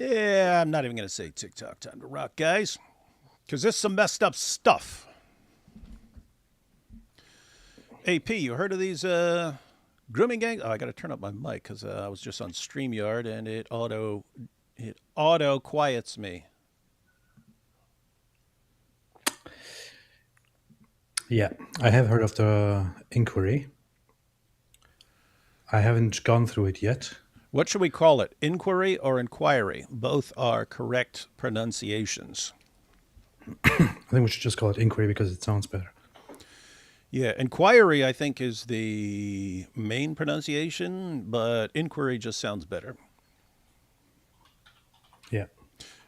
Yeah, I'm not even going to say TikTok time to rock, guys, because this is some messed up stuff. AP, you heard of these grooming gangs? Oh, I got to turn up my mic because I was just on StreamYard and it auto quiets me. Yeah, I have heard of the inquiry. I haven't gone through it yet. What should we call it? Inquiry or inquiry? Both are correct pronunciations. I think we should just call it inquiry because it sounds better. Yeah, inquiry I think is the main pronunciation, but inquiry just sounds better. Yeah.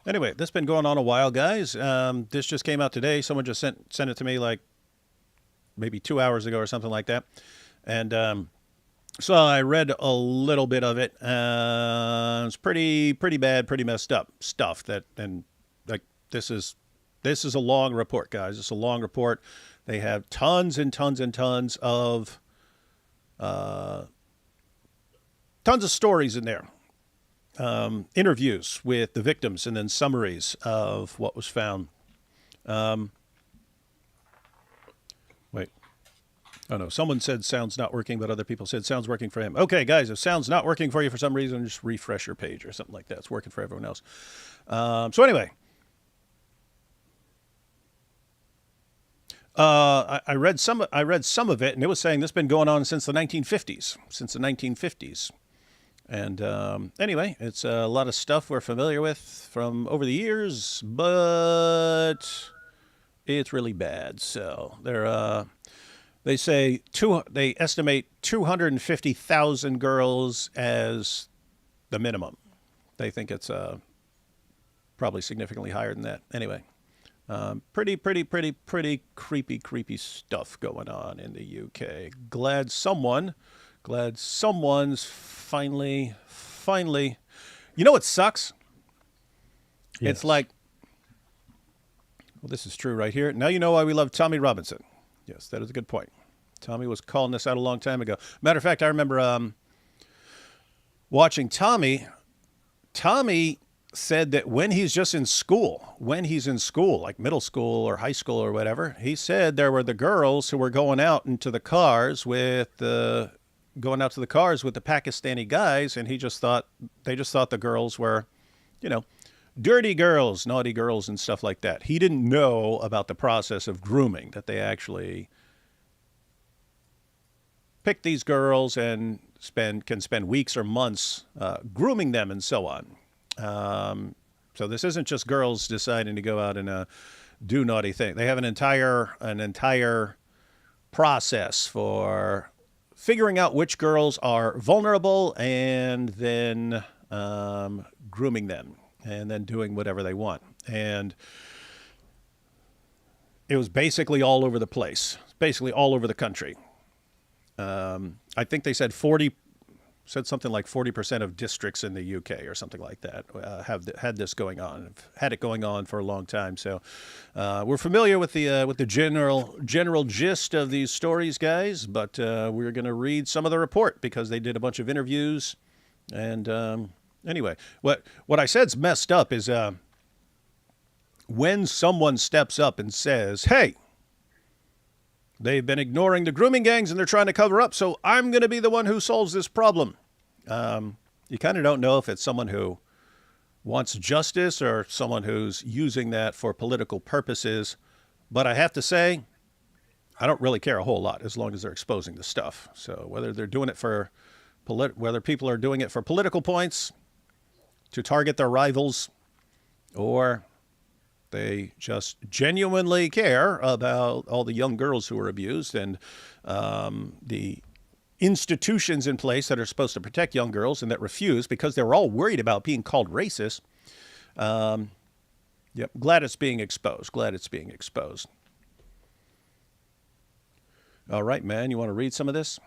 Anyway, this has been going on a while, guys. This just came out today. Someone just sent it to me like maybe 2 hours ago or something like that, and so I read a little bit of it. It's pretty bad, pretty messed up stuff. That and like this is a long report, guys. It's a long report. They have tons and tons and uh, tons of stories in there, interviews with the victims, and then summaries of what was found. Um, Wait, oh no, someone said sound's not working, but other people said sound's working for him. Okay, guys, if sound's not working for you for some reason, just refresh your page or something like that. It's working for everyone else. So anyway, I read some of it, and it was saying this has been going on since the 1950s, since the 1950s. And anyway, it's a lot of stuff we're familiar with from over the years, but it's really bad. So they estimate 250,000 girls as the minimum. They think it's probably significantly higher than that. Anyway, pretty creepy stuff going on in the UK. Glad someone's finally. You know what sucks? It's Yes. like, well, this is true right here. Now you know why we love Tommy Robinson. Yes, that is a good point. Tommy was calling this out a long time ago. Matter of fact, I remember watching Tommy. Tommy said that when he's in school, like middle school or high school or whatever, he said there were the girls who were going out to the cars with the Pakistani guys, and they just thought the girls were, you know, dirty girls, naughty girls, and stuff like that. He didn't know about the process of grooming, that they actually pick these girls and spend weeks or months grooming them and so on. So this isn't just girls deciding to go out and do naughty things. They have an entire process for figuring out which girls are vulnerable and then grooming them and then doing whatever they want. And it was basically all over the place, basically all over the country. I think they said something like 40% of districts in the UK or something like that have had this going on. Have had it going on for a long time. So we're familiar with the general gist of these stories, guys. But we're going to read some of the report because they did a bunch of interviews. And anyway, what I said's messed up is when someone steps up and says, "Hey, they've been ignoring the grooming gangs and they're trying to cover up, so I'm going to be the one who solves this problem." You kind of don't know if it's someone who wants justice or someone who's using that for political purposes. But I have to say, I don't really care a whole lot as long as they're exposing the stuff. So whether people are doing it for political points, to target their rivals, or they just genuinely care about all the young girls who are abused and the institutions in place that are supposed to protect young girls and that refuse because they were all worried about being called racist. Um, yep, glad it's being exposed. Glad it's being exposed. All right, man, you want to read some of this?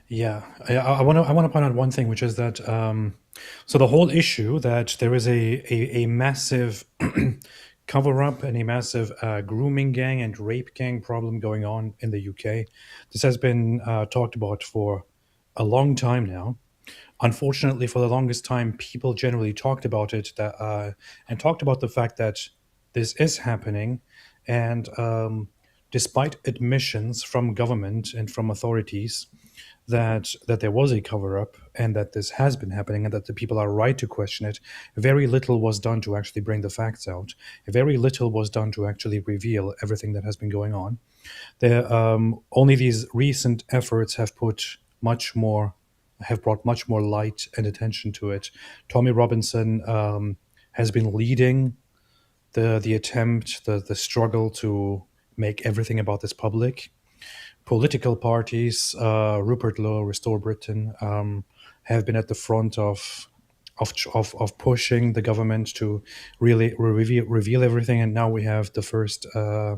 Yeah. I want to point out one thing, which is that so the whole issue that there is a massive cover up and a massive grooming gang and rape gang problem going on in the UK. This has been talked about for a long time now. Unfortunately, for the longest time, people generally talked about it and talked about the fact that this is happening. And despite admissions from government and from authorities that there was a cover up and that this has been happening and that the people are right to question it, very little was done to actually bring the facts out. Very little was done to actually reveal everything that has been going on. Only these recent efforts have brought much more light and attention to it. Tommy Robinson has been leading the attempt, the struggle to make everything about this public. Political parties, Rupert Lowe, Restore Britain, have been at the front of pushing the government to really reveal everything. And now we have the first, I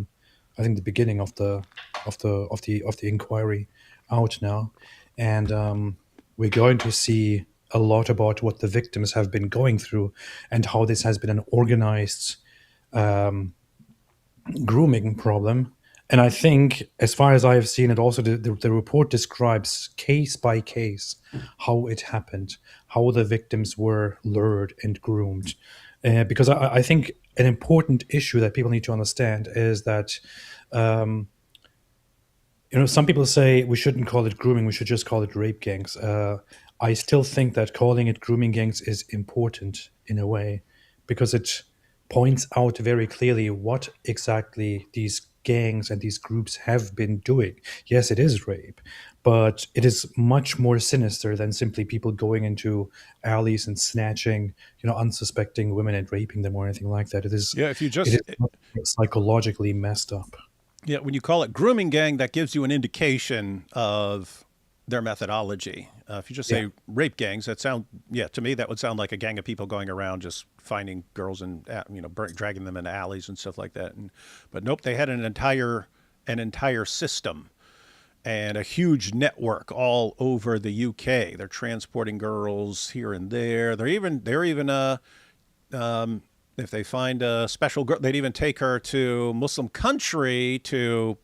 think, the beginning of the inquiry out now, and we're going to see a lot about what the victims have been going through and how this has been an organized grooming problem. And I think, as far as I have seen it, also the report describes case by case how it happened, how the victims were lured and groomed. Because I think an important issue that people need to understand is that, some people say we shouldn't call it grooming, we should just call it rape gangs. I still think that calling it grooming gangs is important in a way because it points out very clearly what exactly these gangs and these groups have been doing. Yes, it is rape, but it is much more sinister than simply people going into alleys and snatching, unsuspecting women and raping them or anything like that. It is Yeah, if you it just is psychologically messed up. yeah, when you call it grooming gang, that gives you an indication of their methodology. If you just Yeah. say rape gangs, yeah, to me that would sound like a gang of people going around just finding girls and dragging them into alleys and stuff like that. But nope, they had an entire system and a huge network all over the UK. They're transporting girls here and there. They're even if they find a special girl, they'd even take her to Muslim country to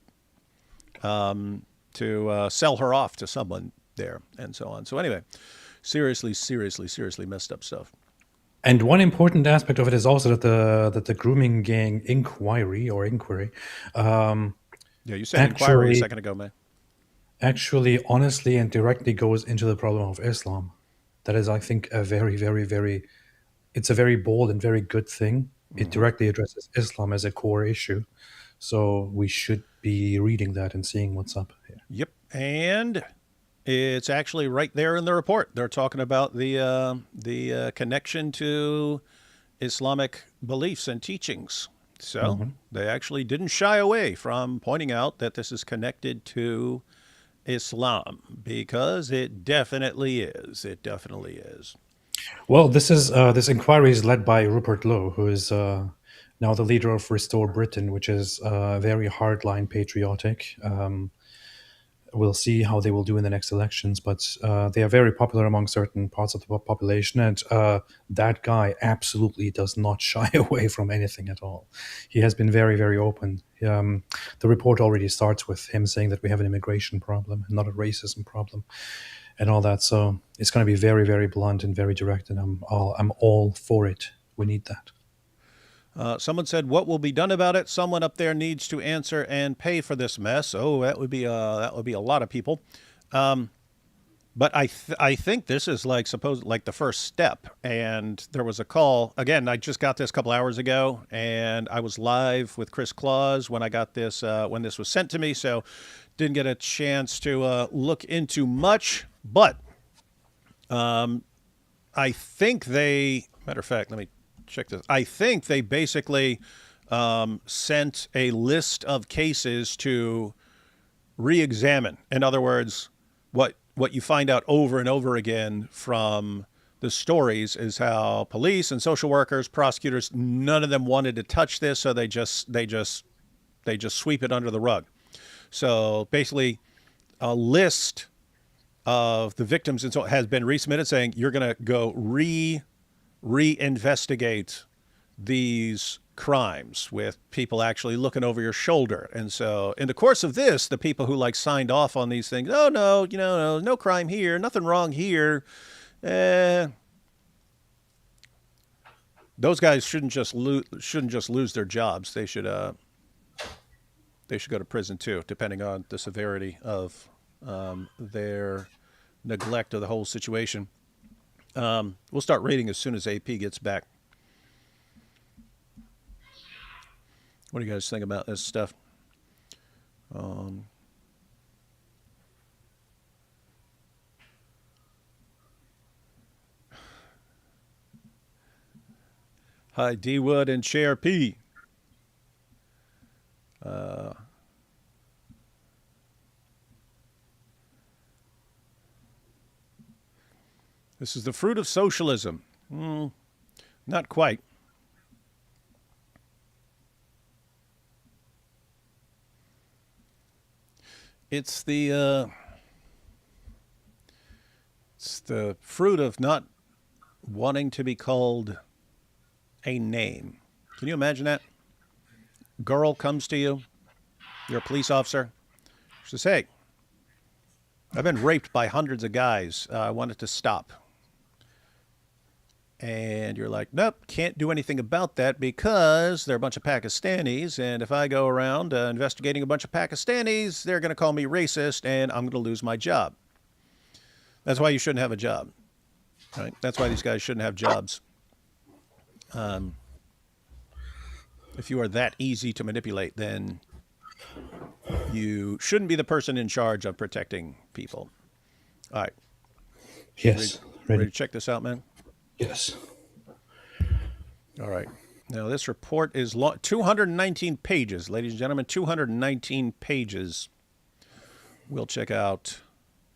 sell her off to someone there and so on. So anyway, seriously, seriously, seriously messed up stuff. And one important aspect of it is also that the grooming gang inquiry um, Yeah, you said inquiry a actually second ago, man. actually honestly and directly goes into the problem of Islam. That is, I think, a very, very, very it's a very bold and very good thing. It Hmm. directly addresses Islam as a core issue. So we should be reading that and seeing what's up here. Yep, and it's actually right there in the report. They're talking about the connection to Islamic beliefs and teachings. So Mhm. they actually didn't shy away from pointing out that this is connected to Islam because it definitely is. It definitely is. Well, this inquiry is led by Rupert Lowe, who is now the leader of Restore Britain, which is very hardline patriotic. We'll see how they will do in the next elections, but they are very popular among certain parts of the population, and that guy absolutely does not shy away from anything at all. He has been very, very open. The report already starts with him saying that we have an immigration problem, not a racism problem, and all that. So it's going to be very, very blunt and very direct, and I'm all for it. We need that. Someone said, "What will be done about it?" Someone up there needs to answer and pay for this mess. Oh, that would be a lot of people. But I think this is like the first step. And there was a call again. I just got this a couple hours ago, and I was live with Chris Claus when I got this when this was sent to me. So didn't get a chance to look into much. But I think matter of fact, let me check this. I think they basically sent a list of cases to re-examine. In other words, what you find out over and over again from the stories is how police and social workers, prosecutors, none of them wanted to touch this, so they just sweep it under the rug. So basically, a list of the victims and so has been resubmitted saying you're going to go reinvestigate these crimes with people actually looking over your shoulder. And so in the course of this, the people who like signed off on these things, oh no, no crime here, nothing wrong here. Those guys shouldn't just lose their jobs. They should go to prison too, depending on the severity of their neglect of the whole situation. We'll start reading as soon as AP gets back. What do you guys think about this stuff? Hi, D Wood and Chair P. This is the fruit of socialism. Not quite. It's the fruit of not wanting to be called a name. Can you imagine that? Girl comes to you, you're a police officer. She says, "Hey, I've been raped by hundreds of guys. I want it to stop." And you're like, "Nope, can't do anything about that because they're a bunch of Pakistanis. And if I go around investigating a bunch of Pakistanis, they're going to call me racist and I'm going to lose my job." That's why you shouldn't have a job. Right? That's why these guys shouldn't have jobs. If you are that easy to manipulate, then you shouldn't be the person in charge of protecting people. All right. Yes. Ready to check this out, man? Yes. All right. Now, this report is long, 219 pages, ladies and gentlemen, 219 pages. We'll check out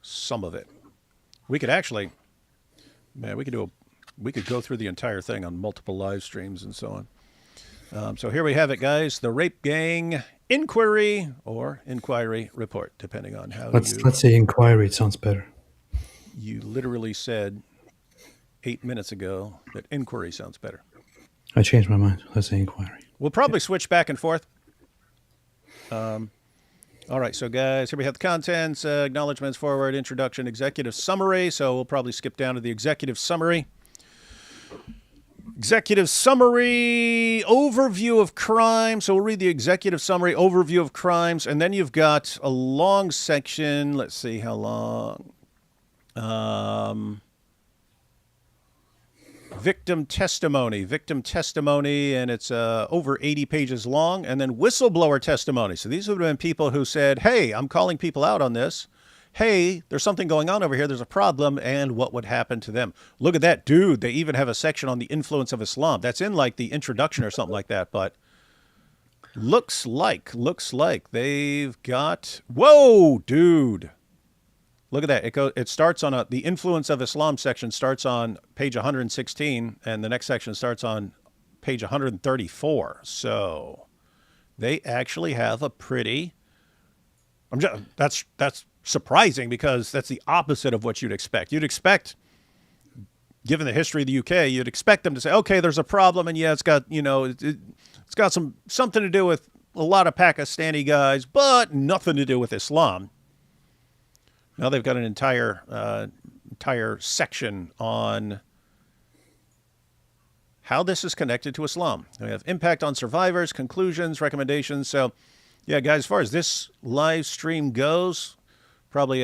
some of it. We could actually, man, we could go through the entire thing on multiple live streams and so on. So here we have it, guys. The Rape Gang Inquiry or Inquiry Report, depending on how Let's say inquiry. It sounds better. You literally said 8 minutes ago that inquiry sounds better. I changed my mind. Let's say inquiry. We'll probably switch back and forth. All right, so guys, here we have the contents, acknowledgments, forward, introduction, executive summary. So we'll probably skip down to the executive summary. Executive summary, overview of crime. So we'll read the executive summary, overview of crimes, and then you've got a long section. Let's see how long. Victim testimony, and it's over 80 pages long, and then whistleblower testimony. So these would have been people who said, "Hey, I'm calling people out on this. Hey, there's something going on over here. There's a problem," and what would happen to them. Look at that, dude. They even have a section on the influence of Islam. That's in like the introduction or something like that, but looks like they've got, whoa, dude. Look at that. It starts on the influence of Islam section starts on page 116, and the next section starts on page 134. So they actually have a pretty, that's surprising because that's the opposite of what you'd expect. You'd expect, given the history of the UK, you'd expect them to say, okay, there's a problem, and yeah, it's got, it's got something to do with a lot of Pakistani guys, but nothing to do with Islam. Now they've got an entire section on how this is connected to Islam. We have impact on survivors, conclusions, recommendations. So, yeah, guys, as far as this live stream goes, probably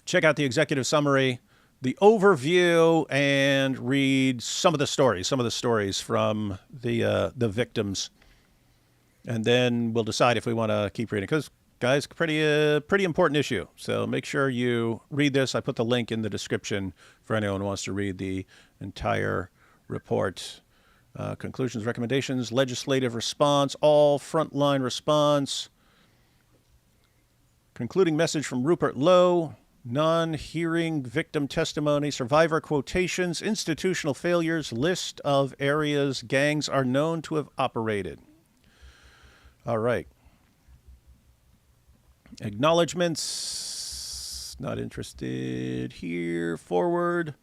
check out the executive summary, the overview, and read some of the stories from the victims. And then we'll decide if we want to keep reading, because guys, pretty important issue. So make sure you read this. I put the link in the description for anyone who wants to read the entire report. Conclusions, recommendations, legislative response, all frontline response. Concluding message from Rupert Lowe, non-hearing victim testimony, survivor quotations, institutional failures, list of areas gangs are known to have operated. All right. Acknowledgements, not interested here. Forward.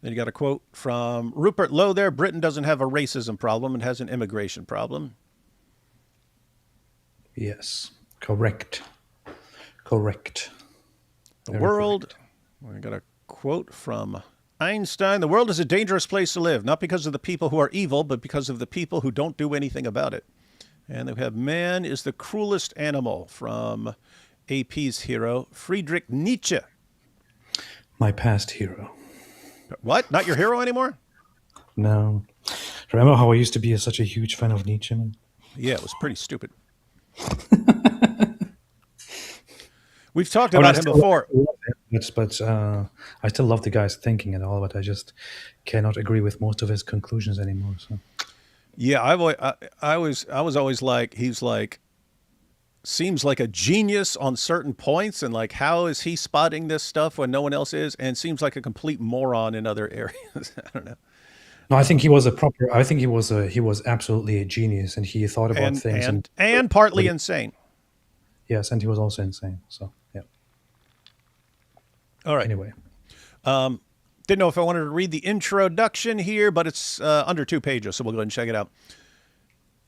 Then you got a quote from Rupert Lowe there. Britain doesn't have a racism problem, it has an immigration problem. Yes. Correct. Correct. The Very world, correct. we got a quote from Einstein. The world is a dangerous place to live, not because of the people who are evil, but because of the people who don't do anything about it. And then we have man is the cruelest animal from AP's hero, Friedrich Nietzsche. My past hero. What? Not your hero anymore? No. Remember how I used to be such a huge fan of Nietzsche? Man? Yeah, it was pretty stupid. We've talked I mean, about him before. I still love the guy's thinking and all, but I just cannot agree with most of his conclusions anymore. So Yeah, I was always like, he's like, seems like a genius on certain points, and like, how is he spotting this stuff when no one else is? And seems like a complete moron in other areas. I don't know. no, I think he was a proper. I think he was absolutely a genius, and he thought about And things and and and partly insane. yes, and he was also insane. So yeah. All right. Anyway, Didn't know if I wanted to read the introduction here, but it's under 2 pages, so we'll go ahead and check it out.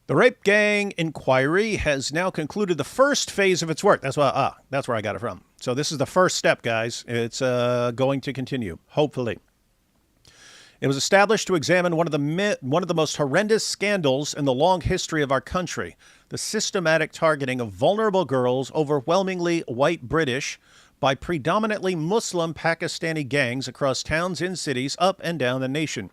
The rape gang inquiry has now concluded the first phase of its work. That's where I got it from. So this is the first step, guys. It's going to continue, hopefully. It was established to examine one of the most horrendous scandals in the long history of our country: the systematic targeting of vulnerable girls, overwhelmingly white British, by predominantly Muslim Pakistani gangs across towns and cities up and down the nation.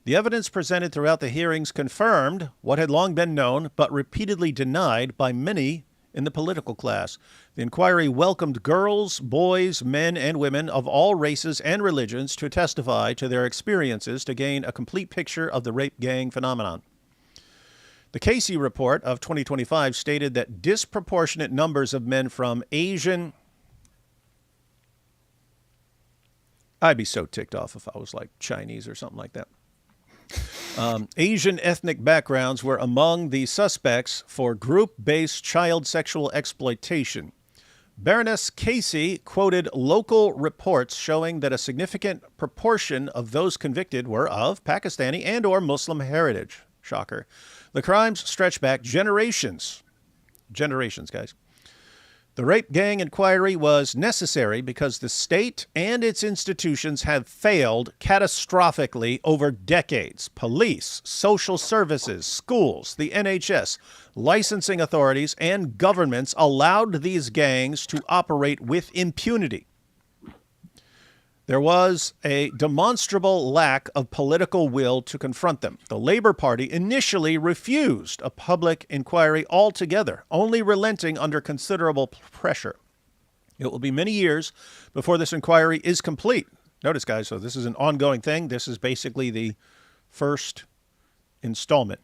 The evidence presented throughout the hearings confirmed what had long been known but repeatedly denied by many in the political class. The inquiry welcomed girls, boys, men, and women of all races and religions to testify to their experiences to gain a complete picture of the rape gang phenomenon. The Casey report of 2025 stated that disproportionate numbers of men from Asian... I'd be so ticked off if I was like Chinese or something like that. Asian ethnic backgrounds were among the suspects for group-based child sexual exploitation. Baroness Casey quoted local reports showing that a significant proportion of those convicted were of Pakistani and or Muslim heritage. Shocker. The crimes stretch back generations. Generations, guys. The rape gang inquiry was necessary because the state and its institutions have failed catastrophically over decades. Police, social services, schools, the NHS, licensing authorities, and governments allowed these gangs to operate with impunity. There was a demonstrable lack of political will to confront them. The Labour Party initially refused a public inquiry altogether, only relenting under considerable pressure. It will be many years before this inquiry is complete. Notice, guys, so this is an ongoing thing. This is basically the first installment.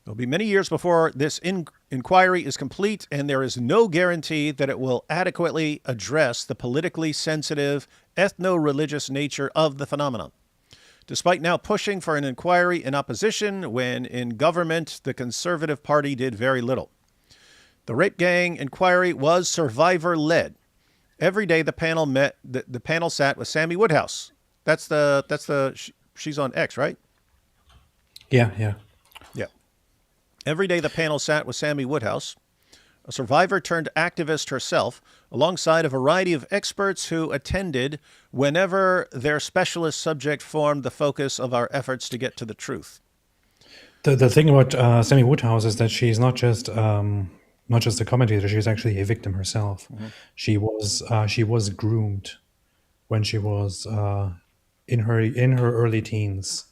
It will be many years before this inquiry is complete, and there is no guarantee that it will adequately address the politically sensitive, ethno-religious nature of the phenomenon. Despite now pushing for an inquiry in opposition, when in government, the Conservative Party did very little. The rape gang inquiry was survivor-led. Every day the panel met. The panel sat with Sammy Woodhouse. She's on X, right? yeah. Yeah. Every day the panel sat with Sammy Woodhouse, a survivor turned activist herself, alongside a variety of experts who attended whenever their specialist subject formed the focus of our efforts to get to the truth. The thing about Sammy Woodhouse is that she's not just a commentator; she's actually a victim herself. Mm-hmm. She was groomed when she was in her early teens,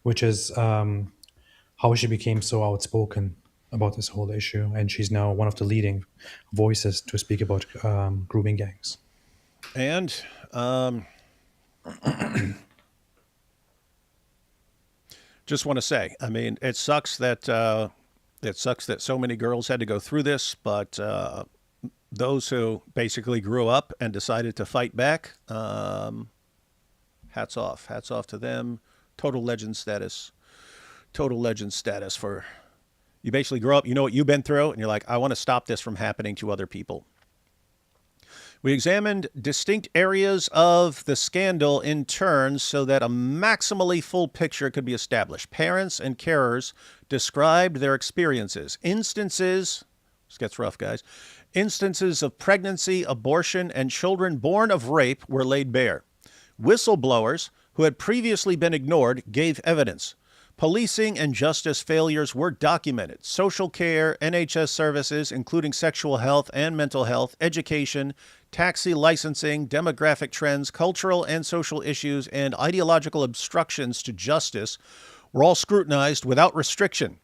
which is how she became so outspoken about this whole issue, and she's now one of the leading voices to speak about grooming gangs. And just want to say, I mean, it sucks that so many girls had to go through this, but those who basically grew up and decided to fight back, hats off to them. Total legend status for, you basically grow up, you know what you've been through, and you're like, I want to stop this from happening to other people. We examined distinct areas of the scandal in turn so that a maximally full picture could be established. Parents and carers described their experiences. Instances, this gets rough, guys, instances of pregnancy, abortion, and children born of rape were laid bare. Whistleblowers, who had previously been ignored, gave evidence. Policing and justice failures were documented. Social care, NHS services, including sexual health and mental health, education, taxi licensing, demographic trends, cultural and social issues, and ideological obstructions to justice were all scrutinized without restriction.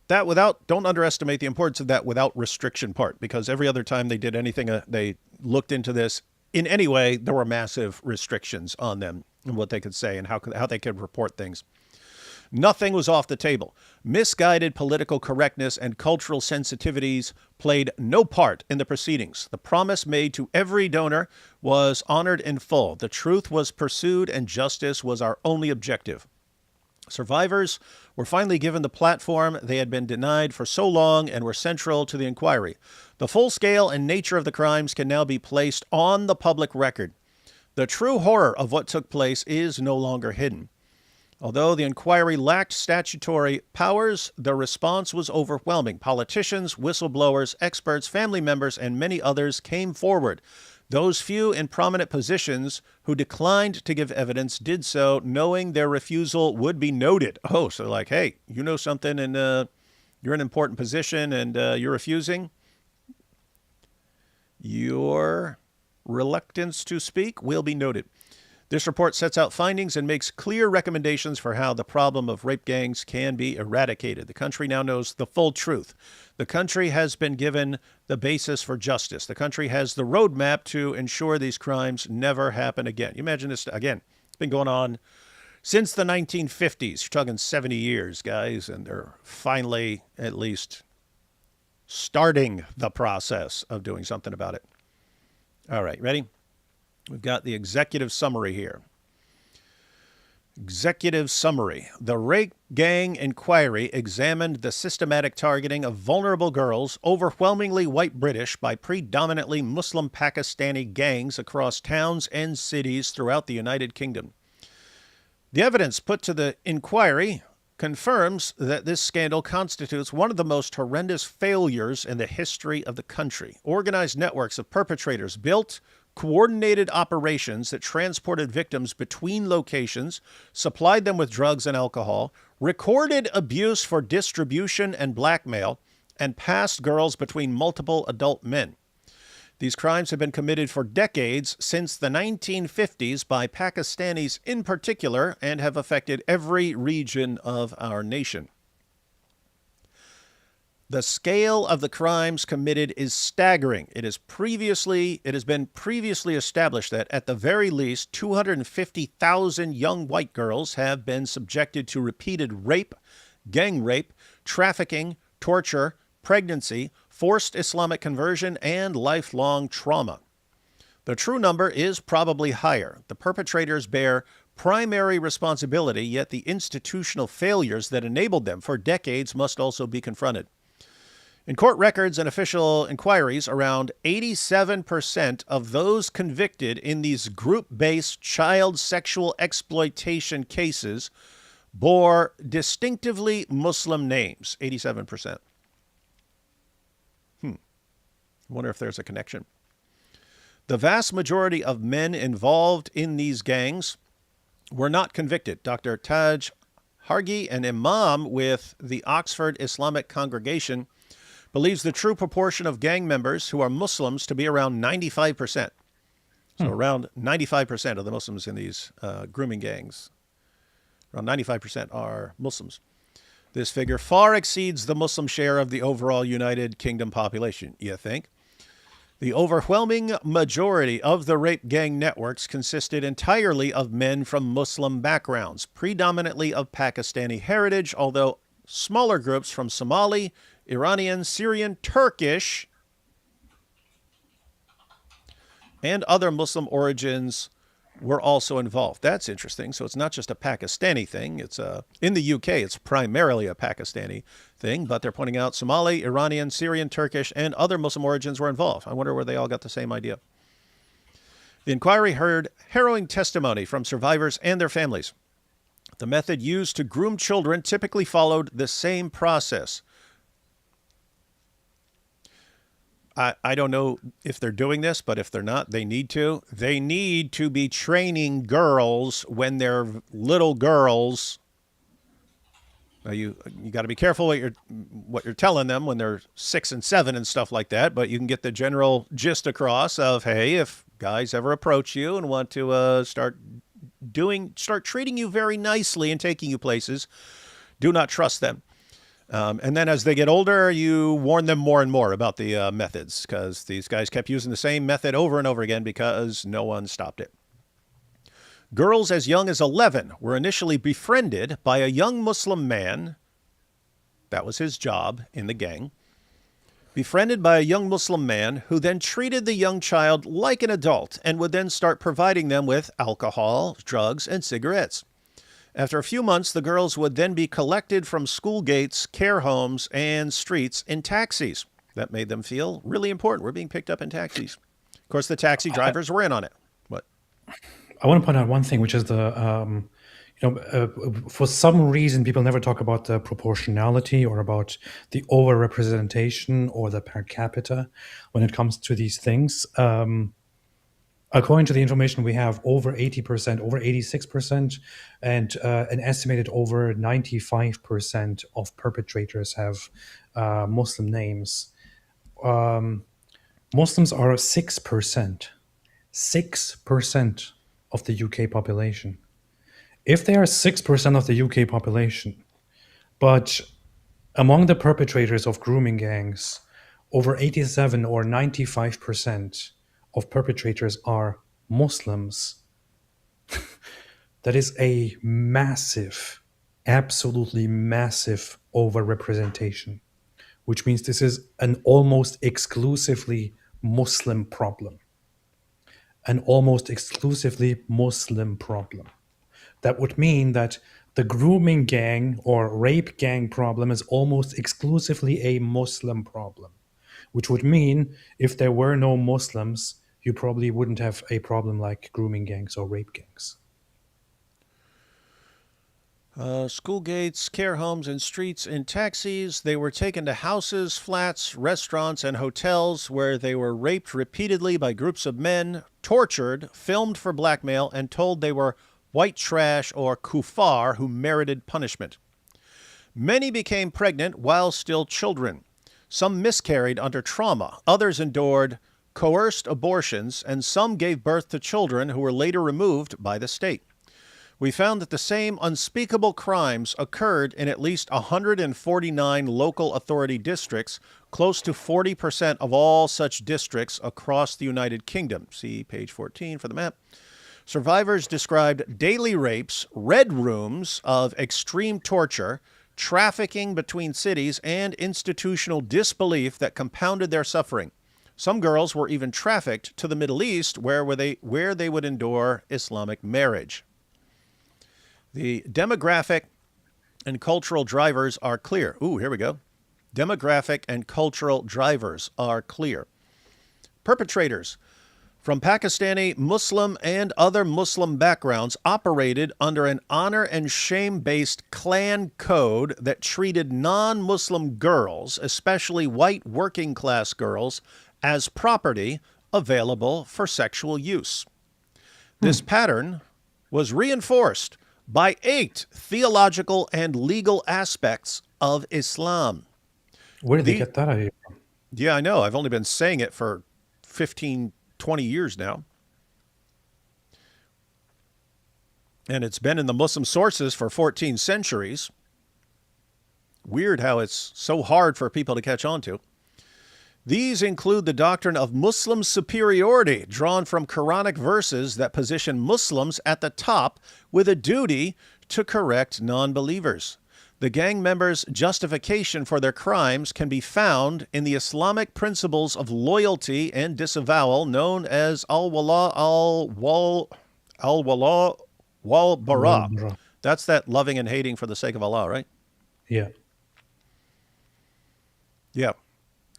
Don't underestimate the importance of that without restriction part, because every other time they did anything, they looked into this in any way, there were massive restrictions on them and what they could say and how they could report things. Nothing was off the table. Misguided political correctness and cultural sensitivities played no part in the proceedings. The promise made to every donor was honored in full. The truth was pursued and justice was our only objective. Survivors were finally given the platform they had been denied for so long and were central to the inquiry. The full scale and nature of the crimes can now be placed on the public record. The true horror of what took place is no longer hidden. Although the inquiry lacked statutory powers, the response was overwhelming. Politicians, whistleblowers, experts, family members, and many others came forward. Those few in prominent positions who declined to give evidence did so knowing their refusal would be noted. Oh, so like, hey, you know something and you're in an important position and you're refusing? Your reluctance to speak will be noted. This report sets out findings and makes clear recommendations for how the problem of rape gangs can be eradicated. The country now knows the full truth. The country has been given the basis for justice. The country has the roadmap to ensure these crimes never happen again. You imagine this, again, it's been going on since the 1950s. You're talking 70 years, guys, and they're finally at least starting the process of doing something about it. All right, ready? We've got the executive summary here. Executive summary. The rape gang inquiry examined the systematic targeting of vulnerable girls, overwhelmingly white British, by predominantly Muslim Pakistani gangs across towns and cities throughout the United Kingdom. The evidence put to the inquiry confirms that this scandal constitutes one of the most horrendous failures in the history of the country. Organized networks of perpetrators built coordinated operations that transported victims between locations, supplied them with drugs and alcohol, recorded abuse for distribution and blackmail, and passed girls between multiple adult men. These crimes have been committed for decades, since the 1950s, by Pakistanis in particular, and have affected every region of our nation. The scale of the crimes committed is staggering. It has been previously established that, at the very least, 250,000 young white girls have been subjected to repeated rape, gang rape, trafficking, torture, pregnancy, forced Islamic conversion, and lifelong trauma. The true number is probably higher. The perpetrators bear primary responsibility, yet the institutional failures that enabled them for decades must also be confronted. In court records and official inquiries, around 87% of those convicted in these group-based child sexual exploitation cases bore distinctively Muslim names. 87%. I wonder if there's a connection. The vast majority of men involved in these gangs were not convicted. Dr. Taj Hargi, an imam with the Oxford Islamic Congregation, believes the true proportion of gang members who are Muslims to be around 95%. So around 95% of the Muslims in these grooming gangs, around 95% are Muslims. This figure far exceeds the Muslim share of the overall United Kingdom population, you think? The overwhelming majority of the rape gang networks consisted entirely of men from Muslim backgrounds, predominantly of Pakistani heritage, although smaller groups from Somali, Iranian, Syrian, Turkish, and other Muslim origins were also involved. That's interesting. So it's not just a Pakistani thing. It's in the UK, it's primarily a Pakistani thing, but they're pointing out Somali, Iranian, Syrian, Turkish, and other Muslim origins were involved. I wonder where they all got the same idea. The inquiry heard harrowing testimony from survivors and their families. The method used to groom children typically followed the same process. I don't know if they're doing this, but if they're not, they need to. They need to be training girls when they're little girls. Now you got to be careful what you're telling them when they're 6 and 7 and stuff like that. But you can get the general gist across of, hey, if guys ever approach you and want to start treating you very nicely and taking you places, do not trust them. And then as they get older, you warn them more and more about the methods, because these guys kept using the same method over and over again because no one stopped it. Girls as young as 11 were initially befriended by a young Muslim man. That was his job in the gang. Befriended by a young Muslim man who then treated the young child like an adult and would then start providing them with alcohol, drugs, and cigarettes. After a few months, the girls would then be collected from school gates, care homes, and streets in taxis. That made them feel really important. We're being picked up in taxis. Of course, the taxi drivers were in on it. What? I want to point out one thing, which is for some reason, people never talk about the proportionality or about the overrepresentation or the per capita when it comes to these things. According to the information we have, over 80%, over 86%, and an estimated over 95% of perpetrators have Muslim names. Muslims are 6%. 6% of the UK population. If they are 6% of the UK population, but among the perpetrators of grooming gangs, over 87 or 95% of perpetrators are Muslims, that is a massive, absolutely massive overrepresentation, which means this is an almost exclusively Muslim problem. An almost exclusively Muslim problem. That would mean that the grooming gang or rape gang problem is almost exclusively a Muslim problem, which would mean if there were no Muslims, you probably wouldn't have a problem like grooming gangs or rape gangs. School gates, care homes, and streets in taxis. They were taken to houses, flats, restaurants, and hotels where they were raped repeatedly by groups of men, tortured, filmed for blackmail, and told they were white trash or kuffar who merited punishment. Many became pregnant while still children. Some miscarried under trauma. Others endured coerced abortions, and some gave birth to children who were later removed by the state. We found that the same unspeakable crimes occurred in at least 149 local authority districts, close to 40% of all such districts across the United Kingdom. See page 14 for the map. Survivors described daily rapes, red rooms of extreme torture, trafficking between cities, and institutional disbelief that compounded their suffering. Some girls were even trafficked to the Middle East, where they would endure Islamic marriage. The demographic and cultural drivers are clear. Ooh, here we go. Demographic and cultural drivers are clear. Perpetrators from Pakistani, Muslim, and other Muslim backgrounds operated under an honor and shame-based clan code that treated non-Muslim girls, especially white working-class girls, as property available for sexual use. This pattern was reinforced by 8 theological and legal aspects of Islam. Where did they get that idea from? Yeah, I know. I've only been saying it for 15, 20 years now. And it's been in the Muslim sources for 14 centuries. Weird how it's so hard for people to catch on to. These include the doctrine of Muslim superiority, drawn from Quranic verses that position Muslims at the top with a duty to correct non-believers. The gang members' justification for their crimes can be found in the Islamic principles of loyalty and disavowal known as al-wala al-wal. al-wala wal-bara. Well, That's that loving and hating for the sake of Allah, right? yeah. Yeah.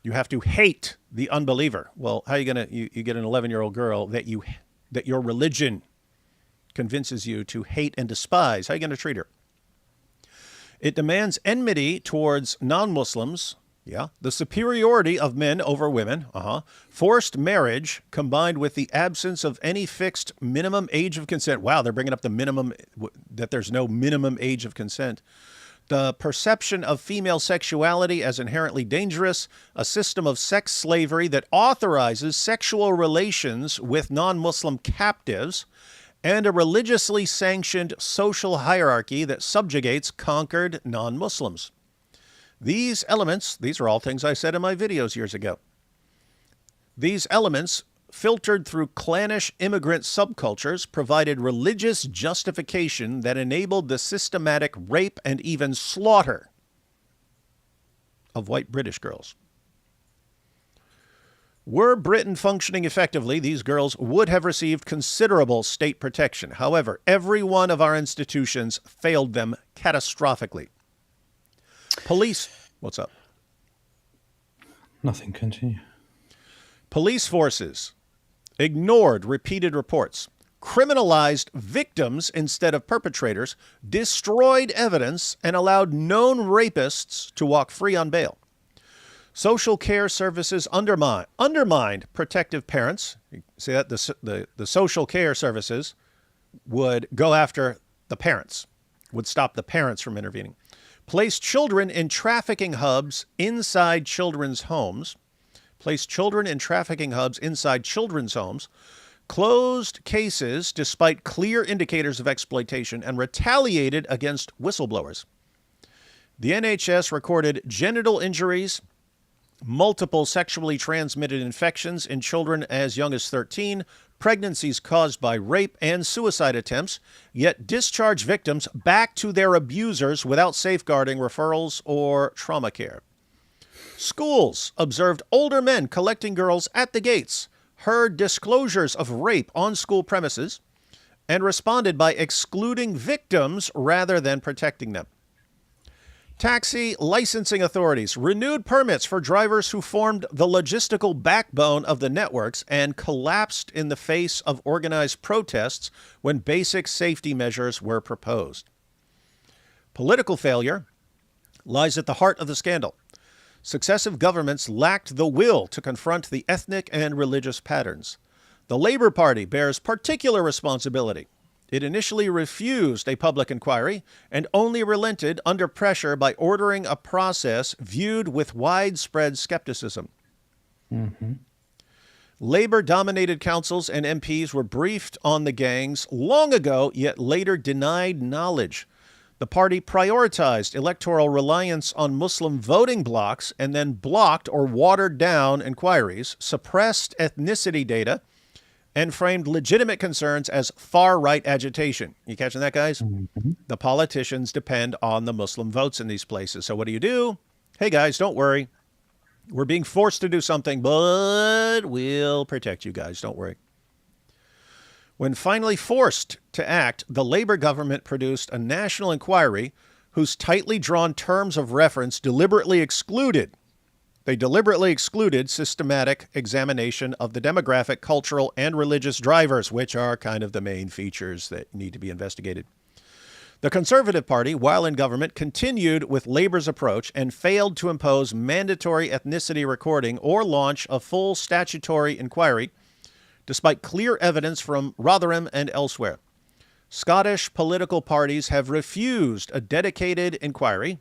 You have to hate the unbeliever. Well, how are you going to, you get an 11-year-old girl that your religion convinces you to hate and despise. How are you going to treat her? It demands enmity towards non-Muslims. Yeah. The superiority of men over women. Forced marriage combined with the absence of any fixed minimum age of consent. Wow, they're bringing up the minimum, that there's no minimum age of consent. The perception of female sexuality as inherently dangerous, a system of sex slavery that authorizes sexual relations with non-Muslim captives, and a religiously sanctioned social hierarchy that subjugates conquered non-Muslims. These elements, these are all things I said in my videos years ago. These elements, filtered through clannish immigrant subcultures, provided religious justification that enabled the systematic rape and even slaughter of white British girls. Were Britain functioning effectively, these girls would have received considerable state protection. However, every one of our institutions failed them catastrophically. Police, what's up? Nothing. Continue. Police forces ignored repeated reports, criminalized victims instead of perpetrators, destroyed evidence, and allowed known rapists to walk free on bail. Social care services undermined protective parents. See that? The social care services would go after the parents, would stop the parents from intervening. Placed children in trafficking hubs inside children's homes. Placed children in trafficking hubs inside children's homes. Closed cases despite clear indicators of exploitation, and retaliated against whistleblowers. The NHS recorded genital injuries, multiple sexually transmitted infections in children as young as 13, pregnancies caused by rape, and suicide attempts, yet discharge victims back to their abusers without safeguarding referrals or trauma care. Schools observed older men collecting girls at the gates, heard disclosures of rape on school premises, and responded by excluding victims rather than protecting them. Taxi licensing authorities renewed permits for drivers who formed the logistical backbone of the networks and collapsed in the face of organized protests when basic safety measures were proposed. Political failure lies at the heart of the scandal. Successive governments lacked the will to confront the ethnic and religious patterns. The Labour Party bears particular responsibility. It initially refused a public inquiry and only relented under pressure by ordering a process viewed with widespread skepticism. Labour-dominated councils and MPs were briefed on the gangs long ago, yet later denied knowledge. The party prioritized electoral reliance on Muslim voting blocs and then blocked or watered down inquiries, suppressed ethnicity data, and framed legitimate concerns as far-right agitation. You catching that, guys? The politicians depend on the Muslim votes in these places. So what do? Hey, guys, don't worry. We're being forced to do something, but we'll protect you guys. Don't worry. When finally forced to act, the Labour government produced a national inquiry whose tightly drawn terms of reference deliberately excluded systematic examination of the demographic, cultural, and religious drivers, which are kind of the main features that need to be investigated. The Conservative Party, while in government, continued with Labour's approach and failed to impose mandatory ethnicity recording or launch a full statutory inquiry, despite clear evidence from Rotherham and elsewhere. Scottish political parties have refused a dedicated inquiry.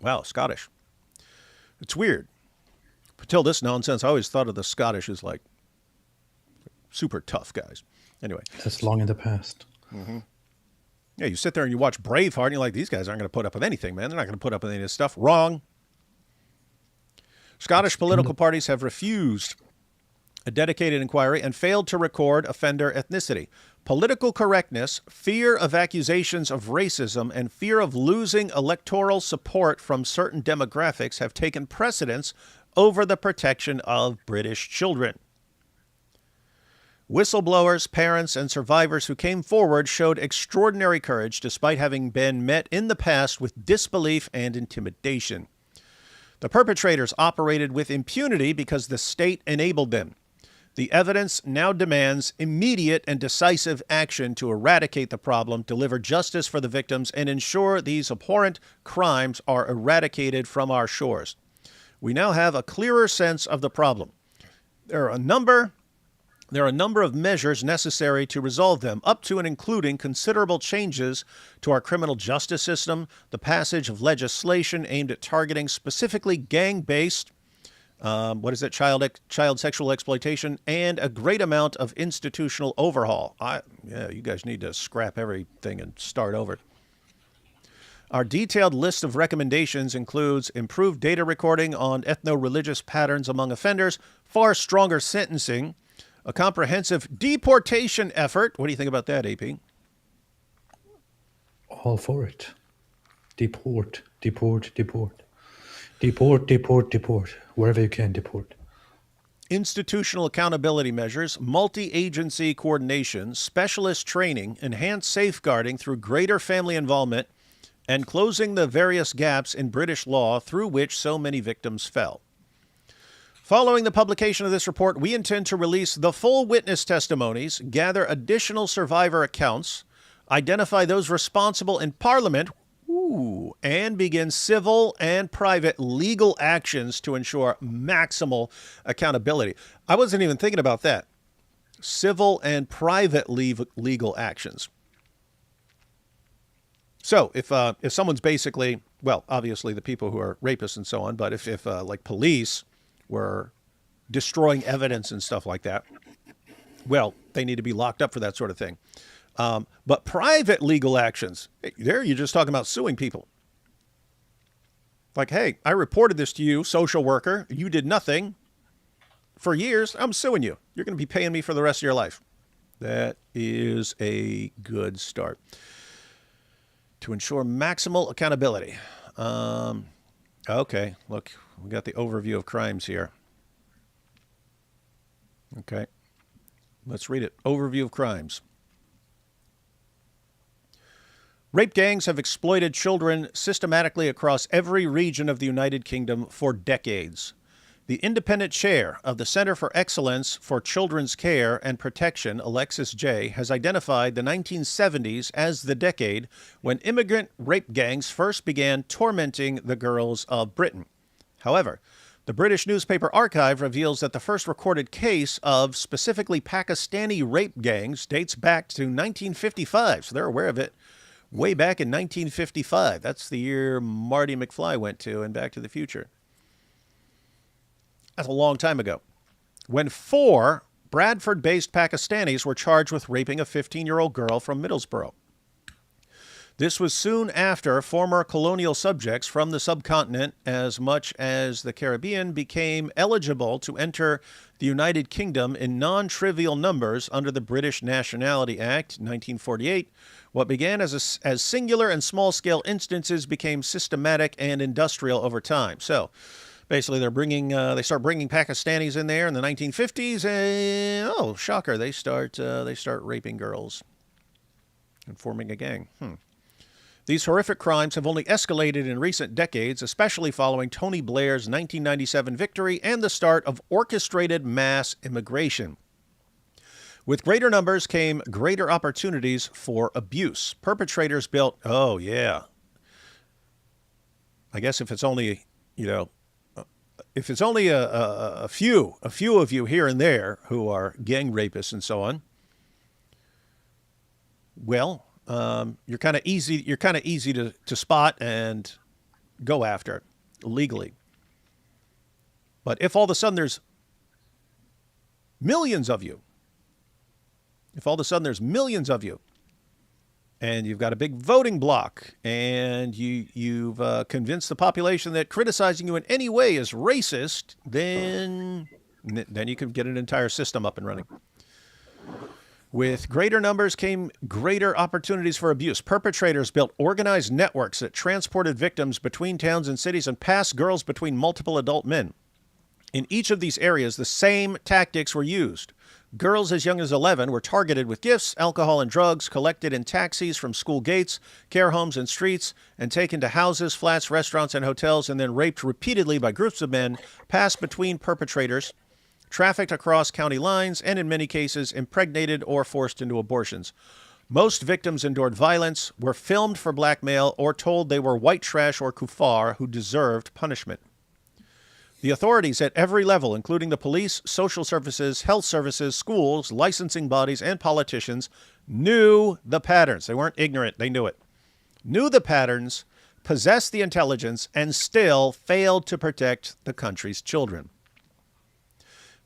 Wow, Scottish. It's weird. Until this nonsense, I always thought of the Scottish as like super tough guys. Anyway. That's long in the past. Yeah, you sit there and you watch Braveheart and you're like, these guys aren't going to put up with anything, man. They're not going to put up with any of this stuff. Wrong. Scottish political parties have refused a dedicated inquiry and failed to record offender ethnicity. Political correctness, fear of accusations of racism, and fear of losing electoral support from certain demographics have taken precedence over the protection of British children. Whistleblowers, parents, and survivors who came forward showed extraordinary courage despite having been met in the past with disbelief and intimidation. The perpetrators operated with impunity because the state enabled them. The evidence now demands immediate and decisive action to eradicate the problem, deliver justice for the victims, and ensure these abhorrent crimes are eradicated from our shores. We now have a clearer sense of the problem. There are a number of measures necessary to resolve them, up to and including considerable changes to our criminal justice system, the passage of legislation aimed at targeting specifically gang-based child sexual exploitation, and a great amount of institutional overhaul. You guys need to scrap everything and start over. Our detailed list of recommendations includes improved data recording on ethno-religious patterns among offenders, far stronger sentencing, a comprehensive deportation effort. What do you think about that, AP? All for it. Deport, deport, deport. Deport, deport, deport. Wherever you can, deport. Institutional accountability measures, multi-agency coordination, specialist training, enhanced safeguarding through greater family involvement, and closing the various gaps in British law through which so many victims fell. Following the publication of this report, we intend to release the full witness testimonies, gather additional survivor accounts, identify those responsible in Parliament, and begin civil and private legal actions to ensure maximal accountability. I wasn't even thinking about that. Civil and private legal actions. So if someone's basically, well, obviously the people who are rapists and so on, but if like police were destroying evidence and stuff like that, well, they need to be locked up for that sort of thing. But private legal actions, there you're just talking about suing people. Like, hey, I reported this to you, social worker. You did nothing for years. I'm suing you. You're going to be paying me for the rest of your life. That is a good start. To ensure maximal accountability. Okay, look, we got the overview of crimes here. Okay, let's read it. Overview of crimes. Rape gangs have exploited children systematically across every region of the United Kingdom for decades. The independent chair of the Center for Excellence for Children's Care and Protection, Alexis J., has identified the 1970s as the decade when immigrant rape gangs first began tormenting the girls of Britain. However, the British newspaper archive reveals that the first recorded case of specifically Pakistani rape gangs dates back to 1955, so they're aware of it. Way back in 1955. That's the year Marty McFly went to in Back to the Future. That's a long time ago. When 4 Bradford-based Pakistanis were charged with raping a 15-year-old girl from Middlesbrough. This was soon after former colonial subjects from the subcontinent, as much as the Caribbean, became eligible to enter the United Kingdom in non-trivial numbers under the British Nationality Act, 1948. What began as singular and small-scale instances became systematic and industrial over time. So, basically, they start bringing Pakistanis in there in the 1950s, and oh, shocker, they start raping girls and forming a gang. These horrific crimes have only escalated in recent decades, especially following Tony Blair's 1997 victory and the start of orchestrated mass immigration. With greater numbers came greater opportunities for abuse. Perpetrators built, I guess if it's only, a few of you here and there who are gang rapists and so on, well, you're kind of easy to spot and go after legally. But if all of a sudden there's millions of you, and you've got a big voting block, and you've convinced the population that criticizing you in any way is racist, then you can get an entire system up and running. With greater numbers came greater opportunities for abuse. Perpetrators built organized networks that transported victims between towns and cities and passed girls between multiple adult men. In each of these areas, the same tactics were used. Girls as young as 11 were targeted with gifts, alcohol, and drugs, collected in taxis from school gates, care homes, and streets, and taken to houses, flats, restaurants, and hotels, and then raped repeatedly by groups of men, passed between perpetrators, trafficked across county lines, and in many cases, impregnated or forced into abortions. Most victims endured violence, were filmed for blackmail, or told they were white trash or kuffar who deserved punishment. The authorities at every level, including the police, social services, health services, schools, licensing bodies, and politicians, knew the patterns. They weren't ignorant, they knew it. Knew the patterns, possessed the intelligence, and still failed to protect the country's children.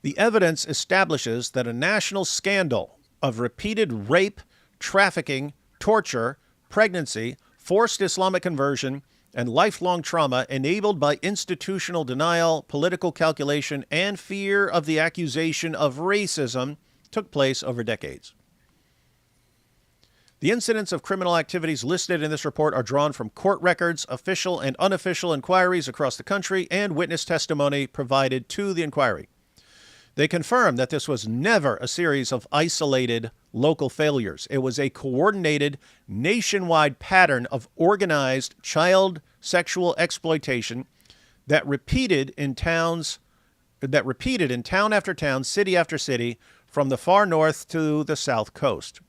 The evidence establishes that a national scandal of repeated rape, trafficking, torture, pregnancy, forced Islamic conversion, and lifelong trauma enabled by institutional denial, political calculation, and fear of the accusation of racism took place over decades. The incidents of criminal activities listed in this report are drawn from court records, official and unofficial inquiries across the country, and witness testimony provided to the inquiry. They confirm that this was never a series of isolated local failures. It was a coordinated nationwide pattern of organized child sexual exploitation that repeated in town after town, city after city, from the far north to the south coast.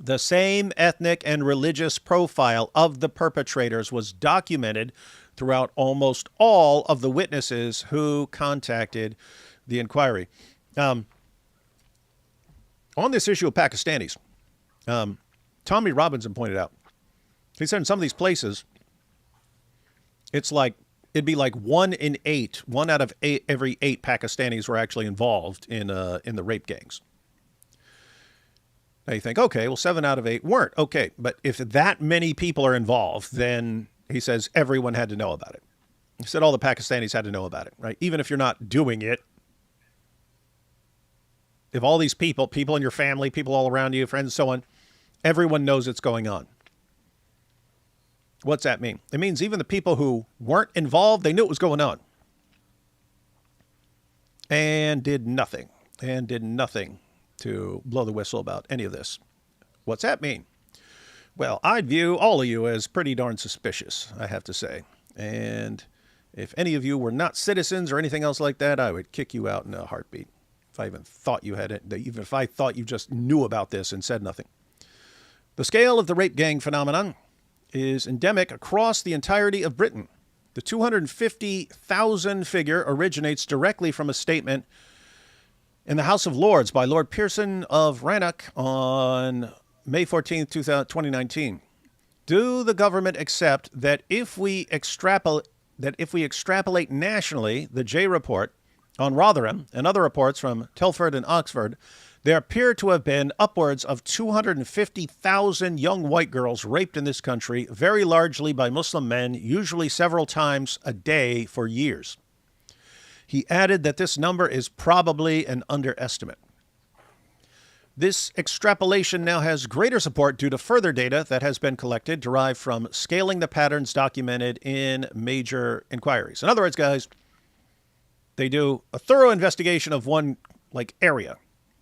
The same ethnic and religious profile of the perpetrators was documented throughout almost all of the witnesses who contacted the inquiry. On this issue of Pakistanis, Tommy Robinson pointed out, he said in some of these places, it'd be like 1 out of every 8 Pakistanis were actually involved in the rape gangs. Now you think, okay, well, 7 out of 8 weren't. Okay, but if that many people are involved, then he says everyone had to know about it. He said all the Pakistanis had to know about it, right? Even if you're not doing it. If all these people in your family, people all around you, friends, so on, everyone knows it's going on. What's that mean? It means even the people who weren't involved, they knew it was going on. And did nothing to blow the whistle about any of this. What's that mean? Well, I'd view all of you as pretty darn suspicious, I have to say. And if any of you were not citizens or anything else like that, I would kick you out in a heartbeat. If I even thought you had it, even if I thought you just knew about this and said nothing. The scale of the rape gang phenomenon is endemic across the entirety of Britain. The 250,000 figure originates directly from a statement in the House of Lords by Lord Pearson of Rannoch on May 14th, 2019. Do the government accept that if we extrapolate nationally the J report on Rotherham and other reports from Telford and Oxford, there appear to have been upwards of 250,000 young white girls raped in this country, very largely by Muslim men, usually several times a day for years. He added that this number is probably an underestimate. This extrapolation now has greater support due to further data that has been collected, derived from scaling the patterns documented in major inquiries. In other words, guys, they do a thorough investigation of one area.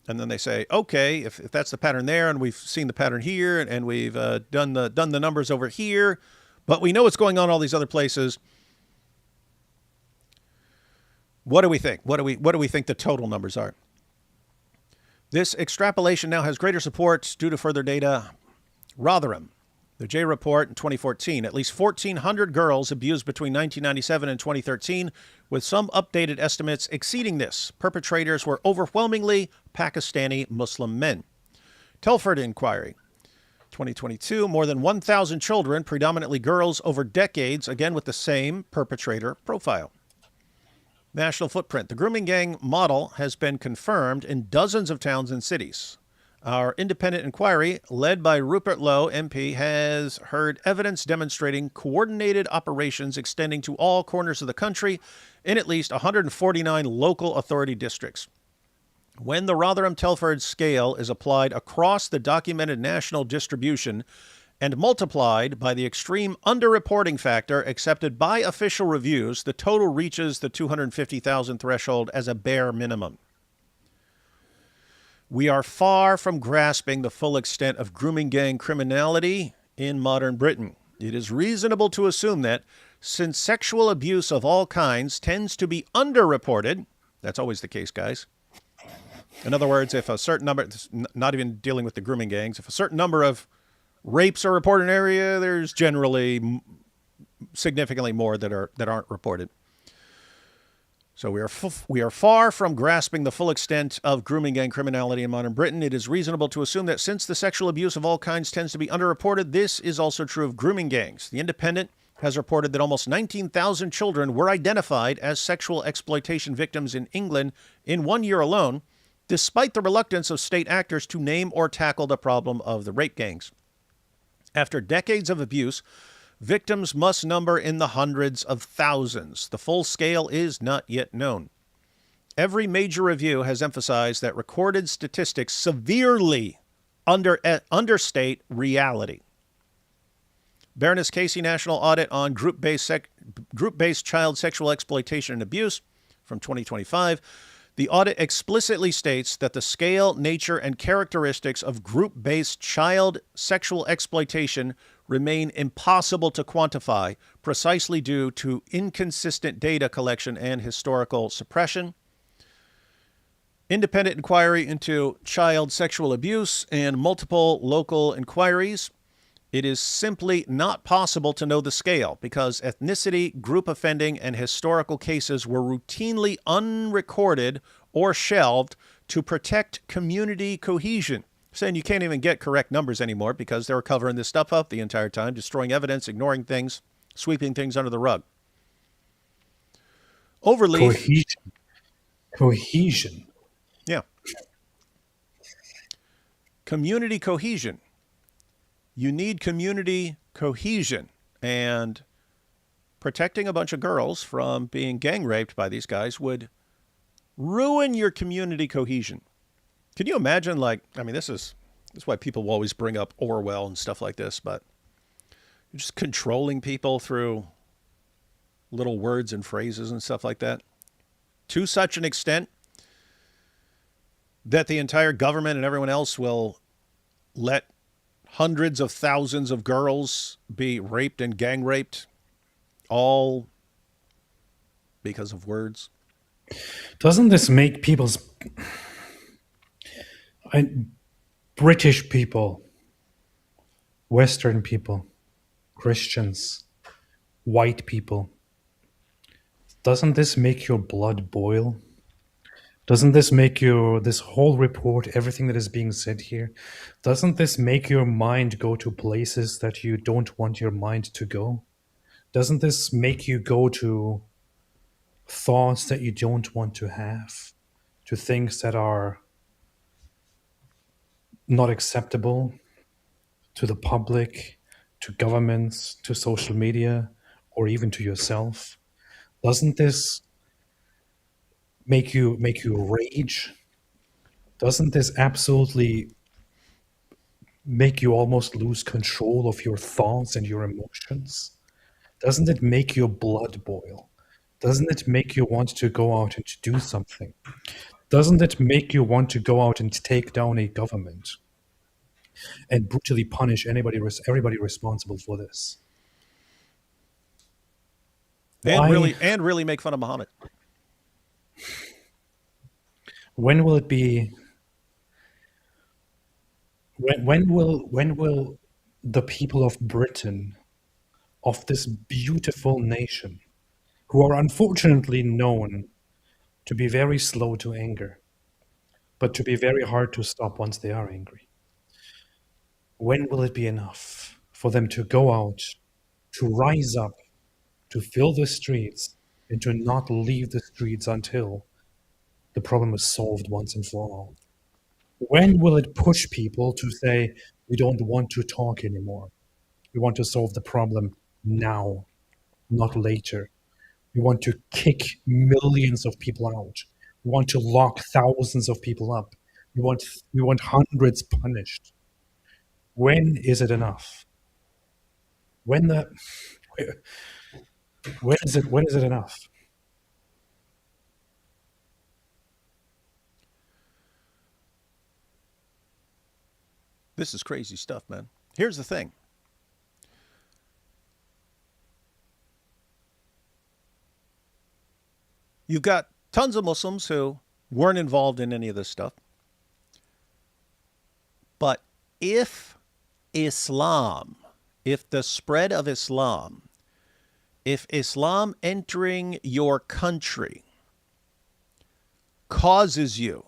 And then they say, okay, if that's the pattern there, and we've seen the pattern here, and we've done the numbers over here, but we know what's going on all these other places. What do we think? What do we think the total numbers are? This extrapolation now has greater support due to further data. Rotherham, the J report in 2014, at least 1,400 girls abused between 1997 and 2013, with some updated estimates exceeding this. Perpetrators were overwhelmingly Pakistani Muslim men. Telford inquiry, 2022, more than 1,000 children, predominantly girls, over decades, again with the same perpetrator profile. National footprint. The grooming gang model has been confirmed in dozens of towns and cities. Our independent inquiry, led by Rupert Lowe, MP, has heard evidence demonstrating coordinated operations extending to all corners of the country in at least 149 local authority districts. When the Rotherham-Telford scale is applied across the documented national distribution, and multiplied by the extreme underreporting factor accepted by official reviews, the total reaches the 250,000 threshold as a bare minimum. We are far from grasping the full extent of grooming gang criminality in modern Britain. It is reasonable to assume that, since sexual abuse of all kinds tends to be underreported, that's always the case, guys. In other words, if a certain number, not even dealing with the grooming gangs, if a certain number of rapes are reported in an area, there's generally significantly more that aren't reported. So we are far from grasping the full extent of grooming gang criminality in modern Britain. It is reasonable to assume that since the sexual abuse of all kinds tends to be underreported, this is also true of grooming gangs. The Independent has reported that almost 19,000 children were identified as sexual exploitation victims in England in 1 year alone, despite the reluctance of state actors to name or tackle the problem of the rape gangs. After decades of abuse, victims must number in the hundreds of thousands. The full scale is not yet known. Every major review has emphasized that recorded statistics severely understate reality. Baroness Casey National Audit on Group-Based Child Sexual Exploitation and Abuse from 2025. The audit explicitly states that the scale, nature, and characteristics of group-based child sexual exploitation remain impossible to quantify, precisely due to inconsistent data collection and historical suppression. Independent inquiry into child sexual abuse and multiple local inquiries. It is simply not possible to know the scale because ethnicity, group offending, and historical cases were routinely unrecorded or shelved to protect community cohesion. Saying you can't even get correct numbers anymore because they were covering this stuff up the entire time, destroying evidence, ignoring things, sweeping things under the rug. Overleaf. Cohesion. Yeah. Community cohesion. You need community cohesion, and protecting a bunch of girls from being gang raped by these guys would ruin your community cohesion. Can you imagine, this is why people will always bring up Orwell and stuff like this, but you're just controlling people through little words and phrases and stuff like that to such an extent that the entire government and everyone else will let hundreds of thousands of girls be raped and gang raped, all because of words. Doesn't this make British people, Western people, Christians, white people, doesn't this make your blood boil? Doesn't this make this whole report, everything that is being said here, doesn't this make your mind go to places that you don't want your mind to go? Doesn't this make you go to thoughts that you don't want to have, to things that are not acceptable to the public, to governments, to social media, or even to yourself? Doesn't this make you rage? Doesn't this absolutely make you almost lose control of your thoughts and your emotions? Doesn't it make your blood boil? Doesn't it make you want to go out and to do something? Doesn't it make you want to go out and take down a government and brutally punish everybody responsible for this? And really make fun of Muhammad. When will it be? When will the people of Britain, of this beautiful nation, who are unfortunately known to be very slow to anger, but to be very hard to stop once they are angry, when will it be enough for them to go out, to rise up, to fill the streets, and to not leave the streets until the problem is solved once and for all? When will it push people to say, we don't want to talk anymore? We want to solve the problem now, not later. We want to kick millions of people out. We want to lock thousands of people up. We want hundreds punished. When is it enough? when the when is it enough? This is crazy stuff, man. Here's the thing. You've got tons of Muslims who weren't involved in any of this stuff. But if Islam, if the spread of Islam, if Islam entering your country causes you,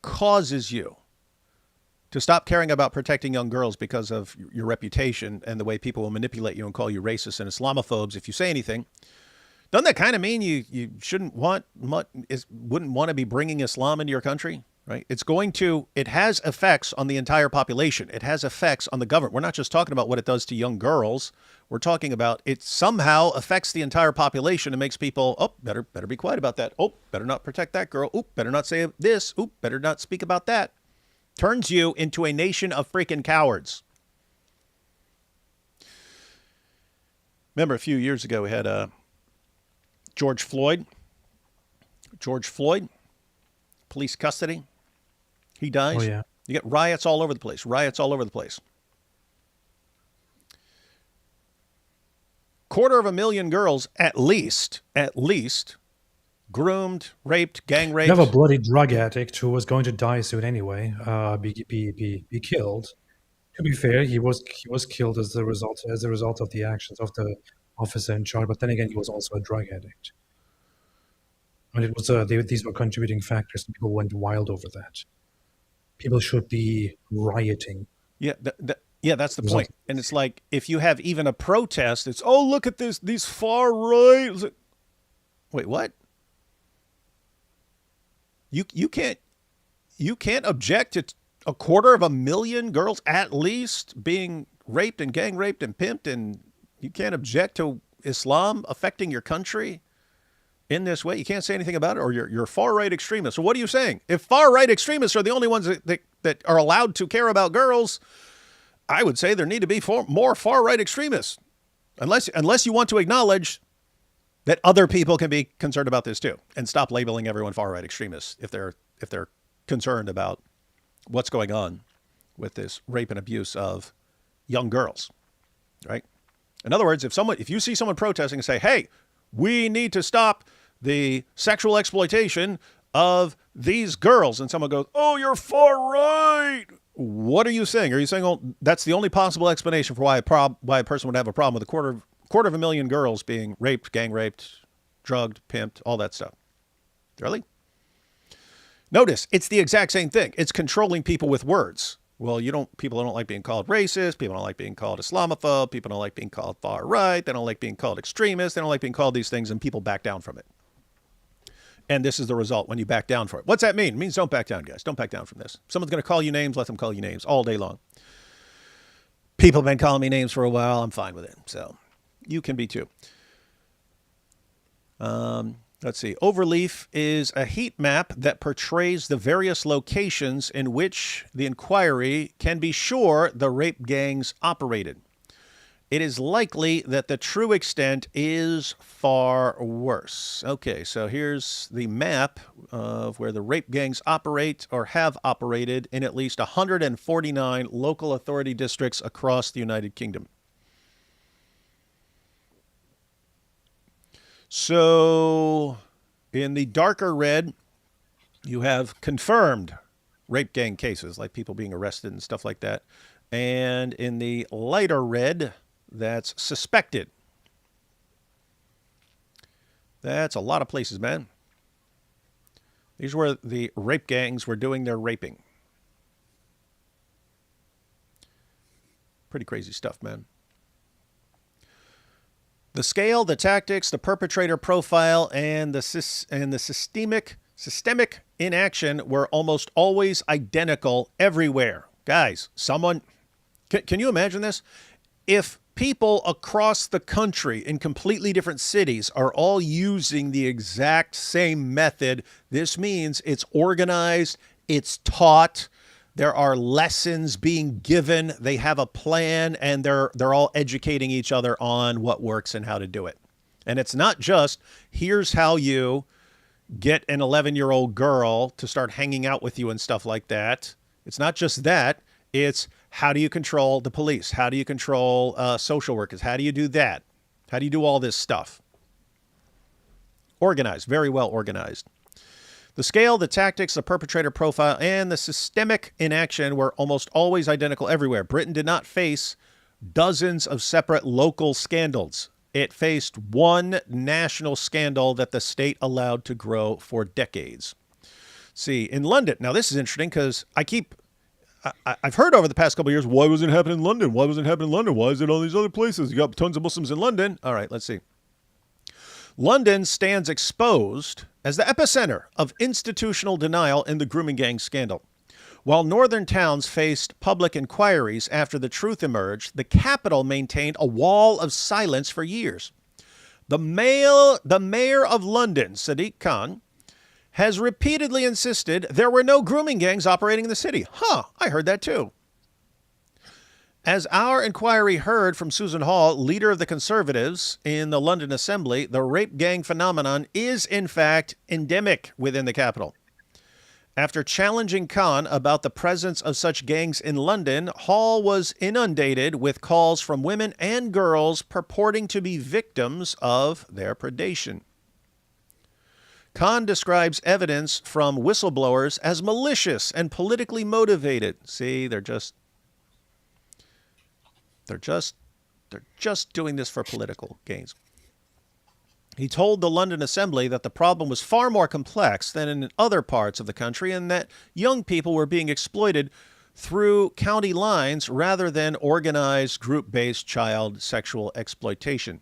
causes you to stop caring about protecting young girls because of your reputation and the way people will manipulate you and call you racist and Islamophobes if you say anything, doesn't that kind of mean you shouldn't want much, wouldn't want to be bringing Islam into your country? Right? It has effects on the entire population. It has effects on the government. We're not just talking about what it does to young girls. We're talking about it somehow affects the entire population and makes people, oh, better be quiet about that. Oh, better not protect that girl. Oh, better not say this. Oh, better not speak about that. Turns you into a nation of freaking cowards. Remember a few years ago we had George Floyd, police custody. He dies. Oh yeah. You get riots all over the place. Riots all over the place. 250,000 girls, at least, groomed, raped, gang raped. You have a bloody drug addict who was going to die soon anyway. Be killed. To be fair, he was killed as a result of the actions of the officer in charge. But then again, he was also a drug addict. And it was these were contributing factors, and people went wild over that. People should be rioting. Yeah, that's the point. And it's like if you have even a protest, it's oh look at these far right. Wait, what? You can't object to 250,000 girls at least being raped and gang raped and pimped, and you can't object to Islam affecting your country in this way. You can't say anything about it, or you're far right extremists. So what are you saying? If far right extremists are the only ones that are allowed to care about girls, I would say there need to be more far right extremists, unless you want to acknowledge that other people can be concerned about this too, and stop labeling everyone far right extremists if they're concerned about what's going on with this rape and abuse of young girls, right? In other words, if you see someone protesting and say, "Hey, we need to stop the sexual exploitation of these girls," and someone goes, "Oh, you're far right." What are you saying? Are you saying, "Oh, that's the only possible explanation for why a person would have a problem with a quarter of a million girls being raped, gang raped, drugged, pimped, all that stuff"? Really? Notice it's the exact same thing. It's controlling people with words. Well, people don't like being called racist. People don't like being called Islamophobe. People don't like being called far right. They don't like being called extremists. They don't like being called these things, and people back down from it. And this is the result when you back down for it. What's that mean? It means don't back down, guys. Don't back down from this. If someone's going to call you names, let them call you names all day long. People have been calling me names for a while. I'm fine with it. So you can be too. Let's see. Overleaf is a heat map that portrays the various locations in which the inquiry can be sure the rape gangs operated. It is likely that the true extent is far worse. Okay, so here's the map of where the rape gangs operate or have operated in at least 149 local authority districts across the United Kingdom. So in the darker red, you have confirmed rape gang cases, like people being arrested and stuff like that. And in the lighter red, that's suspected. That's a lot of places, man. These were the rape gangs were doing their raping. Pretty crazy stuff, man. The scale, the tactics, the perpetrator profile, and the systemic inaction were almost always identical everywhere. Guys, can you imagine this? If people across the country in completely different cities are all using the exact same method, this means it's organized, it's taught, There are lessons being given. They have a plan, and they're all educating each other on what works and how to do it. And it's not just here's how you get an 11-year-old girl to start hanging out with you and stuff like that. It's not just that. It's how do you control the police? How do you control social workers? How do you do that? How do you do all this stuff? Organized, very well organized. The scale, the tactics, the perpetrator profile, and the systemic inaction were almost always identical everywhere. Britain did not face dozens of separate local scandals. It faced one national scandal that the state allowed to grow for decades. See, in London, now this is interesting because I've heard over the past couple of years, why wasn't it happening in London? Why wasn't it happening in London? Why is it all these other places? You got tons of Muslims in London. All right, let's see. London stands exposed as the epicenter of institutional denial in the grooming gang scandal. While northern towns faced public inquiries after the truth emerged, the capital maintained a wall of silence for years. The mayor of London, Sadiq Khan, has repeatedly insisted there were no grooming gangs operating in the city. I heard that too. As our inquiry heard from Susan Hall, leader of the Conservatives in the London Assembly, the rape gang phenomenon is in fact endemic within the capital. After challenging Khan about the presence of such gangs in London, Hall was inundated with calls from women and girls purporting to be victims of their predation. Khan describes evidence from whistleblowers as malicious and politically motivated. See, they're just doing this for political gains. He told the London Assembly that the problem was far more complex than in other parts of the country and that young people were being exploited through county lines rather than organized group-based child sexual exploitation.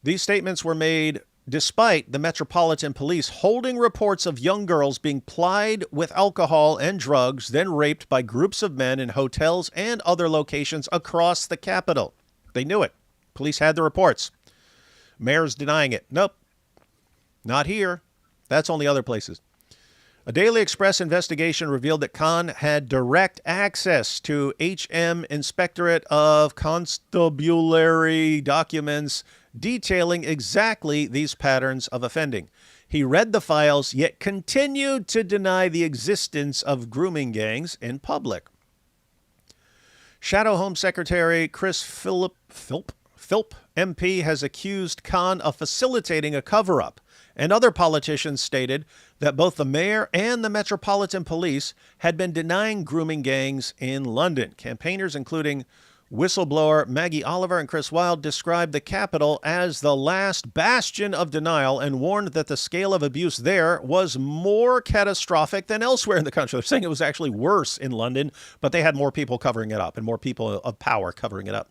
These statements were made despite the Metropolitan Police holding reports of young girls being plied with alcohol and drugs, then raped by groups of men in hotels and other locations across the capital. They knew it. Police had the reports. Mayor's denying it. Nope. Not here. That's only other places. A Daily Express investigation revealed that Khan had direct access to HM Inspectorate of Constabulary documents detailing exactly these patterns of offending. He read the files, yet continued to deny the existence of grooming gangs in public. Shadow Home Secretary Chris Philp MP has accused Khan of facilitating a cover-up, and other politicians stated that both the mayor and the Metropolitan Police had been denying grooming gangs in London. Campaigners, including whistleblower Maggie Oliver and Chris Wilde, described the capital as the last bastion of denial and warned that the scale of abuse there was more catastrophic than elsewhere in the country. They're saying it was actually worse in London, but they had more people covering it up and more people of power covering it up.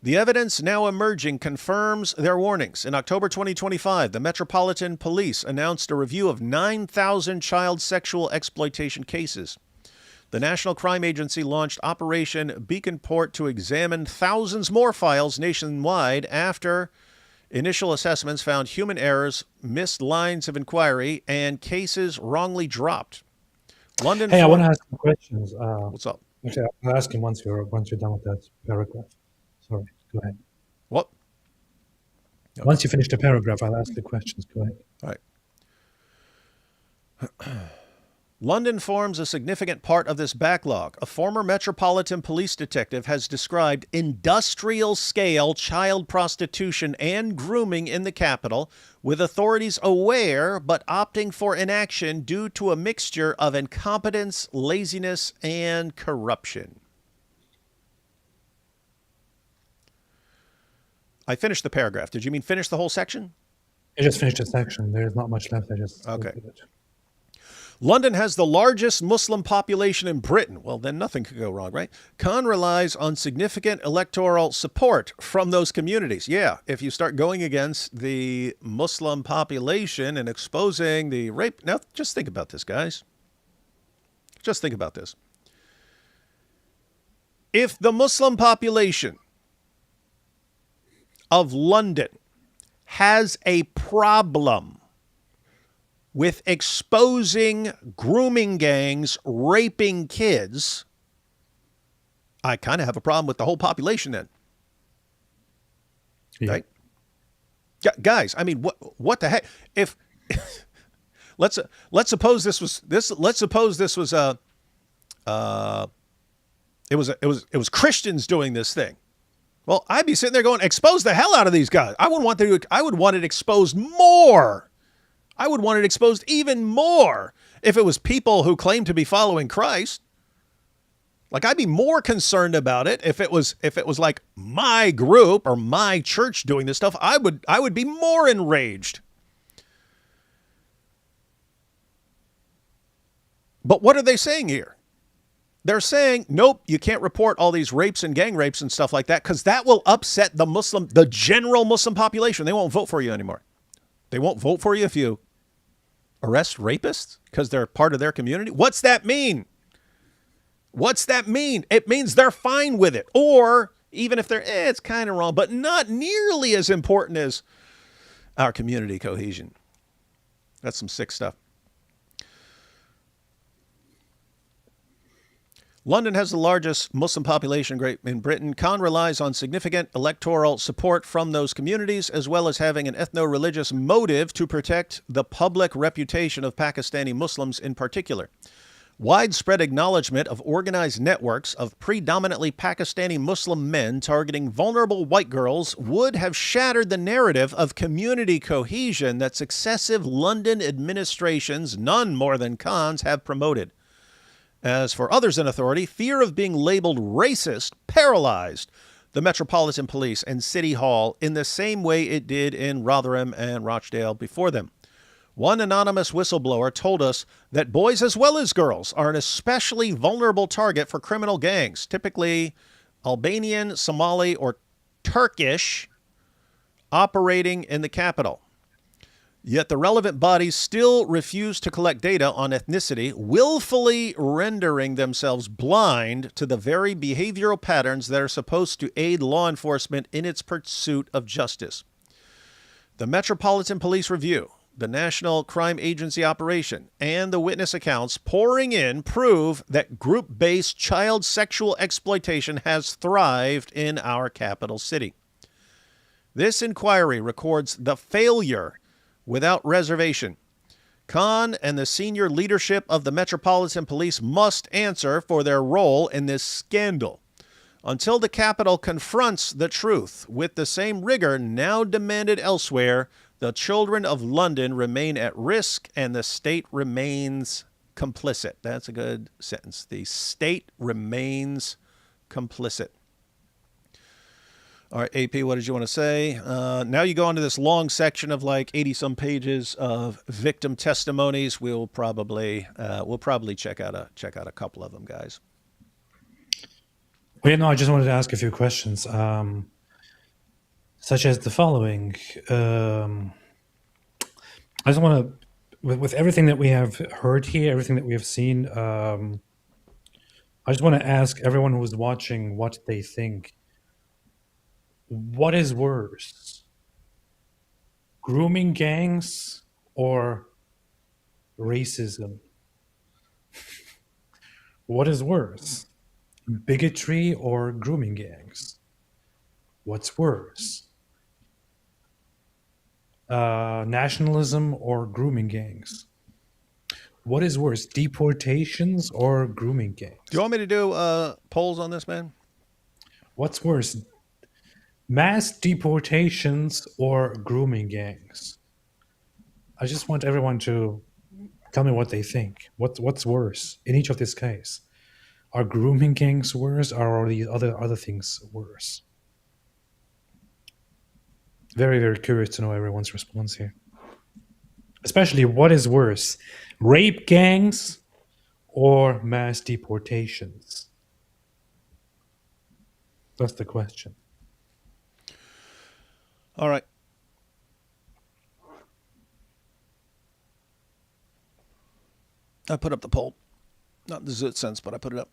The evidence now emerging confirms their warnings. In October 2025, the Metropolitan Police announced a review of 9,000 child sexual exploitation cases. The National Crime Agency launched Operation Beacon Port to examine thousands more files nationwide after initial assessments found human errors, missed lines of inquiry, and cases wrongly dropped. London. Hey, I want to ask some questions. What's up? Actually, I'll ask him once you're done with that paragraph. Sorry, go ahead. What? Okay. Once you finish the paragraph, I'll ask the questions. Go ahead. All right. London forms a significant part of this backlog. A former Metropolitan Police detective has described industrial-scale child prostitution and grooming in the capital, with authorities aware but opting for inaction due to a mixture of incompetence, laziness, and corruption. I finished the paragraph. Did you mean finish the whole section? I just finished a section. There's not much left. I just okay. London has the largest Muslim population in Britain. Well, then nothing could go wrong, right? Khan relies on significant electoral support from those communities. Yeah, if you start going against the Muslim population and exposing the rape. Now, just think about this, guys. Just think about this. If the Muslim population of London has a problem with exposing grooming gangs raping kids, I kind of have a problem with the whole population then. Yeah. Right? Guys, I mean, what the heck? If let's suppose this was it was Christians doing this thing. Well, I'd be sitting there going, expose the hell out of these guys. I would want it exposed more. I would want it exposed even more if it was people who claim to be following Christ. Like, I'd be more concerned about it if it was like my group or my church doing this stuff. I would be more enraged. But what are they saying here? They're saying, nope, you can't report all these rapes and gang rapes and stuff like that because that will upset the general Muslim population. They won't vote for you anymore. They won't vote for you if you arrest rapists because they're part of their community. What's that mean? What's that mean? It means they're fine with it. Or even if they're, it's kind of wrong, but not nearly as important as our community cohesion. That's some sick stuff. London has the largest Muslim population in Britain. Khan relies on significant electoral support from those communities, as well as having an ethno-religious motive to protect the public reputation of Pakistani Muslims in particular. Widespread acknowledgement of organized networks of predominantly Pakistani Muslim men targeting vulnerable white girls would have shattered the narrative of community cohesion that successive London administrations, none more than Khan's, have promoted. As for others in authority, fear of being labeled racist paralyzed the Metropolitan Police and City Hall in the same way it did in Rotherham and Rochdale before them. One anonymous whistleblower told us that boys as well as girls are an especially vulnerable target for criminal gangs, typically Albanian, Somali, or Turkish, operating in the capital. Yet the relevant bodies still refuse to collect data on ethnicity, willfully rendering themselves blind to the very behavioral patterns that are supposed to aid law enforcement in its pursuit of justice. The Metropolitan Police Review, the National Crime Agency operation, and the witness accounts pouring in prove that group-based child sexual exploitation has thrived in our capital city. This inquiry records the failure without reservation. Khan and the senior leadership of the Metropolitan Police must answer for their role in this scandal. Until the capital confronts the truth with the same rigor now demanded elsewhere, the children of London remain at risk and the state remains complicit. That's a good sentence. The state remains complicit. All right, AP, what did you want to say? Now you go into this long section of like 80-some pages of victim testimonies. We'll probably check out a couple of them, guys. Well, I just wanted to ask a few questions, such as the following. I just want to, with everything that we have heard here, everything that we have seen, I just want to ask everyone who's watching what they think. What is worse, grooming gangs or racism? What is worse, bigotry or grooming gangs? What's worse, nationalism or grooming gangs? What is worse, deportations or grooming gangs? Do you want me to do polls on this, man? What's worse, mass deportations or grooming gangs? I just want everyone to tell me what they think. What's worse in each of this case? Are grooming gangs worse, or are these other things worse? Very, very curious to know everyone's response here. Especially, what is worse, rape gangs or mass deportations? That's the question. All right. I put up the poll. Not in the Zoot sense, but I put it up.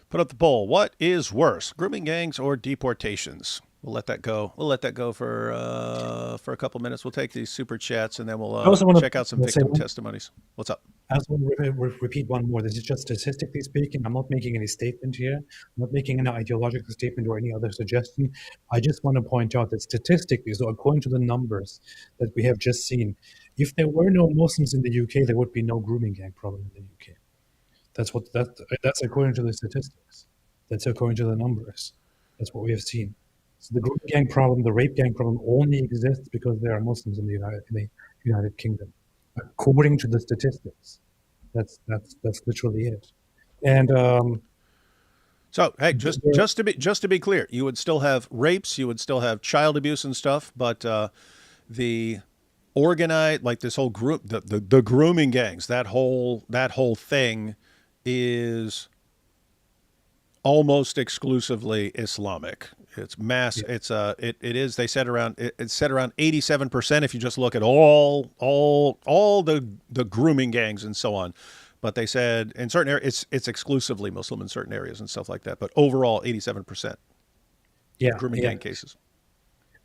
Put up the poll. What is worse, grooming gangs or deportations? We'll let that go. We'll let that go for a couple minutes. We'll take these super chats and then we'll I also want check out some to say victim one. testimonies. What's up? I just want to repeat one more. This is just statistically speaking. I'm not making any statement here. I'm not making any ideological statement or any other suggestion. I just want to point out that statistically, so according to the numbers that we have just seen, if there were no Muslims in the UK, there would be no grooming gang problem in the UK. That's according to the statistics. That's according to the numbers. That's what we have seen. So the grooming gang problem, the rape gang problem, only exists because there are Muslims in the United Kingdom, according to the statistics. That's literally it. And So hey, th- just there, just to be clear, you would still have rapes, you would still have child abuse and stuff, but the organized like this whole group, the grooming gangs, that whole thing is almost exclusively Islamic. It's mass. yeah, It is. They said around it's said around 87% if you just look at all the grooming gangs and so on. But they said in certain areas it's exclusively Muslim in certain areas and stuff like that. But overall, 87% yeah, grooming yeah. gang cases.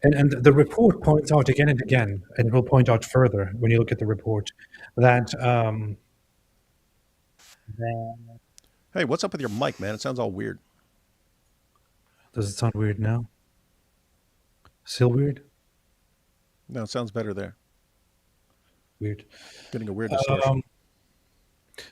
And the report points out again and again, and it will point out further when you look at the report that that Hey, what's up with your mic, man? It sounds all weird. does it sound weird now? Still weird? No, it sounds better there. Weird. Getting a weird distortion. Um,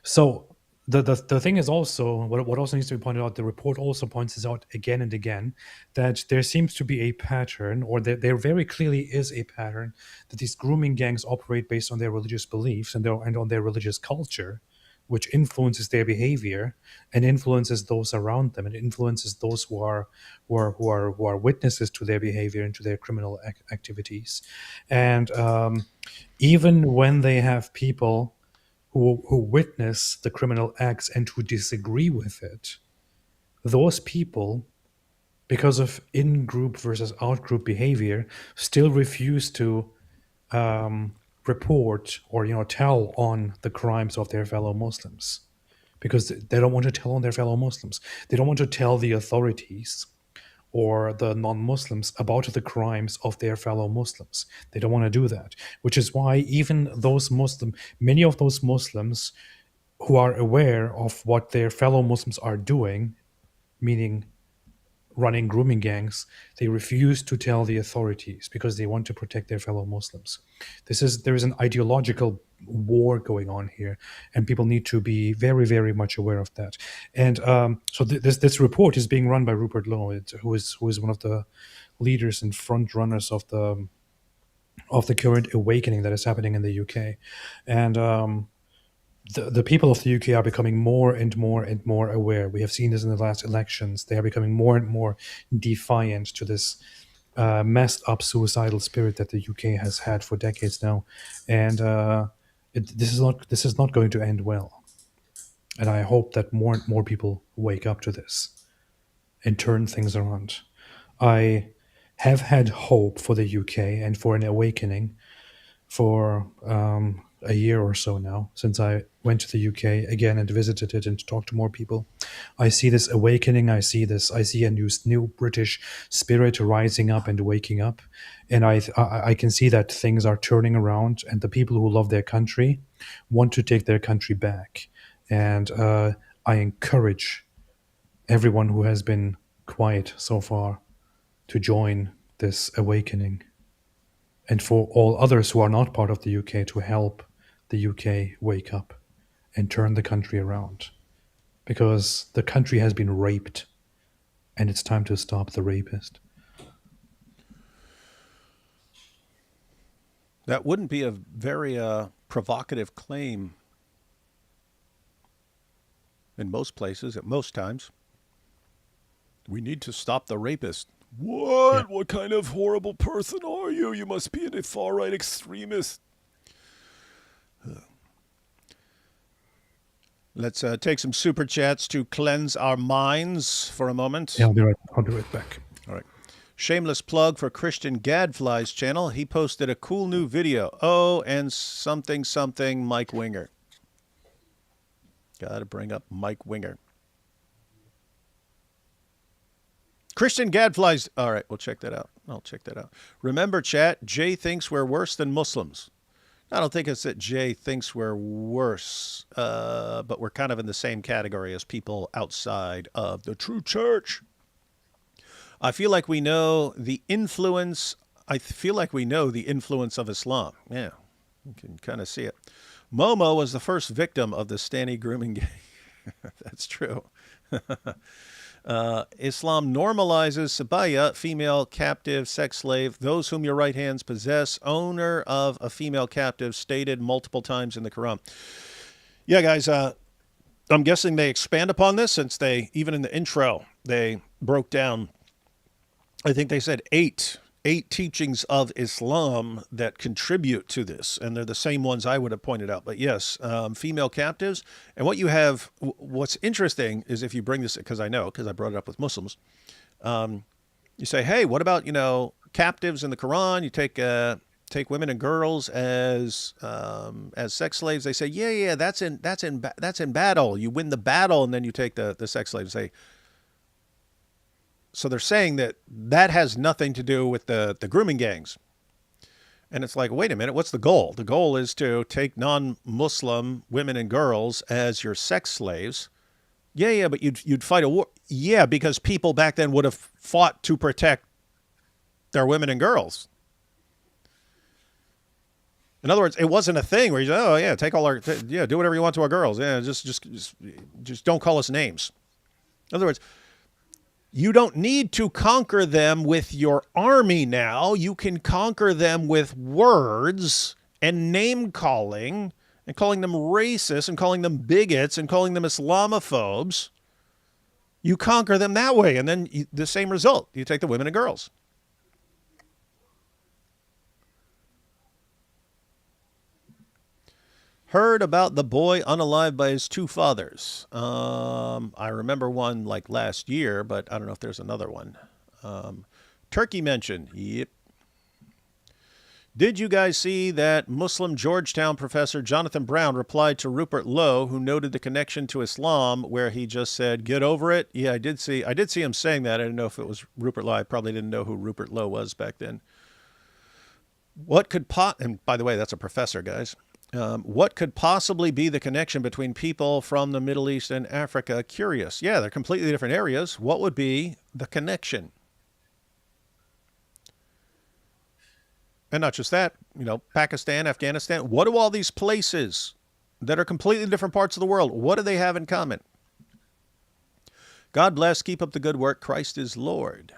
So the thing is also what also needs to be pointed out. The report also points this out again and again that there seems to be a pattern, or there very clearly is a pattern that these grooming gangs operate based on their religious beliefs and on their religious culture, which influences their behavior and influences those around them and influences those who are witnesses to their behavior and to their criminal activities, and even when they have people who witness the criminal acts and who disagree with it, those people, because of in-group versus out-group behavior, still refuse to report or tell on the crimes of their fellow Muslims because they don't want to tell on their fellow Muslims. They don't want to tell the authorities or the non-Muslims about the crimes of their fellow Muslims. They don't want to do that, which is why even many of those Muslims who are aware of what their fellow Muslims are doing, meaning running grooming gangs, they refuse to tell the authorities because they want to protect their fellow Muslims. There is an ideological war going on here, and people need to be very, very much aware of that. And so this report is being run by Rupert Lowe, who is one of the leaders and front runners of the current awakening that is happening in the UK, and the people of the UK are becoming more and more and more aware. We have seen this in the last elections. They are becoming more and more defiant to this messed up suicidal spirit that the UK has had for decades now, and this is not going to end well. And I hope that more and more people wake up to this and turn things around. I have had hope for the UK and for an awakening for a year or so now since I went to the UK again and visited it and talked to more people. I see this awakening. I see a new British spirit rising up and waking up, and I can see that things are turning around, and the people who love their country want to take their country back. And I encourage everyone who has been quiet so far to join this awakening, and for all others who are not part of the UK to help the UK wake up and turn the country around. Because the country has been raped, and it's time to stop the rapist. That wouldn't be a very provocative claim in most places, at most times. We need to stop the rapist. Yeah. What? What kind of horrible person are you? You must be a far right extremist. Let's take some super chats to cleanse our minds for a moment. Yeah, I'll be right back. All right. Shameless plug for Christian Gadfly's channel. He posted a cool new video. Oh, and something Mike Winger. Got to bring up Mike Winger. Christian Gadflies. All right, we'll check that out. I'll check that out. Remember, chat, Jay thinks we're worse than Muslims. I don't think it's that Jay thinks we're worse, but we're kind of in the same category as people outside of the true church. I feel like we know the influence. I feel like we know the influence of Islam. Yeah, you can kind of see it. Momo was the first victim of the Stanny grooming gang. That's true. Islam normalizes sabaya, female captive, sex slave, those whom your right hands possess, owner of a female captive, stated multiple times in the Quran. Yeah, guys, I'm guessing they expand upon this since they, even in the intro, they broke down, I think they said eight teachings of Islam that contribute to this, and they're the same ones I would have pointed out. But yes, female captives, and what you have, what's interesting is if you bring this, because I know, because I brought it up with Muslims, you say, hey, what about captives in the Quran? You take women and girls as sex slaves. They say, yeah, that's in battle. You win the battle, and then you take the sex slaves. So they're saying that has nothing to do with the grooming gangs. And it's like, wait a minute, what's the goal? The goal is to take non-Muslim women and girls as your sex slaves. Yeah, but you'd fight a war. Yeah, because people back then would have fought to protect their women and girls. In other words, it wasn't a thing where you say, oh yeah, take all our, yeah, do whatever you want to our girls. Yeah, just don't call us names. In other words, you don't need to conquer them with your army now. You can conquer them with words and name calling and calling them racist and calling them bigots and calling them Islamophobes. You conquer them that way, and then the same result. You take the women and girls. Heard about the boy unalived by his two fathers. I remember one like last year, but I don't know if there's another one. Turkey mentioned. Yep. Did you guys see that Muslim Georgetown professor Jonathan Brown replied to Rupert Lowe, who noted the connection to Islam, where he just said, get over it? Yeah, I did see him saying that. I didn't know if it was Rupert Lowe. I probably didn't know who Rupert Lowe was back then. And by the way, that's a professor, guys. What could possibly be the connection between people from the Middle East and Africa? Curious. Yeah, they're completely different areas. What would be the connection? And not just that, Pakistan, Afghanistan. What do all these places that are completely different parts of the world, what do they have in common? God bless. Keep up the good work. Christ is Lord.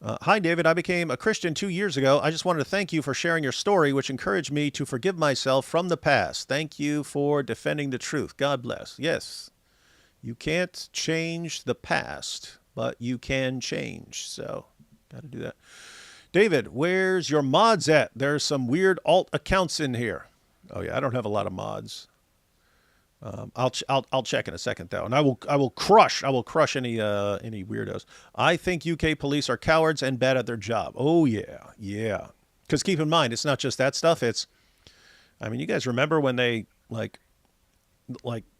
Hi, David. I became a Christian 2 years ago. I just wanted to thank you for sharing your story, which encouraged me to forgive myself from the past. Thank you for defending the truth. God bless. Yes, you can't change the past, but you can change. So, got to do that. David, where's your mods at? There's some weird alt accounts in here. Oh yeah, I don't have a lot of mods. I'll check in a second though, and I will crush any weirdos. I think UK police are cowards and bad at their job. Oh yeah. Because keep in mind, it's not just that stuff. You guys remember when they like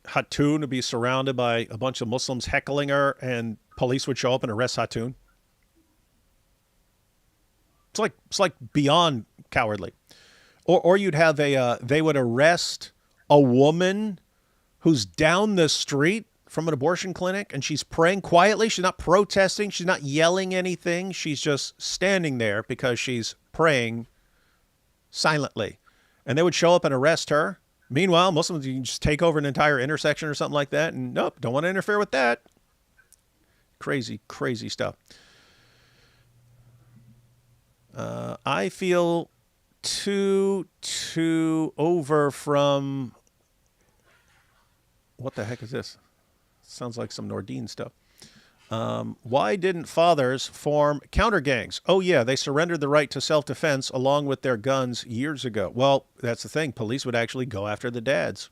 Hatun to be surrounded by a bunch of Muslims heckling her, and police would show up and arrest Hatun. It's like beyond cowardly. Or you'd have they would arrest a woman who's down the street from an abortion clinic, and she's praying quietly. She's not protesting. She's not yelling anything. She's just standing there because she's praying silently. And they would show up and arrest her. Meanwhile, Muslims, you can just take over an entire intersection or something like that, and nope, don't want to interfere with that. Crazy, crazy stuff. I feel too over from... What the heck is this? Sounds like some Nordine stuff. Why didn't fathers form counter gangs? Oh, yeah, they surrendered the right to self-defense along with their guns years ago. Well, that's the thing. Police would actually go after the dads.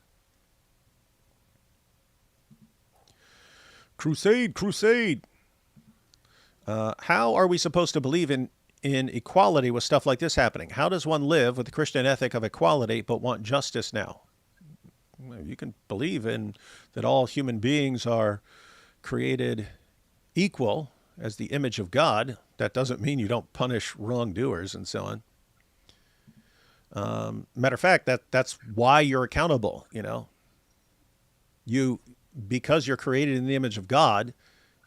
Crusade. How are we supposed to believe in equality with stuff like this happening? How does one live with the Christian ethic of equality but want justice now? You can believe in that all human beings are created equal as the image of God, that doesn't mean you don't punish wrongdoers and so on. Matter of fact, that's why you're accountable. You because you're created in the image of God,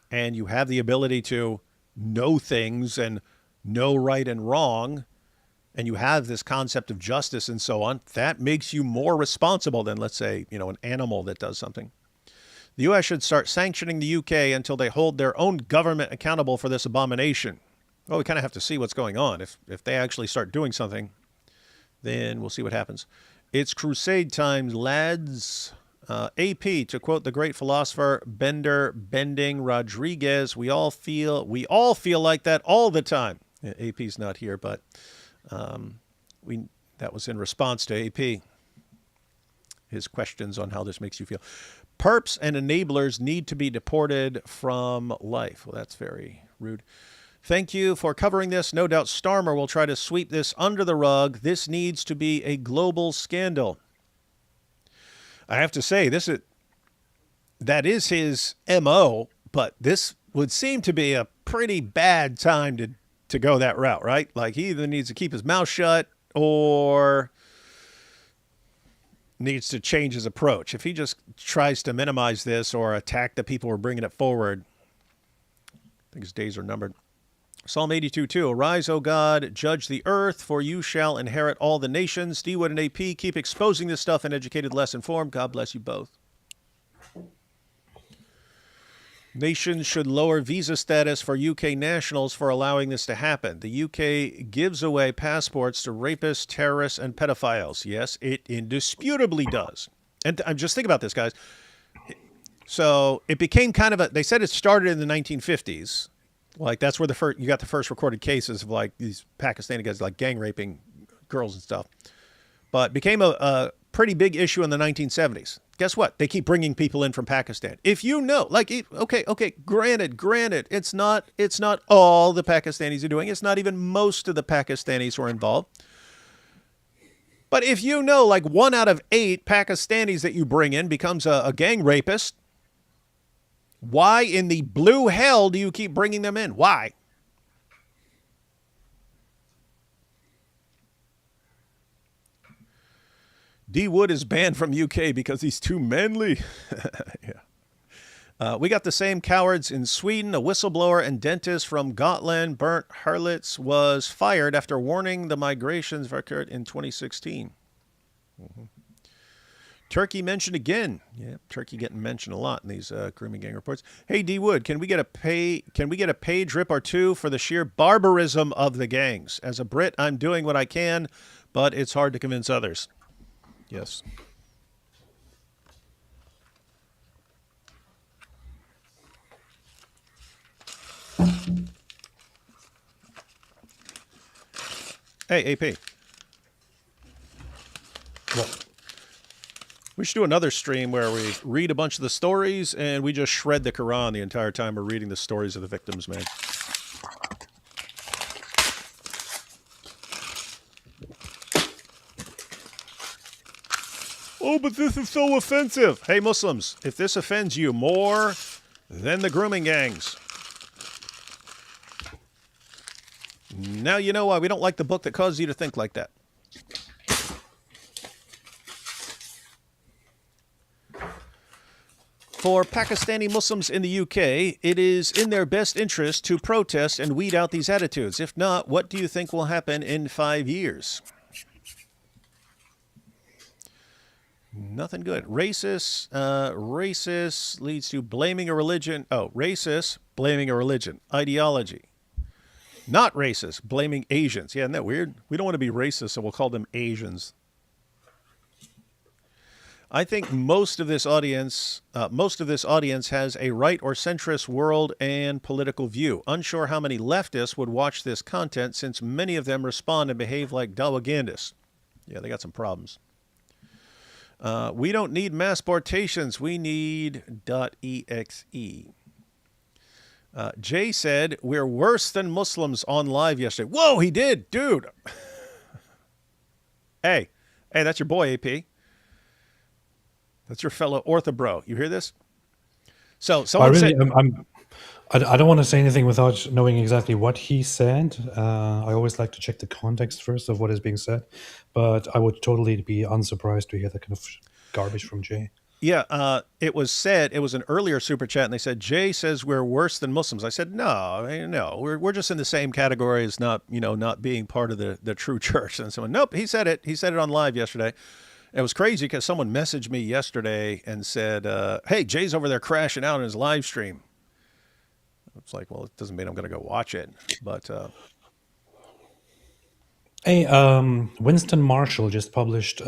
and you have the ability to know things and know right and wrong, and you have this concept of justice and so on. That makes you more responsible than, let's say, an animal that does something. The U.S. should start sanctioning the UK until they hold their own government accountable for this abomination. Well, we kind of have to see what's going on. If they actually start doing something, then we'll see what happens. It's crusade time, lads. AP, to quote the great philosopher Bender Bending Rodriguez, we all feel like that all the time. Yeah, AP's not here, but that was in response to AP. His questions on how this makes you feel. Perps and enablers need to be deported from life. Well, that's very rude. Thank you for covering this. No doubt Starmer will try to sweep this under the rug. This needs to be a global scandal. I have to say, that is his MO, but this would seem to be a pretty bad time to go that route, right? Like, he either needs to keep his mouth shut or needs to change his approach. If he just tries to minimize this or attack the people who are bringing it forward, I think his days are numbered. Psalm 82:2, arise, O God, judge the earth, for you shall inherit all the nations. D. Wood and AP, keep exposing this stuff, and educated, less informed. God bless you both. Nations should lower visa status for UK nationals for allowing this to happen. The UK gives away passports to rapists, terrorists, and pedophiles. Yes, it indisputably does. And I'm just thinking about this, guys. So it became kind of they said it started in the 1950s. Like, that's where you got the first recorded cases of, like, these Pakistani guys, like, gang raping girls and stuff. But became a pretty big issue in the 1970s. Guess what? They keep bringing people in from Pakistan. If you know, like, okay, granted, it's not all the Pakistanis are doing. It's not even most of the Pakistanis who are involved. But if you know, like, 1 out of 8 Pakistanis that you bring in becomes a gang rapist, why in the blue hell do you keep bringing them in? Why? D. Wood is banned from UK because he's too manly. Yeah. We got the same cowards in Sweden. A whistleblower and dentist from Gotland, Bernd Harlitz, was fired after warning the migrations occurred in 2016. Mm-hmm. Turkey mentioned again. Yeah, Turkey getting mentioned a lot in these grooming gang reports. Hey, D. Wood, can we get a page rip or two for the sheer barbarism of the gangs? As a Brit, I'm doing what I can, but it's hard to convince others. Yes. Hey, AP. What? We should do another stream where we read a bunch of the stories and we just shred the Quran the entire time we're reading the stories of the victims, man. Oh, but this is so offensive. Hey, Muslims, if this offends you more than the grooming gangs, now you know why we don't like the book that causes you to think like that. For Pakistani Muslims in the UK, it is in their best interest to protest and weed out these attitudes. If not, what do you think will happen in 5 years? Nothing good. Racist leads to blaming a religion. Oh, racist, blaming a religion. Ideology. Not racist, blaming Asians. Yeah, isn't that weird? We don't want to be racist, so we'll call them Asians. I think most of this audience has a right or centrist world and political view. Unsure how many leftists would watch this content, since many of them respond and behave like propagandists. Yeah, they got some problems. We don't need mass abortations. We need .exe. Jay said, we're worse than Muslims on live yesterday. Whoa, he did, dude. Hey, that's your boy, AP. That's your fellow orthobro. You hear this? So someone said, I don't want to say anything without knowing exactly what he said. I always like to check the context first of what is being said, but I would totally be unsurprised to hear that kind of garbage from Jay. Yeah, it was said, it was an earlier super chat, and they said, Jay says we're worse than Muslims. I said, no, we're just in the same category as not being part of the true church. And someone, nope, he said it. He said it on live yesterday. It was crazy because someone messaged me yesterday and said, hey, Jay's over there crashing out in his live stream. It's like, well, it doesn't mean I'm going to go watch it. But Hey, Winston Marshall just published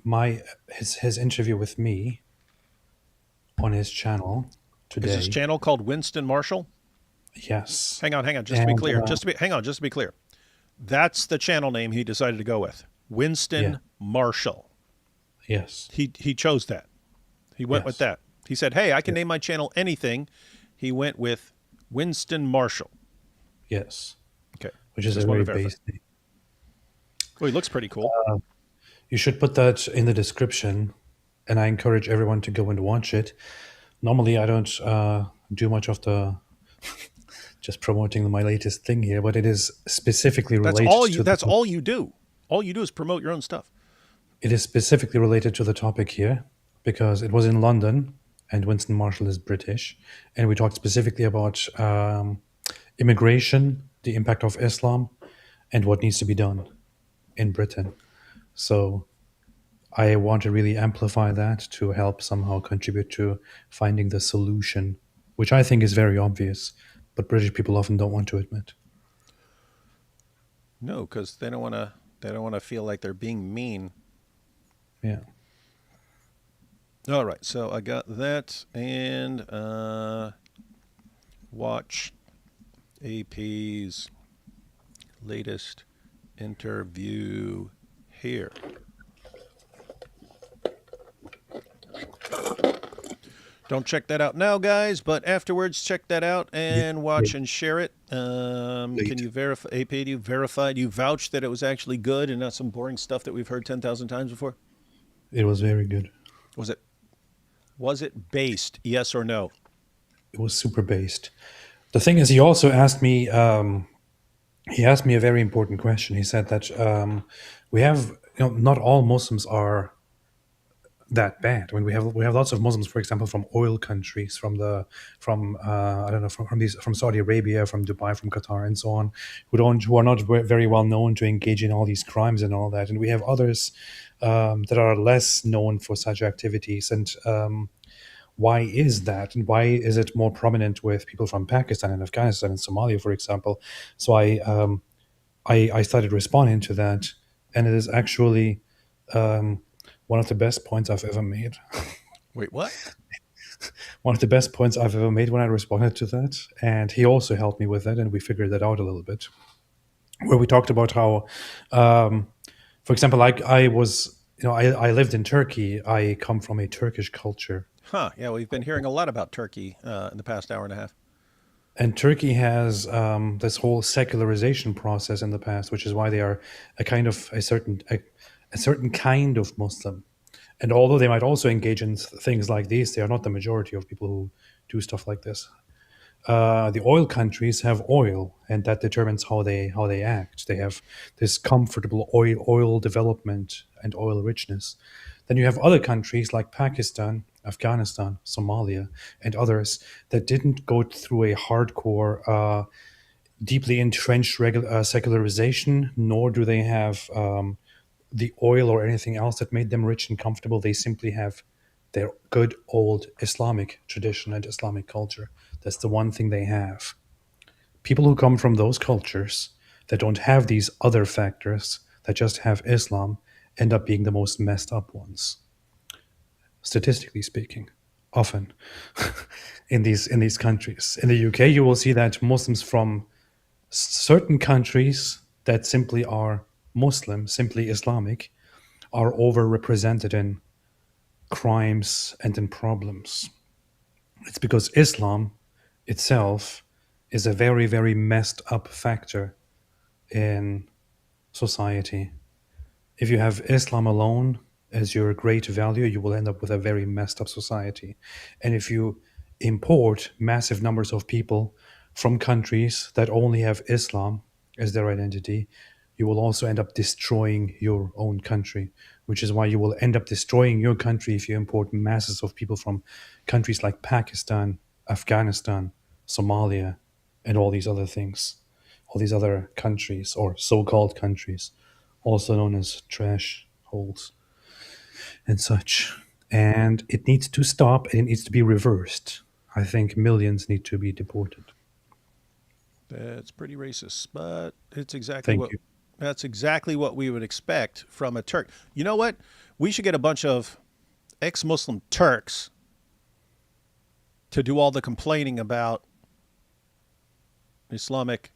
my his interview with me on his channel is this today. channel called Winston Marshall? Yes, Hang on, just to be and clear. Hang on, just to be clear. That's the channel name he decided to go with. yeah, Winston Marshall. yes, He chose that. He went with yes, that. He said, "Hey, I can yeah, name my channel anything." He went with Winston Marshall. yes, Okay, which is a just want to very verify. base name. Well, he looks pretty cool. You should put that in the description, and I encourage everyone to go and watch it. Normally, I don't do much of the just promoting my latest thing here, but it is specifically related to the That's all you do. All you do is promote your own stuff. it is specifically related to the topic here because it was in London, and Winston Marshall is British, and we talked specifically about immigration, the impact of Islam, and what needs to be done in Britain. So I want to really amplify that to help somehow contribute to finding the solution, which I think is very obvious, but British people often don't want to admit. No, because they don't want to. They don't want to feel like they're being mean. Yeah. All right, so I got that and watch AP's latest interview here. Don't check that out now, guys, but afterwards check that out Yeah. and watch and share it. Can Late. you verify, AP, do you verify, do you vouch that it was actually good and not some boring stuff that we've heard 10,000 times before? It was very good. Was it was it based, yes or no? It was super based. The thing is, he asked me a very important question. He said that we have, not all Muslims are that bad. I mean, we have lots of Muslims, for example, from oil countries, from I don't know, from Saudi Arabia, from Dubai, from Qatar, and so on, who are not very well known to engage in all these crimes and all that. And we have others that are less known for such activities. And why is that? And why is it more prominent with people from Pakistan and Afghanistan and Somalia, for example? So I started responding to that, and it is actually um, one of the best points I've ever made. Wait, what? One of the best points I've ever made when I responded to that, and he also helped me with that, and we figured that out a little bit. Where we talked about how, um, for example, like I was, I lived in Turkey. I come from a Turkish culture, Huh, yeah, we've been hearing a lot about Turkey in the past hour and a half. and Turkey has this whole secularization process in the past, which is why they are a kind of a certain kind of Muslim. And although they might also engage in things like these, they are not the majority of people who do stuff like this. The oil countries have oil, and that determines how they act. They have this comfortable oil development and oil richness. Then you have other countries like Pakistan, Afghanistan, Somalia, and others that didn't go through a hardcore, deeply entrenched secularization, nor do they have the oil or anything else that made them rich and comfortable. They simply have their good old Islamic tradition and Islamic culture. That's the one thing they have. People who come from those cultures that don't have these other factors, that just have Islam, end up being the most messed up ones, statistically speaking, often in these countries. In the UK, you will see that Muslims from certain countries that simply are Muslim, simply Islamic, are overrepresented in crimes and in problems. It's because Islam itself is a very, very messed up factor in society. If you have Islam alone as your great value, you will end up with a very messed up society. And if you import massive numbers of people from countries that only have Islam as their identity, you will also end up destroying your own country, which is why you will end up destroying your country if you import masses of people from countries like Pakistan, Afghanistan, Somalia, and all these other things, all these other countries or so called countries, also known as trash holes and such. And it needs to stop and it needs to be reversed. I think millions need to be deported. That's pretty racist, but it's exactly Thank what you. that's exactly what we would expect from a Turk. You know what? We should get a bunch of ex-Muslim Turks to do all the complaining about Islamic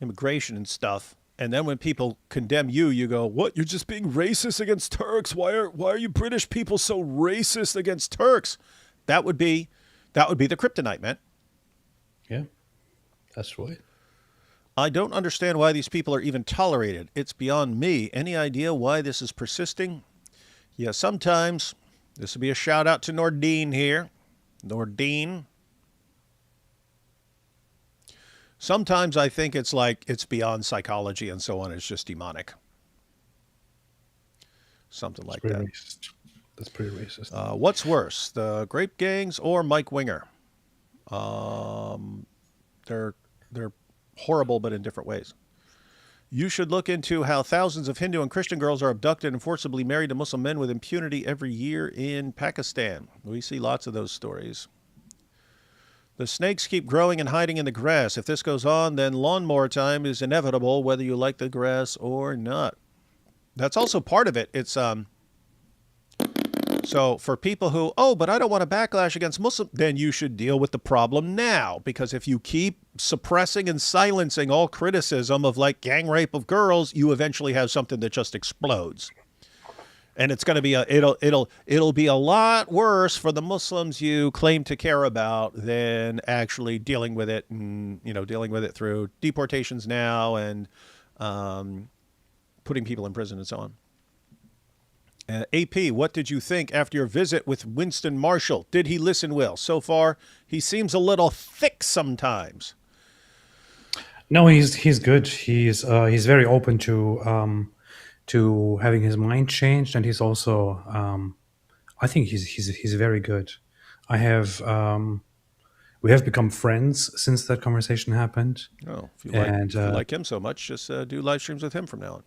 immigration and stuff. And then when people condemn you, you go, "What? You're just being racist against Turks? Why are you British people so racist against Turks?" That would be the kryptonite, man. Yeah, that's right. I don't understand why these people are even tolerated. It's beyond me. Any idea why this is persisting? Yeah, sometimes this would be a shout out to Nordine here. Nordine. Sometimes I think it's like it's beyond psychology and so on. It's just demonic. Something It's like pretty that. racist. That's pretty racist. What's worse, the grape gangs or Mike Winger? They're they're horrible, but in different ways. You should look into how thousands of Hindu and Christian girls are abducted and forcibly married to Muslim men with impunity every year in Pakistan. We see lots of those stories. The snakes keep growing and hiding in the grass. If this goes on, then lawnmower time is inevitable, whether you like the grass or not. That's also part of it. It's so for people who, oh, but I don't want a backlash against Muslims, then you should deal with the problem now. Because if you keep suppressing and silencing all criticism of like gang rape of girls, you eventually have something that just explodes. And it's going to be it'll be a lot worse for the Muslims you claim to care about than actually dealing with it and dealing with it through deportations now and putting people in prison and so on. AP, what did you think after your visit with Winston Marshall? Did he listen well? So far, he seems a little thick sometimes. No, he's good. He's very open to having his mind changed, and he's also I think he's very good. I have we have become friends since that conversation happened, Oh, and if you like him so much, just do live streams with him from now on.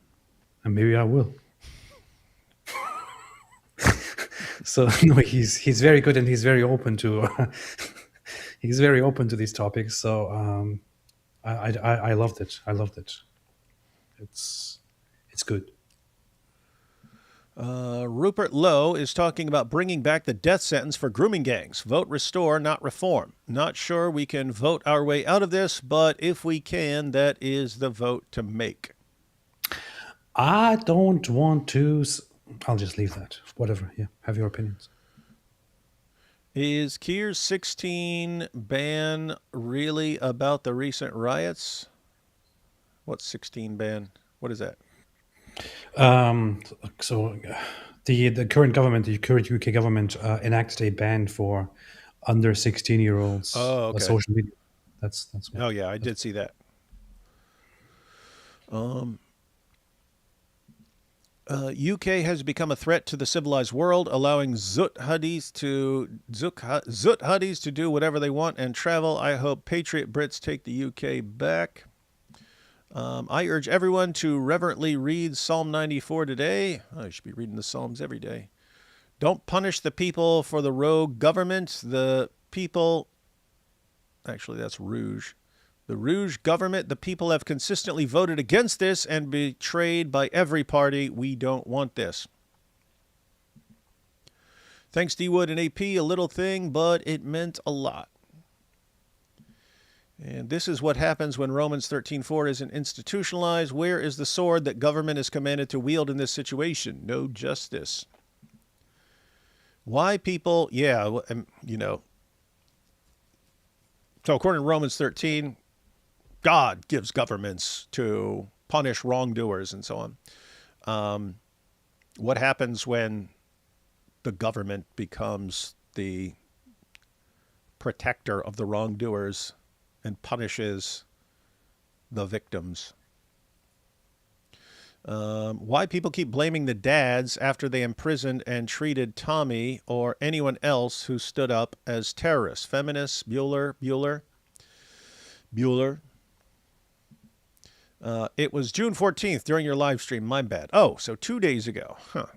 and maybe I will. So no, he's very good, and he's very open to he's very open to these topics. So I loved it. I loved it. It's good. Rupert Lowe is talking about bringing back the death sentence for grooming gangs. Vote restore, not reform. Not sure we can vote our way out of this, but if we can, that is the vote to make. I don't want to. I'll just leave that. Whatever. Yeah. Have your opinions. Is Keir's 16 ban really about the recent riots? What's 16 ban? What is that? Um, so the current government, the current UK government, enacted a ban for under 16-year-olds Oh, okay. social media. That's what. Oh, yeah, I did see that. UK has become a threat to the civilized world, allowing Zut Huddies to do whatever they want and travel. I hope patriot Brits take the UK back. I urge everyone to reverently read Psalm 94 today. I should be reading the Psalms every day. Don't punish the people for the rogue government. The people, actually, that's Rouge. The Rouge government, the people have consistently voted against this and betrayed by every party. We don't want this. Thanks, D Wood and AP. A little thing, but it meant a lot. And this is what happens when Romans 13:4 isn't institutionalized. Where is the sword that government is commanded to wield in this situation? No justice. Why people, yeah, So according to Romans 13, God gives governments to punish wrongdoers and so on. What happens when the government becomes the protector of the wrongdoers and punishes the victims. Why people keep blaming the dads after they imprisoned and treated Tommy or anyone else who stood up as terrorists. Feminists, Bueller. It was June 14th during your live stream. My bad. Oh, so 2 days ago. Huh.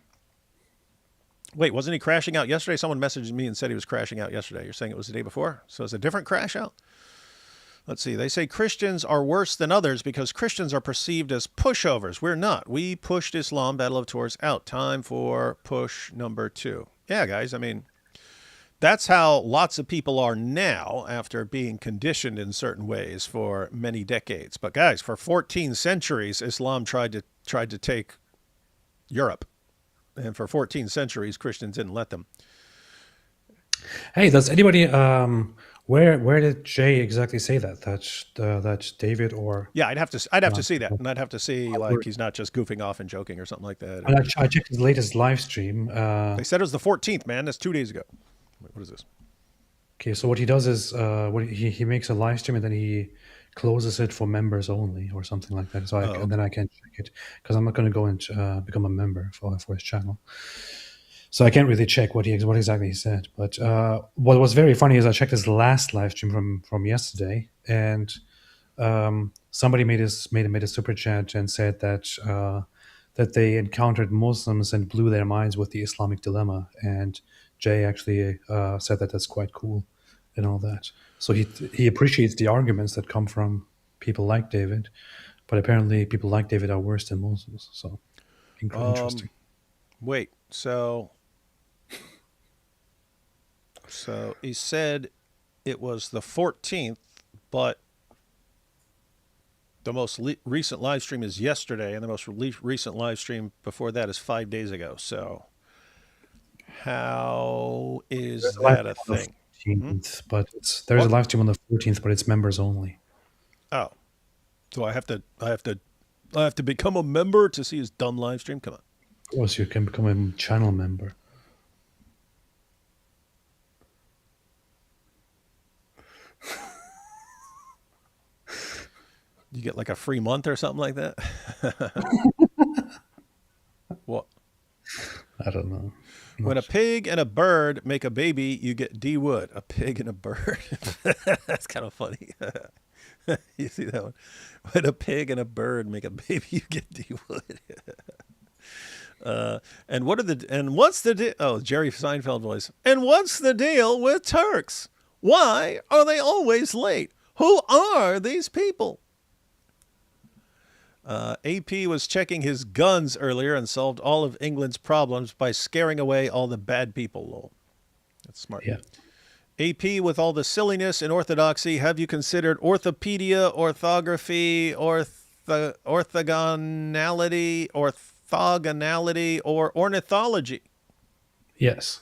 Wait, wasn't he crashing out yesterday? Someone messaged me and said he was crashing out yesterday. You're saying it was the day before? So it's a different crash out? Let's see. They say Christians are worse than others because Christians are perceived as pushovers. We're not. We pushed Islam, Battle of Tours, out. Time for push number 2. Yeah, guys. I mean, that's how lots of people are now after being conditioned in certain ways for many decades. But guys, for 14 centuries, Islam tried to take Europe. And for 14 centuries, Christians didn't let them. Hey, does anybody where did Jay exactly say that that David or Yeah, I'd have to see that, and I'd have to see like he's not just goofing off and joking or something like that. I checked his latest live stream. They said it was the 14th, man. That's 2 days ago. Wait, what is this? Okay, so what he does is he makes a live stream and then he closes it for members only or something like that. So and then I can check it because I'm not going to go and become a member for his channel. So I can't really check what exactly he said. But what was very funny is I checked his last live stream from yesterday, and somebody made a super chat and said that they encountered Muslims and blew their minds with the Islamic dilemma. And Jay actually said that that's quite cool and all that. So he appreciates the arguments that come from people like David, but apparently people like David are worse than Muslims. So interesting. Wait, so he said it was the 14th, but the most recent live stream is yesterday, and the most recent live stream before that is 5 days ago. So how is that a thing? 14th, but there's a live stream on the 14th, but it's members only. Oh, so I have to become a member to see his dumb live stream? Come on. Of course, you can become a channel member. You get like a free month or something like that? What? I don't know. When a pig and a bird make a baby, you get D Wood. A pig and a bird. That's kind of funny. You see that one? When a pig and a bird make a baby, you get D Wood. And what's the Jerry Seinfeld voice. And what's the deal with Turks? Why are they always late? Who are these people? AP was checking his guns earlier and solved all of England's problems by scaring away all the bad people. Lol. That's smart. Yeah. AP, with all the silliness and orthodoxy, have you considered orthopedia, orthography, orthogonality, or ornithology? Yes.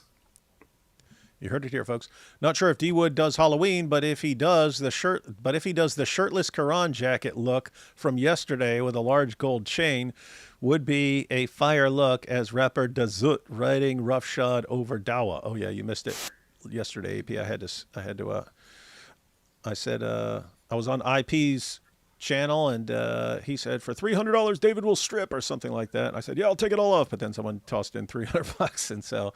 You heard it here, folks. Not sure if D Wood does Halloween, but if he does the shirtless Quran jacket look from yesterday with a large gold chain, would be a fire look as rapper Dazut riding roughshod over Dawa. Oh yeah, you missed it yesterday, AP. I said I was on IP's channel and he said for $300 David will strip or something like that. I said, yeah, I'll take it all off, but then someone tossed in $300 and so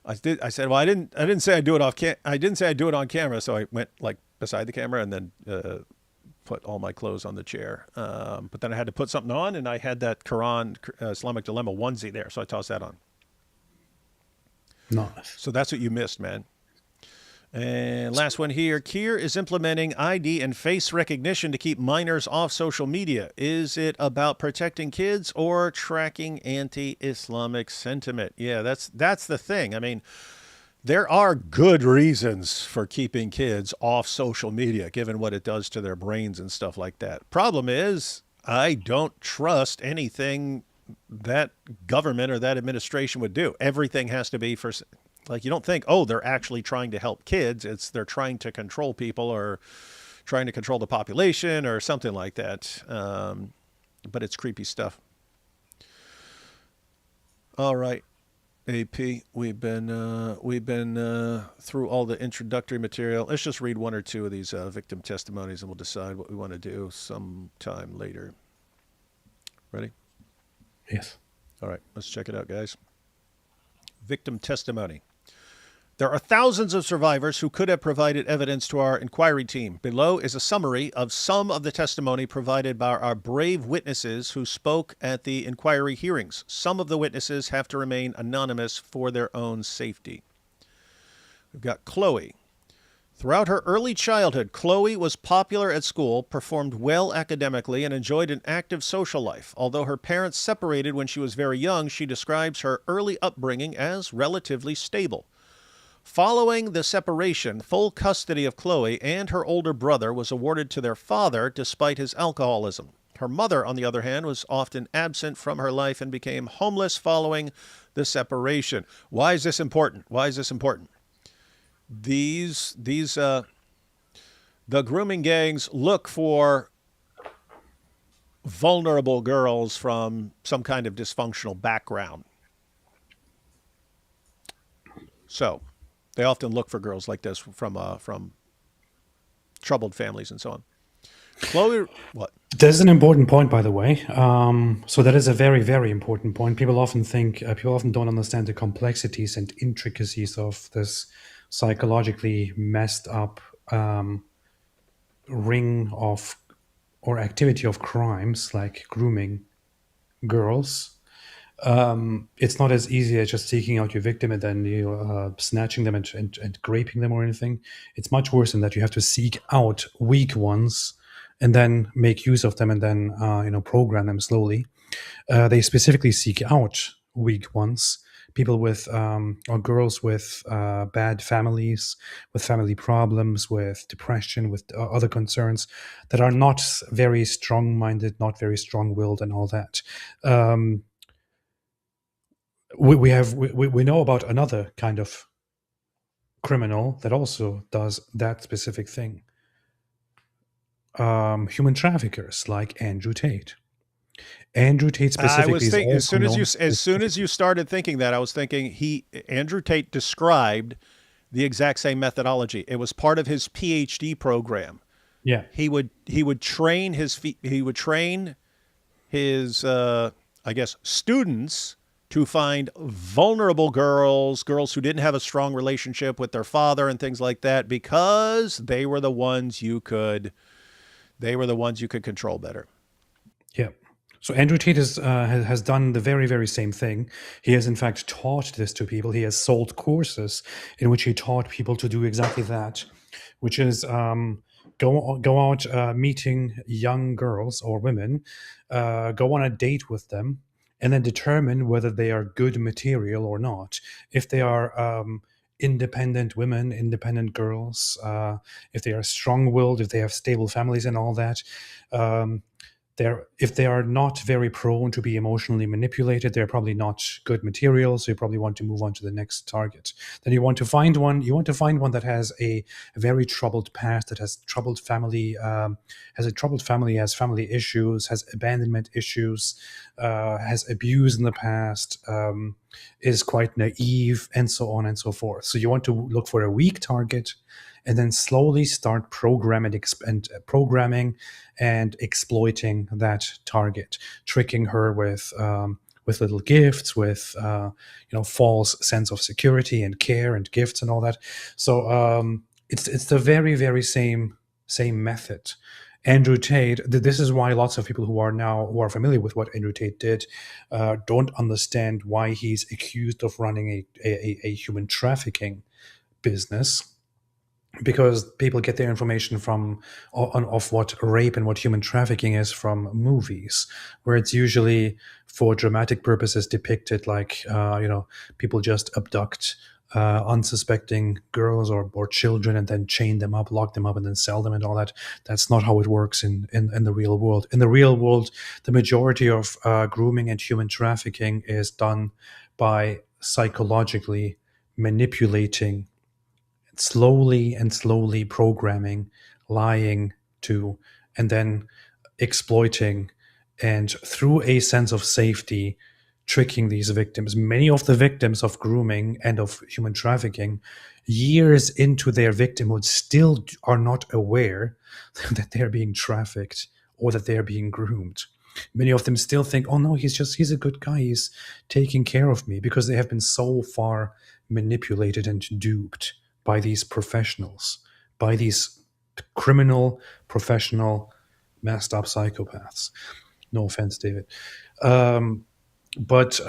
I said, well, I didn't say I'd do it I didn't say I'd do it on camera, so I went like beside the camera and then put all my clothes on the chair. But then I had to put something on, and I had that Quran Islamic Dilemma onesie there, so I tossed that on. Nice. So that's what you missed, man. And last one here. Kier is implementing ID and face recognition to keep minors off social media. Is it about protecting kids or tracking anti-Islamic sentiment? Yeah, that's the thing. I mean, there are good reasons for keeping kids off social media, given what it does to their brains and stuff like that. Problem is, I don't trust anything that government or that administration would do. Everything has to be for... Like, you don't think, oh, they're actually trying to help kids. They're trying to control people or trying to control the population or something like that. But it's creepy stuff. All right. AP, we've been through all the introductory material. Let's just read one or two of these victim testimonies, and we'll decide what we want to do sometime later. Ready? Yes. All right, let's check it out, guys. Victim testimony. There are thousands of survivors who could have provided evidence to our inquiry team. Below is a summary of some of the testimony provided by our brave witnesses who spoke at the inquiry hearings. Some of the witnesses have to remain anonymous for their own safety. We've got Chloe. Throughout her early childhood, Chloe was popular at school, performed well academically, and enjoyed an active social life. Although her parents separated when she was very young, she describes her early upbringing as relatively stable. Following the separation, full custody of Chloe and her older brother was awarded to their father despite his alcoholism. Her mother, on the other hand, was often absent from her life and became homeless following the separation. Why is this important? Why is this important? The grooming gangs look for vulnerable girls from some kind of dysfunctional background. So they often look for girls like this from troubled families and so on. Chloe, what? There's an important point, by the way. So that is a very, very important point. People often think, people often don't understand the complexities and intricacies of this psychologically messed up ring of or activity of crimes like grooming girls. It's not as easy as just seeking out your victim and then snatching them and raping them or anything. It's much worse than that. You have to seek out weak ones and then make use of them and then program them slowly. They specifically seek out weak ones, people with or girls with bad families, with family problems, with depression, with other concerns that are not very strong-minded, not very strong-willed, and all that. We know about another kind of criminal that also does that specific thing. Human traffickers like Andrew Tate. Andrew Tate I specifically was is thinking as also soon as known you started thinking that, I was thinking Andrew Tate described the exact same methodology. It was part of his PhD program. yeah. He would train his I guess students to find vulnerable girls who didn't have a strong relationship with their father and things like that, because they were the ones you could control better. Yeah. So Andrew Tate has done the very, very same thing. He has, in fact, taught this to people. He has sold courses in which he taught people to do exactly that, which is go out meeting young girls or women, go on a date with them, and then determine whether they are good material or not. If they are independent women, independent girls, if they are strong-willed, if they have stable families and all that. If they are not very prone to be emotionally manipulated, they're probably not good material. So you probably want to move on to the next target. Then you want to find one. You want to find one that has a very troubled past, that has troubled family, has family issues, has abandonment issues, has abuse in the past, is quite naive, and so on and so forth. So you want to look for a weak target, and then slowly start programming and exploiting that target, tricking her with little gifts, with false sense of security and care and gifts and all that. So it's the very, very same method. Andrew Tate. This is why lots of people who are familiar with what Andrew Tate did don't understand why he's accused of running a human trafficking business, because people get their information of what rape and what human trafficking is from movies, where it's usually for dramatic purposes depicted like people just abduct unsuspecting girls or children and then chain them up, lock them up, and then sell them and all that. That's not how it works in the real world. In the real world, the majority of grooming and human trafficking is done by psychologically manipulating, slowly programming, lying to, and then exploiting, and through a sense of safety, tricking these victims. Many of the victims of grooming and of human trafficking, years into their victimhood, still are not aware that they're being trafficked or that they're being groomed. Many of them still think, oh no, he's a good guy. He's taking care of me, because they have been so far manipulated and duped by these professionals, by these criminal, professional, messed up psychopaths. No offense, David. But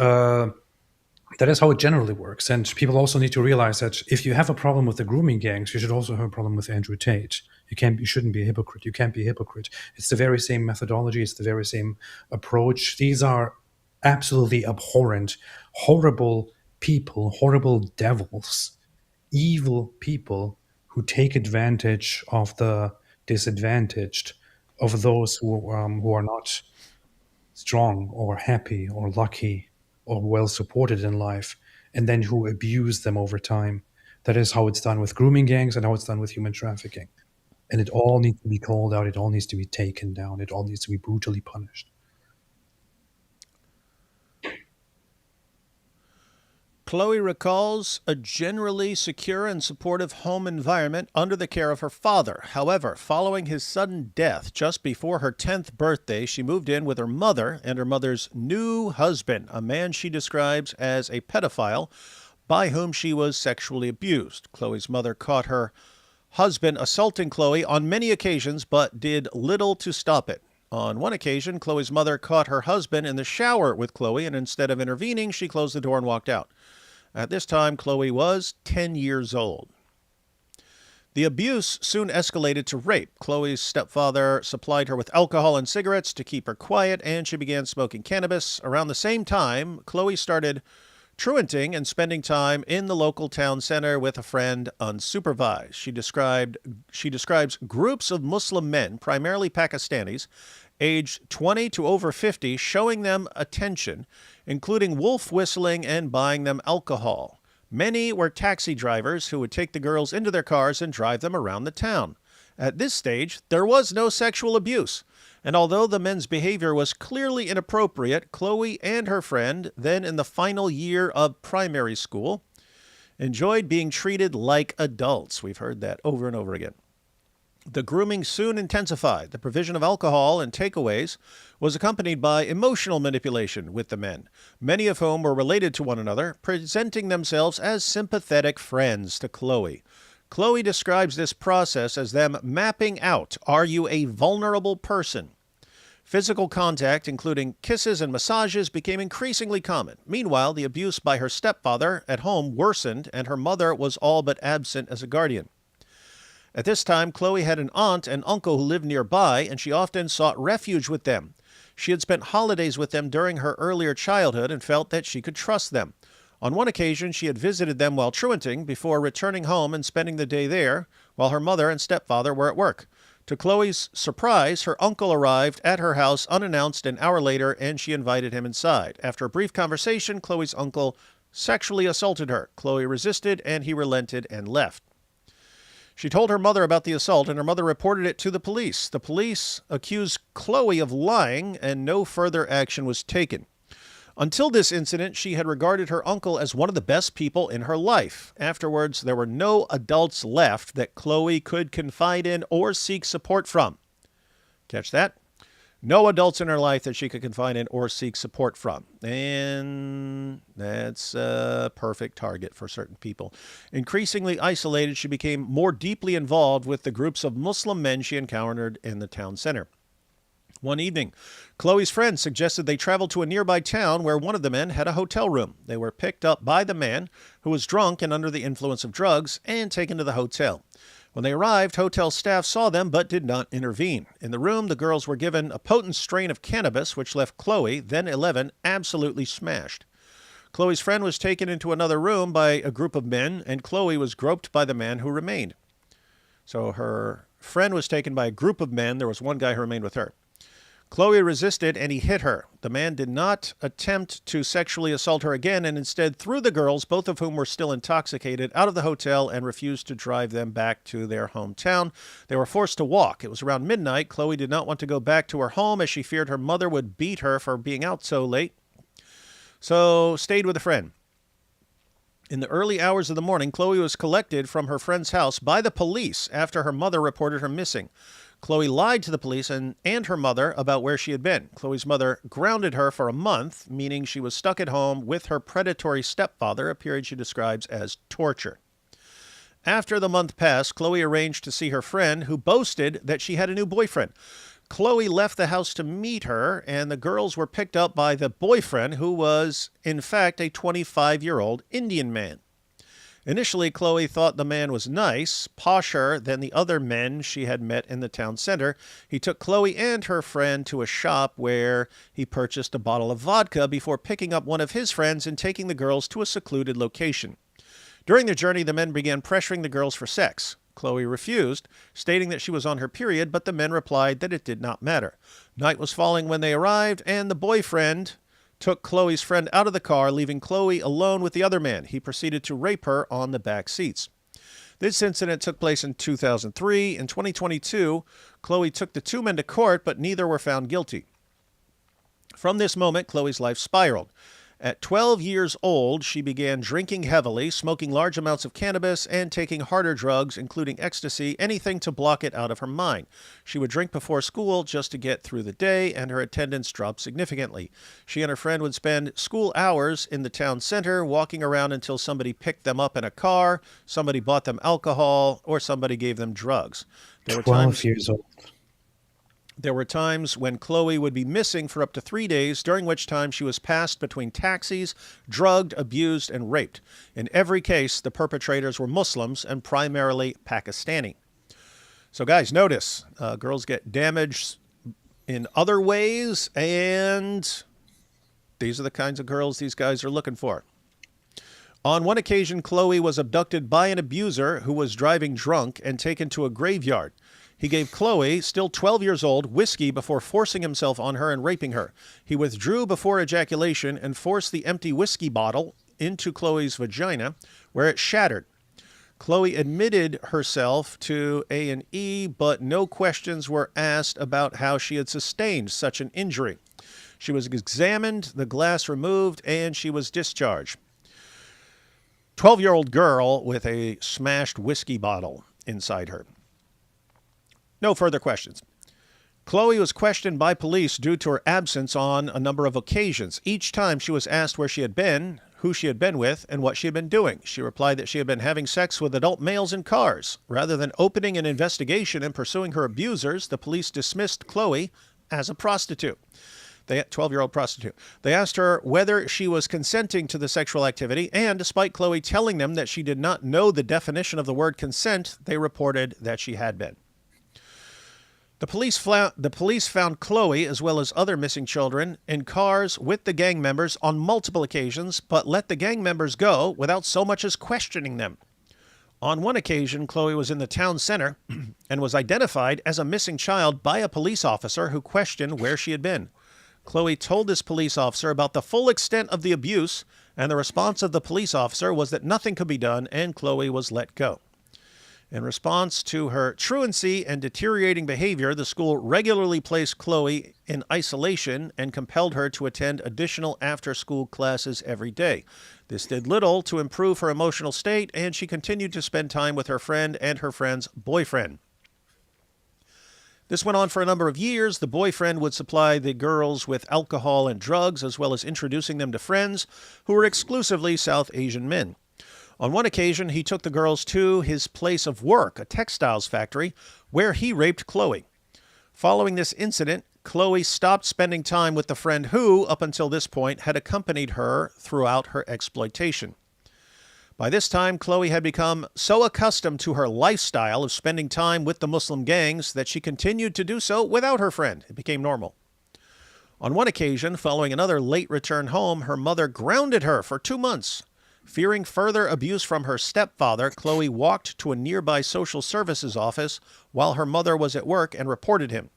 that is how it generally works. And people also need to realize that if you have a problem with the grooming gangs, you should also have a problem with Andrew Tate. You shouldn't be a hypocrite. You can't be a hypocrite. It's the very same methodology. It's the very same approach. These are absolutely abhorrent, horrible people, horrible devils, evil people who take advantage of the disadvantaged, of those who are not strong or happy or lucky or well supported in life, and then who abuse them over time. That is how it's done with grooming gangs and how it's done with human trafficking. And it all needs to be called out. It all needs to be taken down. It all needs to be brutally punished. Chloe recalls a generally secure and supportive home environment under the care of her father. However, following his sudden death just before her 10th birthday, she moved in with her mother and her mother's new husband, a man she describes as a pedophile by whom she was sexually abused. Chloe's mother caught her husband assaulting Chloe on many occasions, but did little to stop it. On one occasion, Chloe's mother caught her husband in the shower with Chloe, and instead of intervening, she closed the door and walked out. At this time, Chloe was 10 years old. The abuse soon escalated to rape. Chloe's stepfather supplied her with alcohol and cigarettes to keep her quiet, and she began smoking cannabis. Around the same time, Chloe started truanting and spending time in the local town center with a friend unsupervised. She describes groups of Muslim men, primarily Pakistanis, aged 20 to over 50, showing them attention, including wolf whistling and buying them alcohol. Many were taxi drivers who would take the girls into their cars and drive them around the town. At this stage, there was no sexual abuse, and although the men's behavior was clearly inappropriate, Chloe and her friend, then in the final year of primary school, enjoyed being treated like adults. We've heard that over and over again. The grooming soon intensified. The provision of alcohol and takeaways was accompanied by emotional manipulation with the men, many of whom were related to one another, presenting themselves as sympathetic friends to Chloe. Chloe describes this process as them mapping out, are you a vulnerable person? Physical contact, including kisses and massages, became increasingly common. Meanwhile, the abuse by her stepfather at home worsened, and her mother was all but absent as a guardian. At this time, Chloe had an aunt and uncle who lived nearby, and she often sought refuge with them. She had spent holidays with them during her earlier childhood and felt that she could trust them. On one occasion, she had visited them while truanting before returning home and spending the day there while her mother and stepfather were at work. To Chloe's surprise, her uncle arrived at her house unannounced an hour later, and she invited him inside. After a brief conversation, Chloe's uncle sexually assaulted her. Chloe resisted, and he relented and left. She told her mother about the assault, and her mother reported it to the police. The police accused Chloe of lying, and no further action was taken. Until this incident, she had regarded her uncle as one of the best people in her life. Afterwards, there were no adults left that Chloe could confide in or seek support from. Catch that? No adults in her life that she could confide in or seek support from. And that's a perfect target for certain people. Increasingly isolated, she became more deeply involved with the groups of Muslim men she encountered in the town center. One evening, Chloe's friends suggested they travel to a nearby town where one of the men had a hotel room. They were picked up by the man, who was drunk and under the influence of drugs, and taken to the hotel. When they arrived, hotel staff saw them but did not intervene. In the room, the girls were given a potent strain of cannabis, which left Chloe, then 11, absolutely smashed. Chloe's friend was taken into another room by a group of men, and Chloe was groped by the man who remained. So her friend was taken by a group of men. There was one guy who remained with her. Chloe resisted, and he hit her. The man did not attempt to sexually assault her again, and instead threw the girls, both of whom were still intoxicated, out of the hotel and refused to drive them back to their hometown. They were forced to walk. It was around midnight. Chloe did not want to go back to her home as she feared her mother would beat her for being out so late. So stayed with a friend. In the early hours of the morning, Chloe was collected from her friend's house by the police after her mother reported her missing. Chloe lied to the police and her mother about where she had been. Chloe's mother grounded her for a month, meaning she was stuck at home with her predatory stepfather, a period she describes as torture. After the month passed, Chloe arranged to see her friend, who boasted that she had a new boyfriend. Chloe left the house to meet her, and the girls were picked up by the boyfriend, who was, in fact, a 25-year-old Indian man. Initially, Chloe thought the man was nice, posher than the other men she had met in the town center. He took Chloe and her friend to a shop where he purchased a bottle of vodka before picking up one of his friends and taking the girls to a secluded location. During their journey, the men began pressuring the girls for sex. Chloe refused, stating that she was on her period, but the men replied that it did not matter. Night was falling when they arrived, and the boyfriend took Chloe's friend out of the car, leaving Chloe alone with the other man. He proceeded to rape her on the back seats. This incident took place in 2003. In 2022, Chloe took the two men to court, but neither were found guilty. From this moment, Chloe's life spiraled. At 12 years old, she began drinking heavily, smoking large amounts of cannabis, and taking harder drugs, including ecstasy, anything to block it out of her mind. She would drink before school just to get through the day, and her attendance dropped significantly. She and her friend would spend school hours in the town center, walking around until somebody picked them up in a car, somebody bought them alcohol, or somebody gave them drugs. 12 years old. There were times when Chloe would be missing for up to 3 days, during which time she was passed between taxis, drugged, abused, and raped. In every case, the perpetrators were Muslims and primarily Pakistani. So guys, notice, girls get damaged in other ways, and these are the kinds of girls these guys are looking for. On one occasion, Chloe was abducted by an abuser who was driving drunk and taken to a graveyard. He gave Chloe, still 12 years old, whiskey before forcing himself on her and raping her. He withdrew before ejaculation and forced the empty whiskey bottle into Chloe's vagina, where it shattered. Chloe admitted herself to A&E, but no questions were asked about how she had sustained such an injury. She was examined, the glass removed, and she was discharged. 12-year-old girl with a smashed whiskey bottle inside her. No further questions. Chloe was questioned by police due to her absence on a number of occasions. Each time she was asked where she had been, who she had been with, and what she had been doing. She replied that she had been having sex with adult males in cars. Rather than opening an investigation and pursuing her abusers, the police dismissed Chloe as a prostitute. 12-year-old prostitute. They asked her whether she was consenting to the sexual activity, and despite Chloe telling them that she did not know the definition of the word consent, they reported that she had been. The police found Chloe, as well as other missing children, in cars with the gang members on multiple occasions, but let the gang members go without so much as questioning them. On one occasion, Chloe was in the town center and was identified as a missing child by a police officer who questioned where she had been. Chloe told this police officer about the full extent of the abuse, and the response of the police officer was that nothing could be done, and Chloe was let go. In response to her truancy and deteriorating behavior, the school regularly placed Chloe in isolation and compelled her to attend additional after-school classes every day. This did little to improve her emotional state, and she continued to spend time with her friend and her friend's boyfriend. This went on for a number of years. The boyfriend would supply the girls with alcohol and drugs, as well as introducing them to friends who were exclusively South Asian men. On one occasion, he took the girls to his place of work, a textiles factory, where he raped Chloe. Following this incident, Chloe stopped spending time with the friend who, up until this point, had accompanied her throughout her exploitation. By this time, Chloe had become so accustomed to her lifestyle of spending time with the Muslim gangs that she continued to do so without her friend. It became normal. On one occasion, following another late return home, her mother grounded her for 2 months. Fearing further abuse from her stepfather, Chloe walked to a nearby social services office while her mother was at work and reported him.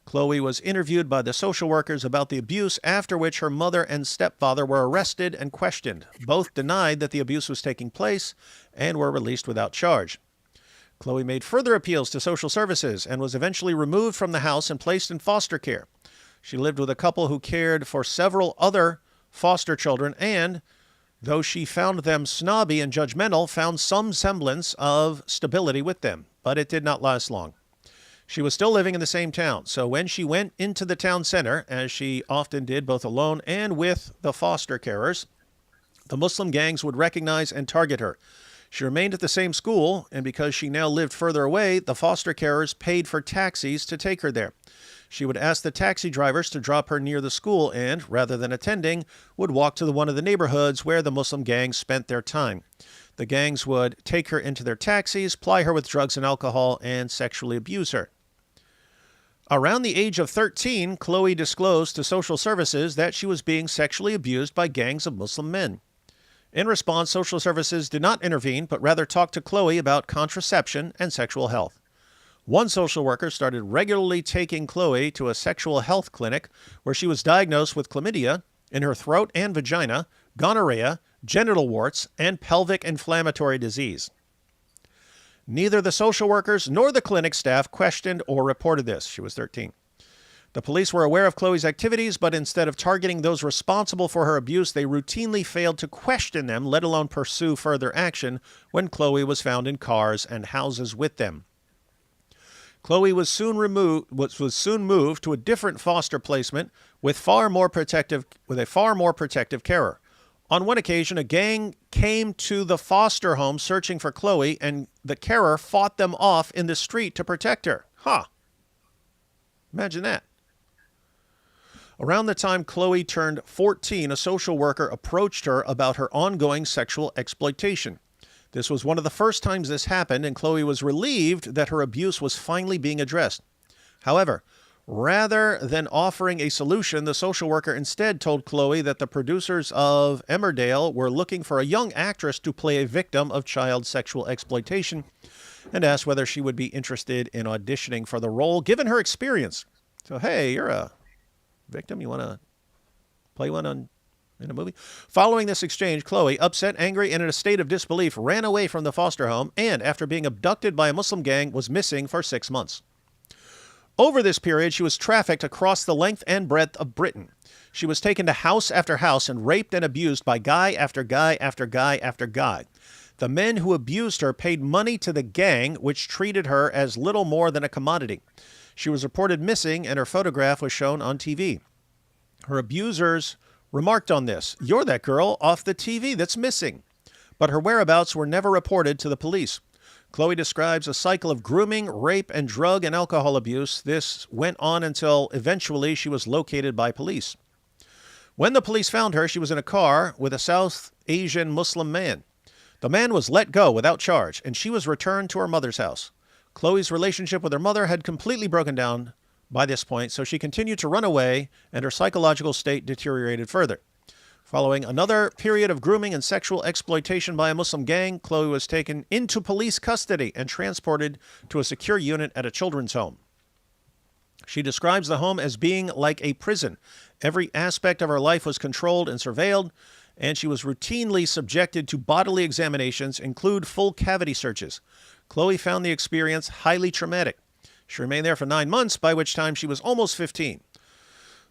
Chloe was interviewed by the social workers about the abuse, after which her mother and stepfather were arrested and questioned. Both denied that the abuse was taking place and were released without charge. Chloe made further appeals to social services and was eventually removed from the house and placed in foster care. She lived with a couple who cared for several other foster children, and, though she found them snobby and judgmental, found some semblance of stability with them. But it did not last long. She was still living in the same town, so when she went into the town center, as she often did both alone and with the foster carers, the Muslim gangs would recognize and target her. She remained at the same school, and because she now lived further away, the foster carers paid for taxis to take her there. She would ask the taxi drivers to drop her near the school and, rather than attending, would walk to one of the neighborhoods where the Muslim gangs spent their time. The gangs would take her into their taxis, ply her with drugs and alcohol, and sexually abuse her. Around the age of 13, Chloe disclosed to social services that she was being sexually abused by gangs of Muslim men. In response, social services did not intervene, but rather talked to Chloe about contraception and sexual health. One social worker started regularly taking Chloe to a sexual health clinic where she was diagnosed with chlamydia in her throat and vagina, gonorrhea, genital warts, and pelvic inflammatory disease. Neither the social workers nor the clinic staff questioned or reported this. She was 13. The police were aware of Chloe's activities, but instead of targeting those responsible for her abuse, they routinely failed to question them, let alone pursue further action, when Chloe was found in cars and houses with them. Chloe was soon moved to a different foster placement with a far more protective carer. On one occasion, a gang came to the foster home searching for Chloe, and the carer fought them off in the street to protect her. Imagine that. Around the time Chloe turned 14, a social worker approached her about her ongoing sexual exploitation. This was one of the first times this happened, and Chloe was relieved that her abuse was finally being addressed. However, rather than offering a solution, the social worker instead told Chloe that the producers of Emmerdale were looking for a young actress to play a victim of child sexual exploitation, and asked whether she would be interested in auditioning for the role, given her experience. So, hey, you're a victim. You want to play one in a movie? Following this exchange, Chloe, upset, angry, and in a state of disbelief, ran away from the foster home and, after being abducted by a Muslim gang, was missing for 6 months. Over this period, she was trafficked across the length and breadth of Britain. She was taken to house after house and raped and abused by guy after guy after guy after guy. The men who abused her paid money to the gang, which treated her as little more than a commodity. She was reported missing, and her photograph was shown on TV. Her abusers remarked on this. "You're that girl off the TV that's missing." But her whereabouts were never reported to the police. Chloe describes a cycle of grooming, rape, and drug and alcohol abuse. This went on until eventually she was located by police. When the police found her, she was in a car with a South Asian Muslim man. The man was let go without charge, and she was returned to her mother's house. Chloe's relationship with her mother had completely broken down by this point, so she continued to run away, and her psychological state deteriorated further. Following another period of grooming and sexual exploitation by a Muslim gang, Chloe was taken into police custody and transported to a secure unit at a children's home. She describes the home as being like a prison. Every aspect of her life was controlled and surveilled, and she was routinely subjected to bodily examinations, include full cavity searches. Chloe found the experience highly traumatic. She remained there for 9 months, by which time she was almost 15.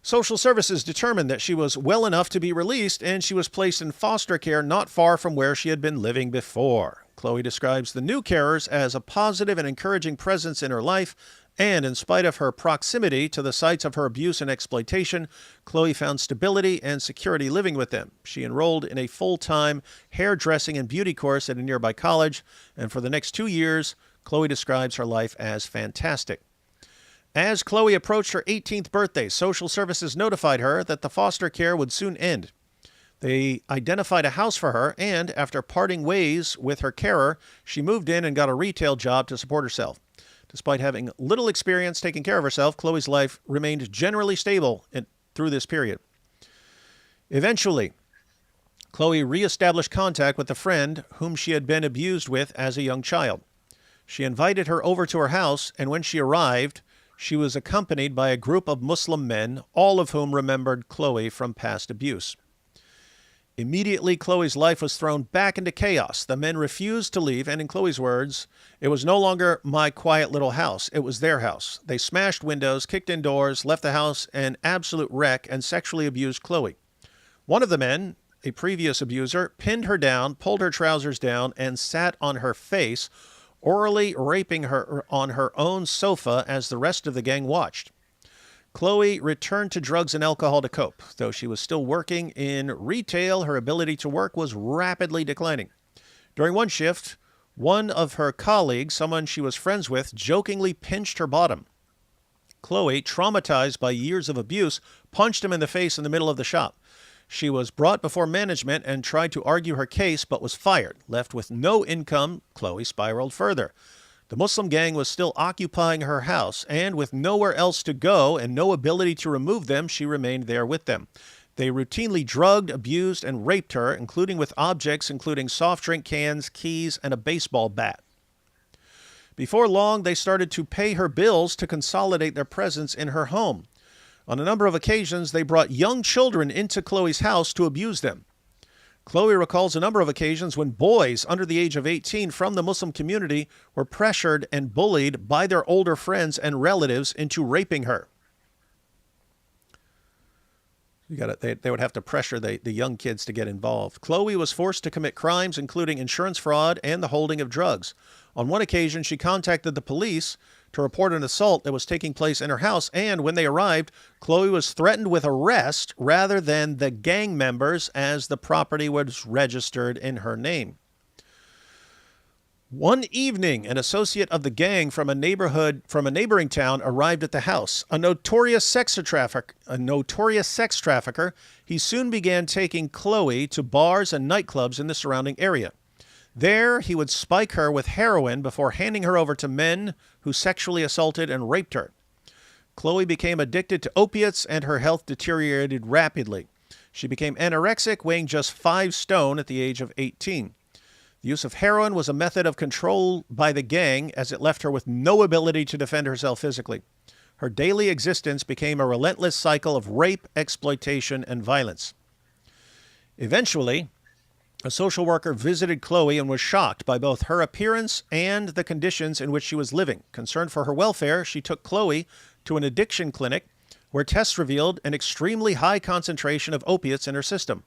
Social services determined that she was well enough to be released, and she was placed in foster care not far from where she had been living before. Chloe describes the new carers as a positive and encouraging presence in her life, and in spite of her proximity to the sites of her abuse and exploitation, Chloe found stability and security living with them. She enrolled in a full-time hairdressing and beauty course at a nearby college, and for the next 2 years, Chloe describes her life as fantastic. As Chloe approached her 18th birthday, social services notified her that the foster care would soon end. They identified a house for her, and after parting ways with her carer, she moved in and got a retail job to support herself. Despite having little experience taking care of herself, Chloe's life remained generally stable through this period. Eventually, Chloe reestablished contact with a friend whom she had been abused with as a young child. She invited her over to her house, and when she arrived, she was accompanied by a group of Muslim men, all of whom remembered Chloe from past abuse. Immediately, Chloe's life was thrown back into chaos. The men refused to leave, and in Chloe's words, "It was no longer my quiet little house. It was their house. They smashed windows, kicked in doors, left the house an absolute wreck, and sexually abused Chloe. One of the men, a previous abuser, pinned her down, pulled her trousers down, and sat on her face, orally raping her on her own sofa as the rest of the gang watched. Chloe returned to drugs and alcohol to cope. Though she was still working in retail, her ability to work was rapidly declining. During one shift, one of her colleagues, someone she was friends with, jokingly pinched her bottom. Chloe, traumatized by years of abuse, punched him in the face in the middle of the shop. She was brought before management and tried to argue her case, but was fired. Left with no income, Chloe spiraled further. The Muslim gang was still occupying her house, and with nowhere else to go and no ability to remove them, she remained there with them. They routinely drugged, abused, and raped her, including with objects including soft drink cans, keys, and a baseball bat. Before long, they started to pay her bills to consolidate their presence in her home. On a number of occasions, they brought young children into Chloe's house to abuse them. Chloe recalls a number of occasions when boys under the age of 18 from the Muslim community were pressured and bullied by their older friends and relatives into raping her. They would have to pressure the young kids to get involved. Chloe was forced to commit crimes, including insurance fraud and the holding of drugs. On one occasion, she contacted the police to report an assault that was taking place in her house, and when they arrived, Chloe was threatened with arrest rather than the gang members, as the property was registered in her name. One evening, an associate of the gang from a neighboring town arrived at the house. A notorious sex trafficker, he soon began taking Chloe to bars and nightclubs in the surrounding area. There, he would spike her with heroin before handing her over to men who sexually assaulted and raped her. Chloe became addicted to opiates and her health deteriorated rapidly. She became anorexic, weighing just 5 stone at the age of 18. The use of heroin was a method of control by the gang, as it left her with no ability to defend herself physically. Her daily existence became a relentless cycle of rape, exploitation, and violence. Eventually, a social worker visited Chloe and was shocked by both her appearance and the conditions in which she was living. Concerned for her welfare, she took Chloe to an addiction clinic where tests revealed an extremely high concentration of opiates in her system.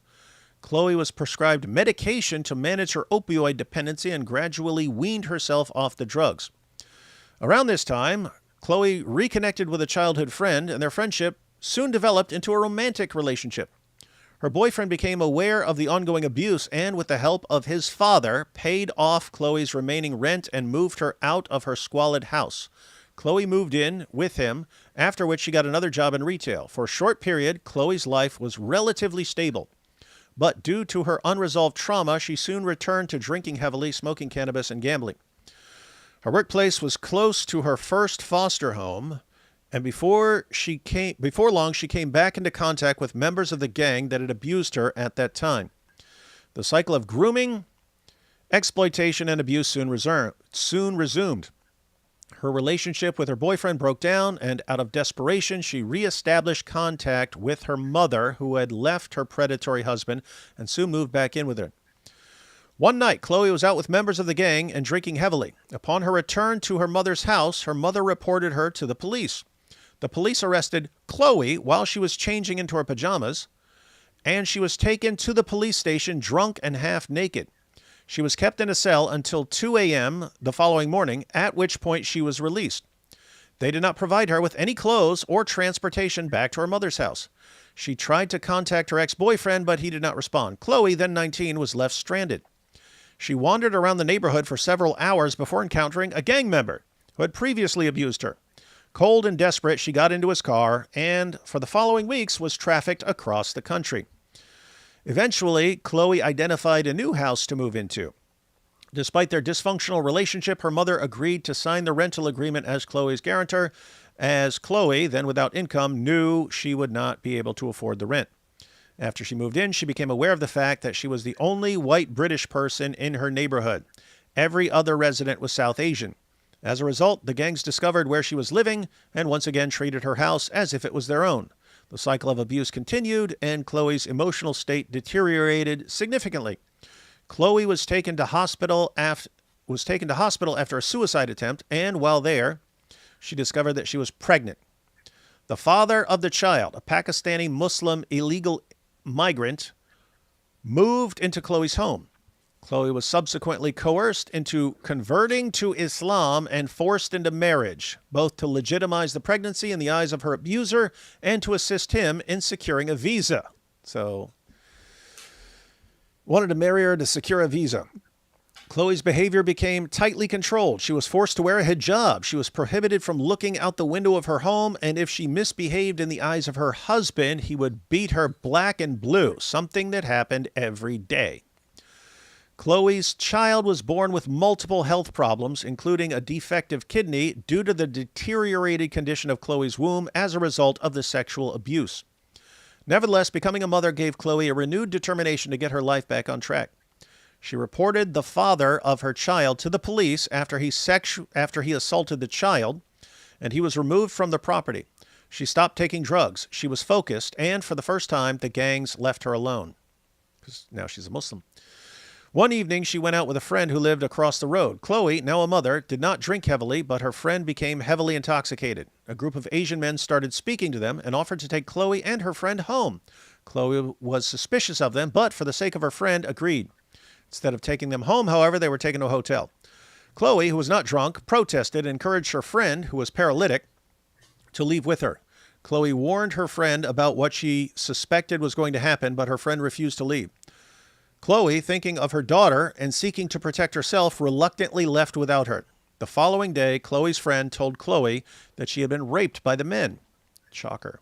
Chloe was prescribed medication to manage her opioid dependency and gradually weaned herself off the drugs. Around this time, Chloe reconnected with a childhood friend, and their friendship soon developed into a romantic relationship. Her boyfriend became aware of the ongoing abuse and, with the help of his father, paid off Chloe's remaining rent and moved her out of her squalid house. Chloe moved in with him, after which she got another job in retail. For a short period, Chloe's life was relatively stable. But due to her unresolved trauma, she soon returned to drinking heavily, smoking cannabis, and gambling. Her workplace was close to her first foster home, and before long, she came back into contact with members of the gang that had abused her at that time. The cycle of grooming, exploitation, and abuse soon resumed. Her relationship with her boyfriend broke down, and out of desperation, she reestablished contact with her mother, who had left her predatory husband, and soon moved back in with her. One night, Chloe was out with members of the gang and drinking heavily. Upon her return to her mother's house, her mother reported her to the police. The police arrested Chloe while she was changing into her pajamas, and she was taken to the police station drunk and half naked. She was kept in a cell until 2 a.m. the following morning, at which point she was released. They did not provide her with any clothes or transportation back to her mother's house. She tried to contact her ex-boyfriend, but he did not respond. Chloe, then 19, was left stranded. She wandered around the neighborhood for several hours before encountering a gang member who had previously abused her. Cold and desperate, she got into his car and, for the following weeks, was trafficked across the country. Eventually, Chloe identified a new house to move into. Despite their dysfunctional relationship, her mother agreed to sign the rental agreement as Chloe's guarantor, as Chloe, then without income, knew she would not be able to afford the rent. After she moved in, she became aware of the fact that she was the only white British person in her neighborhood. Every other resident was South Asian. As a result, the gangs discovered where she was living and once again treated her house as if it was their own. The cycle of abuse continued, and Chloe's emotional state deteriorated significantly. Chloe was taken to hospital after a suicide attempt, and while there, she discovered that she was pregnant. The father of the child, a Pakistani Muslim illegal migrant, moved into Chloe's home. Chloe was subsequently coerced into converting to Islam and forced into marriage, both to legitimize the pregnancy in the eyes of her abuser and to assist him in securing a visa. So, wanted to marry her to secure a visa. Chloe's behavior became tightly controlled. She was forced to wear a hijab. She was prohibited from looking out the window of her home, and if she misbehaved in the eyes of her husband, he would beat her black and blue, something that happened every day. Chloe's child was born with multiple health problems, including a defective kidney due to the deteriorated condition of Chloe's womb as a result of the sexual abuse. Nevertheless, becoming a mother gave Chloe a renewed determination to get her life back on track. She reported the father of her child to the police after he assaulted the child, and he was removed from the property. She stopped taking drugs. She was focused, and for the first time, the gangs left her alone, because now she's a Muslim. One evening, she went out with a friend who lived across the road. Chloe, now a mother, did not drink heavily, but her friend became heavily intoxicated. A group of Asian men started speaking to them and offered to take Chloe and her friend home. Chloe was suspicious of them, but for the sake of her friend, agreed. Instead of taking them home, however, they were taken to a hotel. Chloe, who was not drunk, protested and encouraged her friend, who was paralytic, to leave with her. Chloe warned her friend about what she suspected was going to happen, but her friend refused to leave. Chloe, thinking of her daughter and seeking to protect herself, reluctantly left without her. The following day, Chloe's friend told Chloe that she had been raped by the men. Shocker.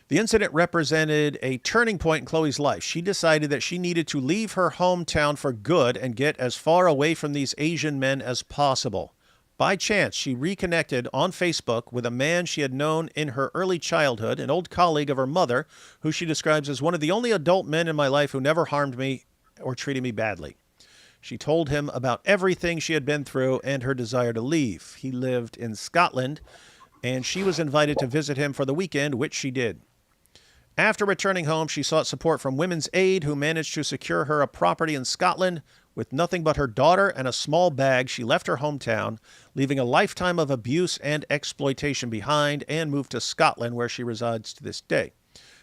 The incident represented a turning point in Chloe's life. She decided that she needed to leave her hometown for good and get as far away from these Asian men as possible. By chance, she reconnected on Facebook with a man she had known in her early childhood, an old colleague of her mother, who she describes as one of the only adult men in my life who never harmed me or treated me badly. She told him about everything she had been through and her desire to leave. He lived in Scotland, and she was invited to visit him for the weekend, which she did. After returning home, she sought support from Women's Aid, who managed to secure her a property in Scotland. With nothing but her daughter and a small bag, she left her hometown, leaving a lifetime of abuse and exploitation behind, and moved to Scotland, where she resides to this day.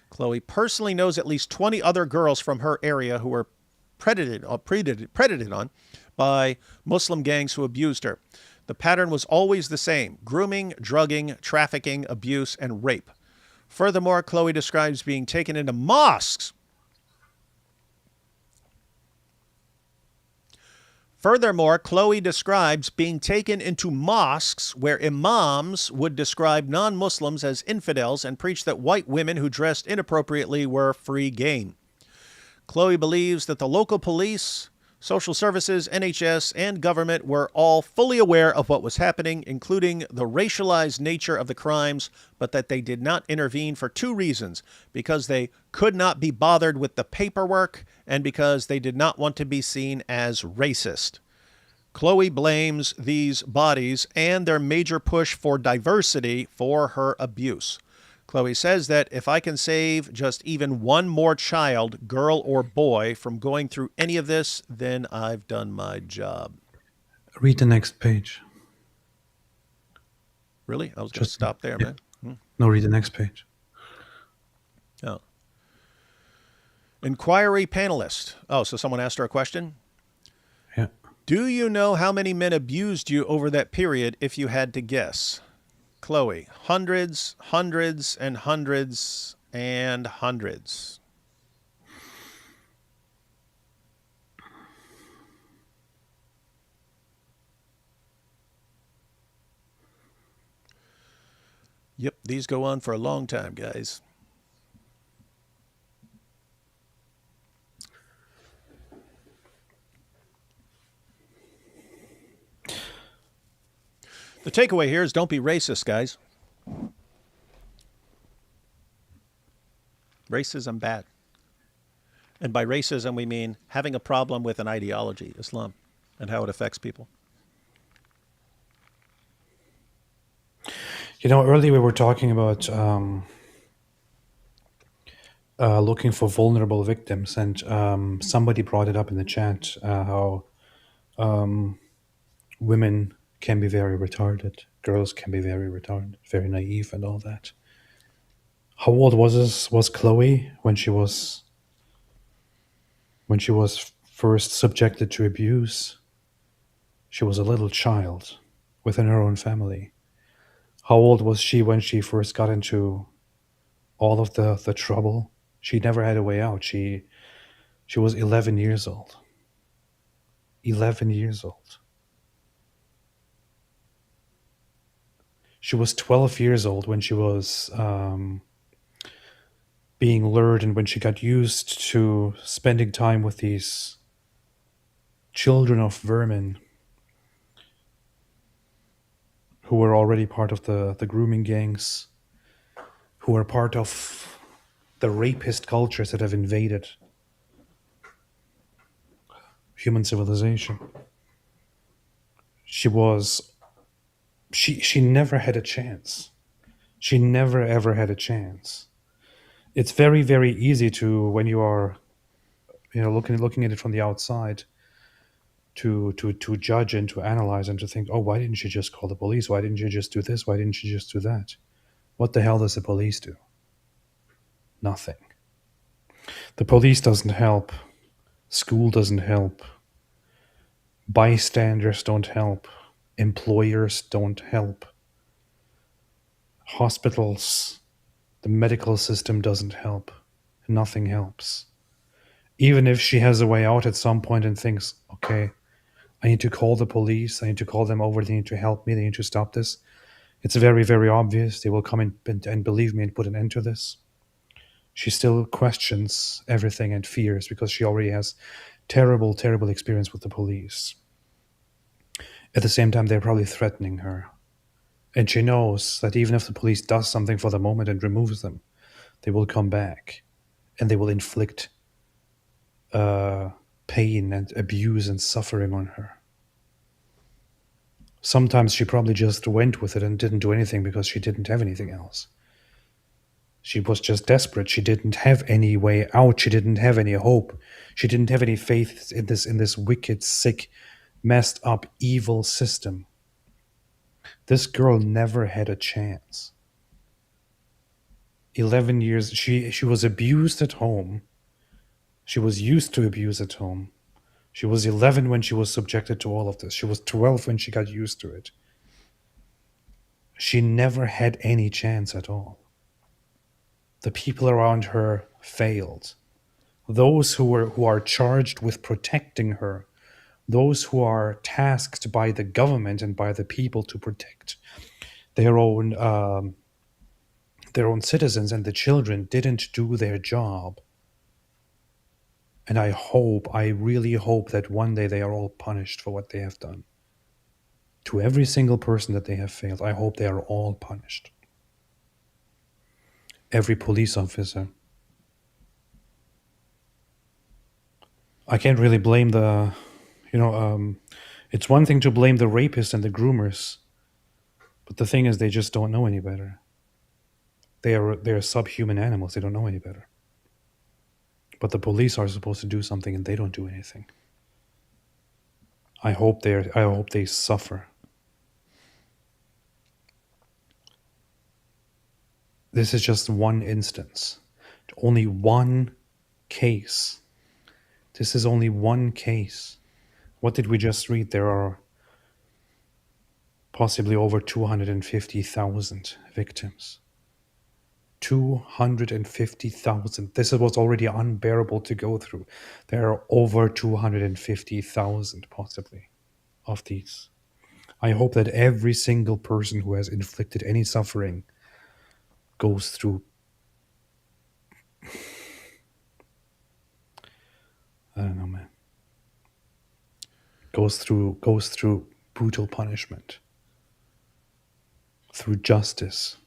Chloe personally knows at least 20 other girls from her area who were predated on by Muslim gangs who abused her. The pattern was always the same: grooming, drugging, trafficking, abuse, and rape. Furthermore, Chloe describes being taken into mosques. Chloe describes being taken into mosques where imams would describe non-Muslims as infidels and preach that white women who dressed inappropriately were free game. Chloe believes that the local police, social services, NHS, and government were all fully aware of what was happening, including the racialized nature of the crimes, but that they did not intervene for two reasons: because they could not be bothered with the paperwork and because they did not want to be seen as racist. Chloe blames these bodies and their major push for diversity for her abuse. Chloe says that if I can save just even one more child, girl or boy, from going through any of this, then I've done my job. Read the next page. Really? I was going to stop there, yeah. man. No, read the next page. Oh. Inquiry panelist. Oh, so someone asked her a question? Yeah. Do you know how many men abused you over that period if you had to guess? Chloe: hundreds, hundreds, and hundreds, and hundreds. Yep, these go on for a long time, guys. The takeaway here is don't be racist, guys. Racism bad. And by racism, we mean having a problem with an ideology, Islam, and how it affects people. You know, earlier we were talking about looking for vulnerable victims, and somebody brought it up in the chat how women can be very retarded, girls can be very retarded, very naive, and all that. How old was Chloe when she was first subjected to abuse? She was a little child within her own family. How old was she when she first got into all of the trouble? She never had a way out. She was 11 years old. 11 years old. She was 12 years old when she was being lured and when she got used to spending time with these children of vermin who were already part of the grooming gangs, who are part of the rapist cultures that have invaded human civilization. She was she never had a chance. She never ever had a chance. It's very very easy to when you are looking at it from the outside to judge and to analyze and to think, oh, why didn't you just call the police? Why didn't you just do this? Why didn't you just do that? What the hell does the police do? Nothing. The police doesn't help. School doesn't help. Bystanders don't help. Employers don't help. Hospitals, the medical system doesn't help. Nothing helps. Even if she has a way out at some point and thinks, okay, I need to call the police, I need to call them over, they need to help me, they need to stop this. It's very, very obvious. They will come and believe me and put an end to this. She still questions everything and fears because she already has terrible, terrible experience with the police. At the same time, they're probably threatening her. And she knows that even if the police does something for the moment and removes them, they will come back and they will inflict pain and abuse and suffering on her. Sometimes she probably just went with it and didn't do anything because she didn't have anything else. She was just desperate. She didn't have any way out. She didn't have any hope. She didn't have any faith in this wicked, sick, messed up, evil system. This girl never had a chance. 11 years, she was abused at home. She was used to abuse at home. She was 11 when she was subjected to all of this. She was 12 when she got used to it. She never had any chance at all. The people around her failed. Those who are charged with protecting her, those who are tasked by the government and by the people to protect their own citizens and the children, didn't do their job. And I really hope that one day they are all punished for what they have done. To every single person that they have failed, I hope they are all punished. Every police officer. I can't really blame it's one thing to blame the rapists and the groomers, but the thing is, they just don't know any better. They are subhuman animals. They don't know any better. But the police are supposed to do something, and they don't do anything. I hope they suffer. This is just one instance, only one case. This is only one case. What did we just read? There are possibly over 250,000 victims. 250,000. This was already unbearable to go through. There are over 250,000 possibly of these. I hope that every single person who has inflicted any suffering goes through, I don't know, man. Goes through brutal punishment. Through justice.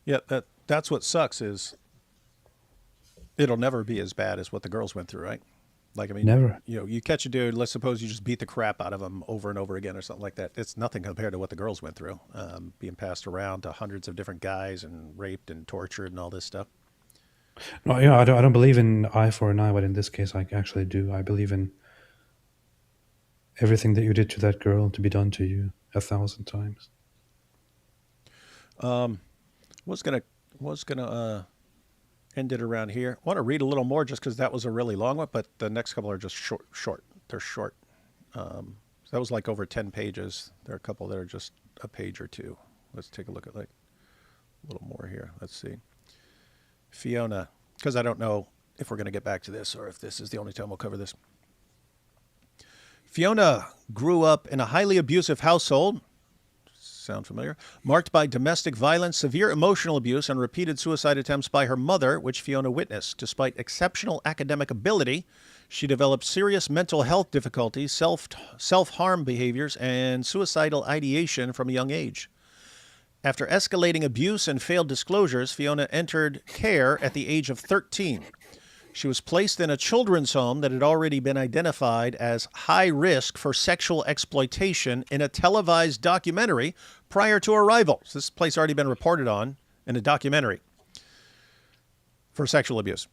Yeah, that's what sucks is it'll never be as bad as what the girls went through, right? Like, I mean, Never. you catch a dude. Let's suppose you just beat the crap out of him over and over again, or something like that. It's nothing compared to what the girls went through, being passed around to hundreds of different guys and raped and tortured and all this stuff. No, I don't believe in eye for an eye, but in this case, I actually do. I believe in everything that you did to that girl to be done to you 1,000 times. Um, was gonna was going to end it around here. I want to read a little more just because that was a really long one, but the next couple are just short. They're short. So that was like over 10 pages. There are a couple that are just a page or two. Let's take a look at like a little more here. Let's see. Fiona, because I don't know if we're going to get back to this or if this is the only time we'll cover this. Fiona grew up in a highly abusive household. Sound familiar? Marked by domestic violence, severe emotional abuse, and repeated suicide attempts by her mother, which Fiona witnessed. Despite exceptional academic ability, she developed serious mental health difficulties, self-harm behaviors, and suicidal ideation from a young age. After escalating abuse and failed disclosures, Fiona entered care at the age of 13. She was placed in a children's home that had already been identified as high risk for sexual exploitation in a televised documentary prior to arrival. So this place had already been reported on in a documentary for sexual abuse.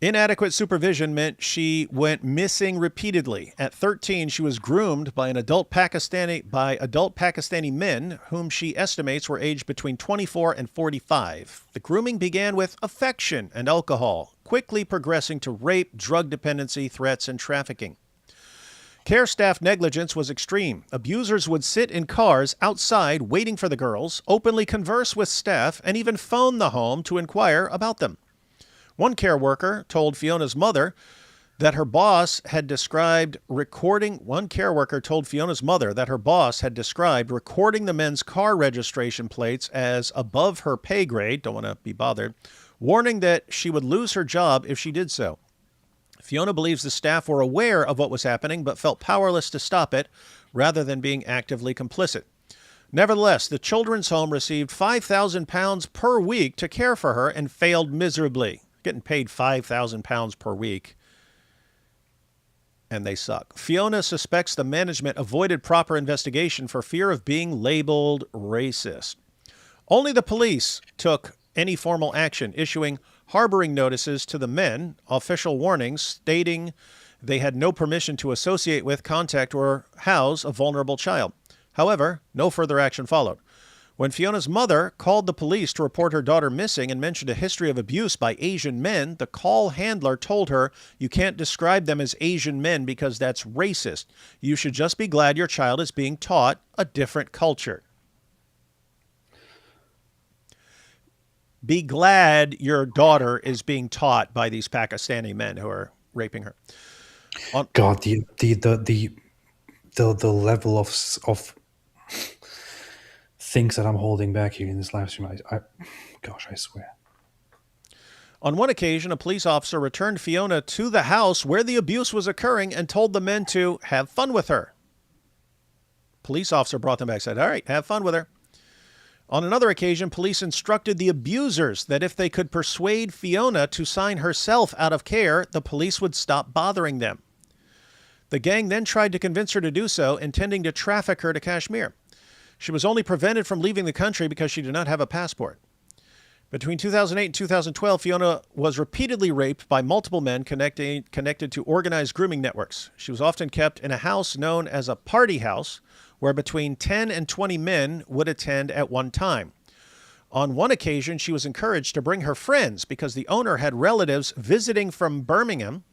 Inadequate supervision meant she went missing repeatedly. At 13, she was groomed by adult Pakistani men whom she estimates were aged between 24 and 45. The grooming began with affection and alcohol, quickly progressing to rape, drug dependency, threats, and trafficking. Care staff negligence was extreme. Abusers would sit in cars outside waiting for the girls, openly converse with staff, and even phone the home to inquire about them. One care worker told Fiona's mother that her boss had described recording the men's car registration plates as above her pay grade, don't want to be bothered, warning that she would lose her job if she did so. Fiona believes the staff were aware of what was happening but felt powerless to stop it rather than being actively complicit. Nevertheless, the children's home received £5,000 per week to care for her and failed miserably. Getting paid £5,000 per week, and they suck. Fiona suspects the management avoided proper investigation for fear of being labeled racist. Only the police took any formal action, issuing harboring notices to the men, official warnings stating they had no permission to associate with, contact, or house a vulnerable child. However, no further action followed. When Fiona's mother called the police to report her daughter missing and mentioned a history of abuse by Asian men, the call handler told her, "You can't describe them as Asian men because that's racist. You should just be glad your child is being taught a different culture." Be glad your daughter is being taught by these Pakistani men who are raping her. God, the level of things that I'm holding back here in this live stream, I swear. On one occasion, a police officer returned Fiona to the house where the abuse was occurring and told the men to have fun with her. Police officer brought them back and said, "All right, have fun with her." On another occasion, police instructed the abusers that if they could persuade Fiona to sign herself out of care, the police would stop bothering them. The gang then tried to convince her to do so, intending to traffic her to Kashmir. She was only prevented from leaving the country because she did not have a passport. Between 2008 and 2012, Fiona was repeatedly raped by multiple men connected to organized grooming networks. She was often kept in a house known as a party house, where between 10 and 20 men would attend at one time. On one occasion, she was encouraged to bring her friends because the owner had relatives visiting from Birmingham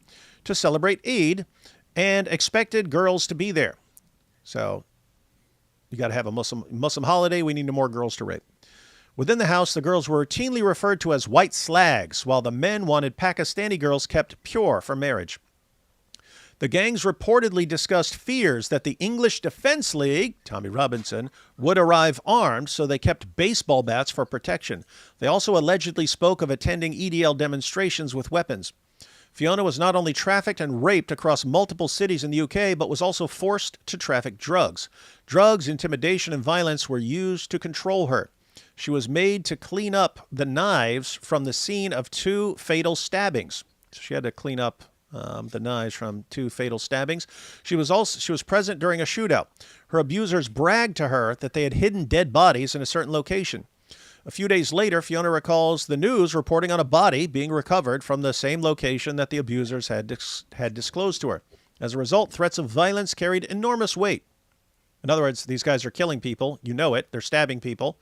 to celebrate Eid and expected girls to be there. So you got to have a Muslim holiday. We need more girls to rape. Within the house, the girls were routinely referred to as white slags, while the men wanted Pakistani girls kept pure for marriage. The gangs reportedly discussed fears that the English Defense League, Tommy Robinson, would arrive armed, so they kept baseball bats for protection. They also allegedly spoke of attending EDL demonstrations with weapons. Fiona was not only trafficked and raped across multiple cities in the UK, but was also forced to traffic drugs. Drugs, intimidation, and violence were used to control her. She was made to clean up the knives from the scene of 2 fatal stabbings. So she had to clean up the knives from 2 fatal stabbings. She was present during a shootout. Her abusers bragged to her that they had hidden dead bodies in a certain location. A few days later, Fiona recalls the news reporting on a body being recovered from the same location that the abusers had disclosed to her. As a result, threats of violence carried enormous weight. In other words, these guys are killing people. You know it. They're stabbing people.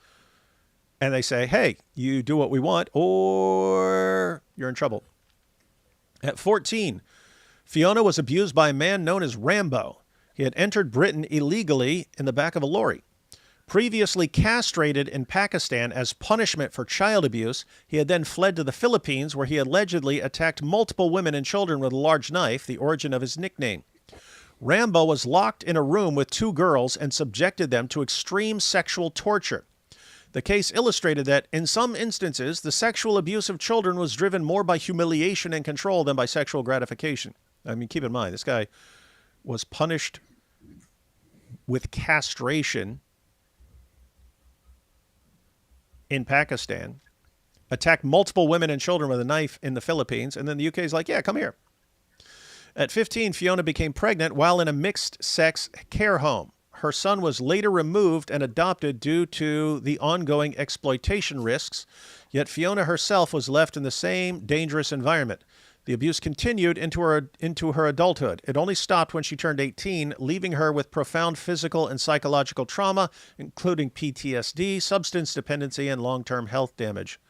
And they say, hey, you do what we want or you're in trouble. At 14, Fiona was abused by a man known as Rambo. He had entered Britain illegally in the back of a lorry. Previously castrated in Pakistan as punishment for child abuse, he had then fled to the Philippines where he allegedly attacked multiple women and children with a large knife, the origin of his nickname. Rambo was locked in a room with two girls and subjected them to extreme sexual torture. The case illustrated that, in some instances, the sexual abuse of children was driven more by humiliation and control than by sexual gratification. I mean, keep in mind, this guy was punished with castration in Pakistan, attacked multiple women and children with a knife in the Philippines, and then the UK is like, yeah, come here. At 15, Fiona became pregnant while in a mixed-sex care home. Her son was later removed and adopted due to the ongoing exploitation risks, yet Fiona herself was left in the same dangerous environment. The abuse continued into her adulthood. It only stopped when she turned 18, leaving her with profound physical and psychological trauma, including PTSD, substance dependency, and long-term health damage.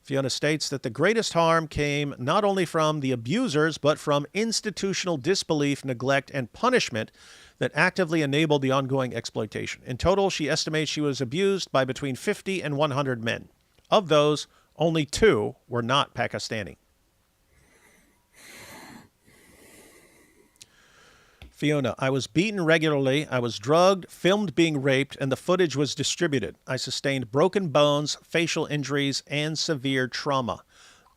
Fiona states that the greatest harm came not only from the abusers, but from institutional disbelief, neglect, and punishment that actively enabled the ongoing exploitation. In total, she estimates she was abused by between 50 and 100 men. Of those, only 2 were not Pakistani. Fiona, I was beaten regularly, I was drugged, filmed being raped, and the footage was distributed. I sustained broken bones, facial injuries, and severe trauma.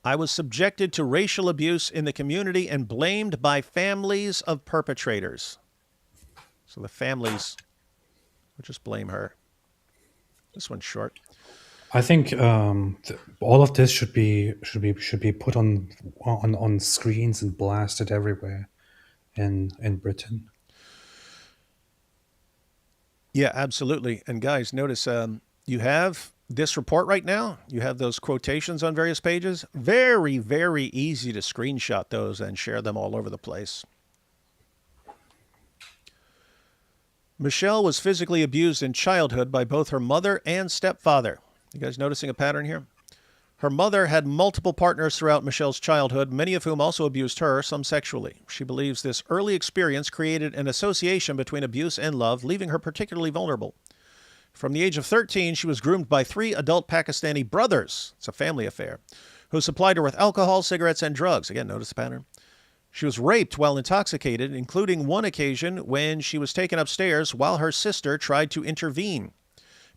I was subjected to racial abuse in the community and blamed by families of perpetrators. So the families would just blame her. This one's short. I think all of this should be put on screens and blasted everywhere in Britain. Yeah, absolutely. And guys, notice you have this report right now. You have those quotations on various pages. Very, very easy to screenshot those and share them all over the place. Michelle was physically abused in childhood by both her mother and stepfather. You guys noticing a pattern here? Her mother had multiple partners throughout Michelle's childhood, many of whom also abused her, some sexually. She believes this early experience created an association between abuse and love, leaving her particularly vulnerable. From the age of 13, she was groomed by 3 adult Pakistani brothers, it's a family affair, who supplied her with alcohol, cigarettes, and drugs. Again, notice the pattern. She was raped while intoxicated, including one occasion when she was taken upstairs while her sister tried to intervene.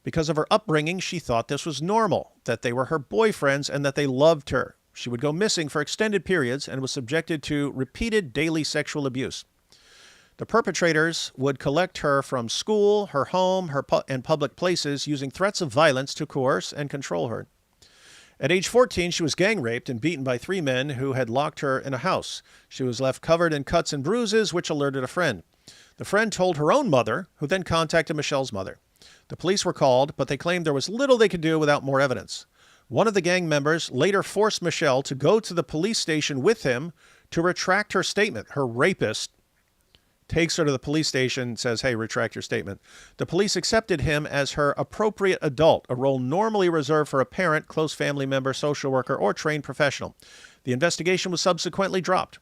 Because of her upbringing, she thought this was normal, that they were her boyfriends and that they loved her. She would go missing for extended periods and was subjected to repeated daily sexual abuse. The perpetrators would collect her from school, her home, and public places using threats of violence to coerce and control her. At age 14, she was gang raped and beaten by 3 men who had locked her in a house. She was left covered in cuts and bruises, which alerted a friend. The friend told her own mother, who then contacted Michelle's mother. The police were called, but they claimed there was little they could do without more evidence. One of the gang members later forced Michelle to go to the police station with him to retract her statement. Her rapist takes her to the police station and says, hey, retract your statement. The police accepted him as her appropriate adult, a role normally reserved for a parent, close family member, social worker, or trained professional. The investigation was subsequently dropped.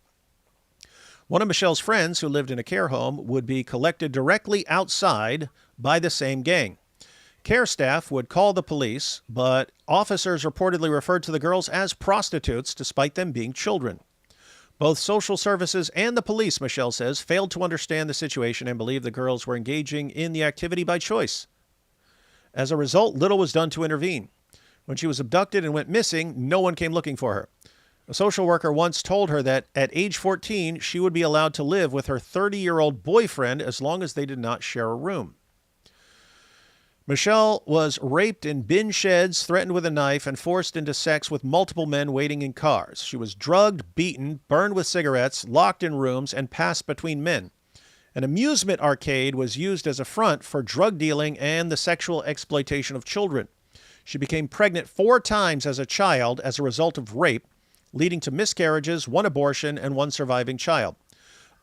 One of Michelle's friends, who lived in a care home, would be collected directly outside by the same gang. Care staff would call the police, but officers reportedly referred to the girls as prostitutes, despite them being children. Both social services and the police, Michelle says, failed to understand the situation and believed the girls were engaging in the activity by choice. As a result, little was done to intervene. When she was abducted and went missing, no one came looking for her. A social worker once told her that at age 14, she would be allowed to live with her 30-year-old boyfriend as long as they did not share a room. Michelle was raped in bin sheds, threatened with a knife, and forced into sex with multiple men waiting in cars. She was drugged, beaten, burned with cigarettes, locked in rooms, and passed between men. An amusement arcade was used as a front for drug dealing and the sexual exploitation of children. She became pregnant 4 times as a child as a result of rape, leading to miscarriages, 1 abortion, and 1 surviving child.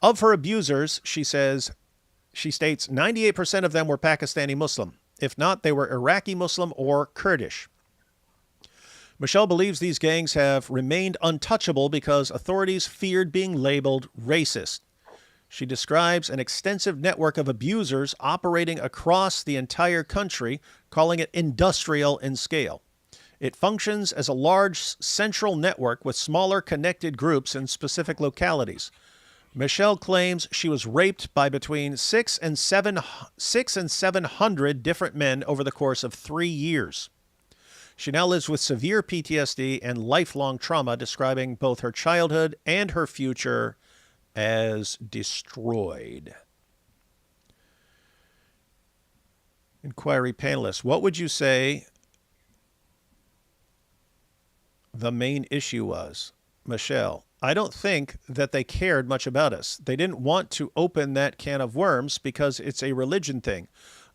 Of her abusers, she states 98% of them were Pakistani Muslim. If not, they were Iraqi Muslim or Kurdish. Michelle believes these gangs have remained untouchable because authorities feared being labeled racist. She describes an extensive network of abusers operating across the entire country, calling it industrial in scale. It functions as a large central network with smaller connected groups in specific localities. Michelle claims she was raped by between 6 and 700 different men over the course of 3 years. She now lives with severe PTSD and lifelong trauma, describing both her childhood and her future as destroyed. Inquiry panelists, what would you say the main issue was? Michelle, I don't think that they cared much about us. They didn't want to open that can of worms because it's a religion thing.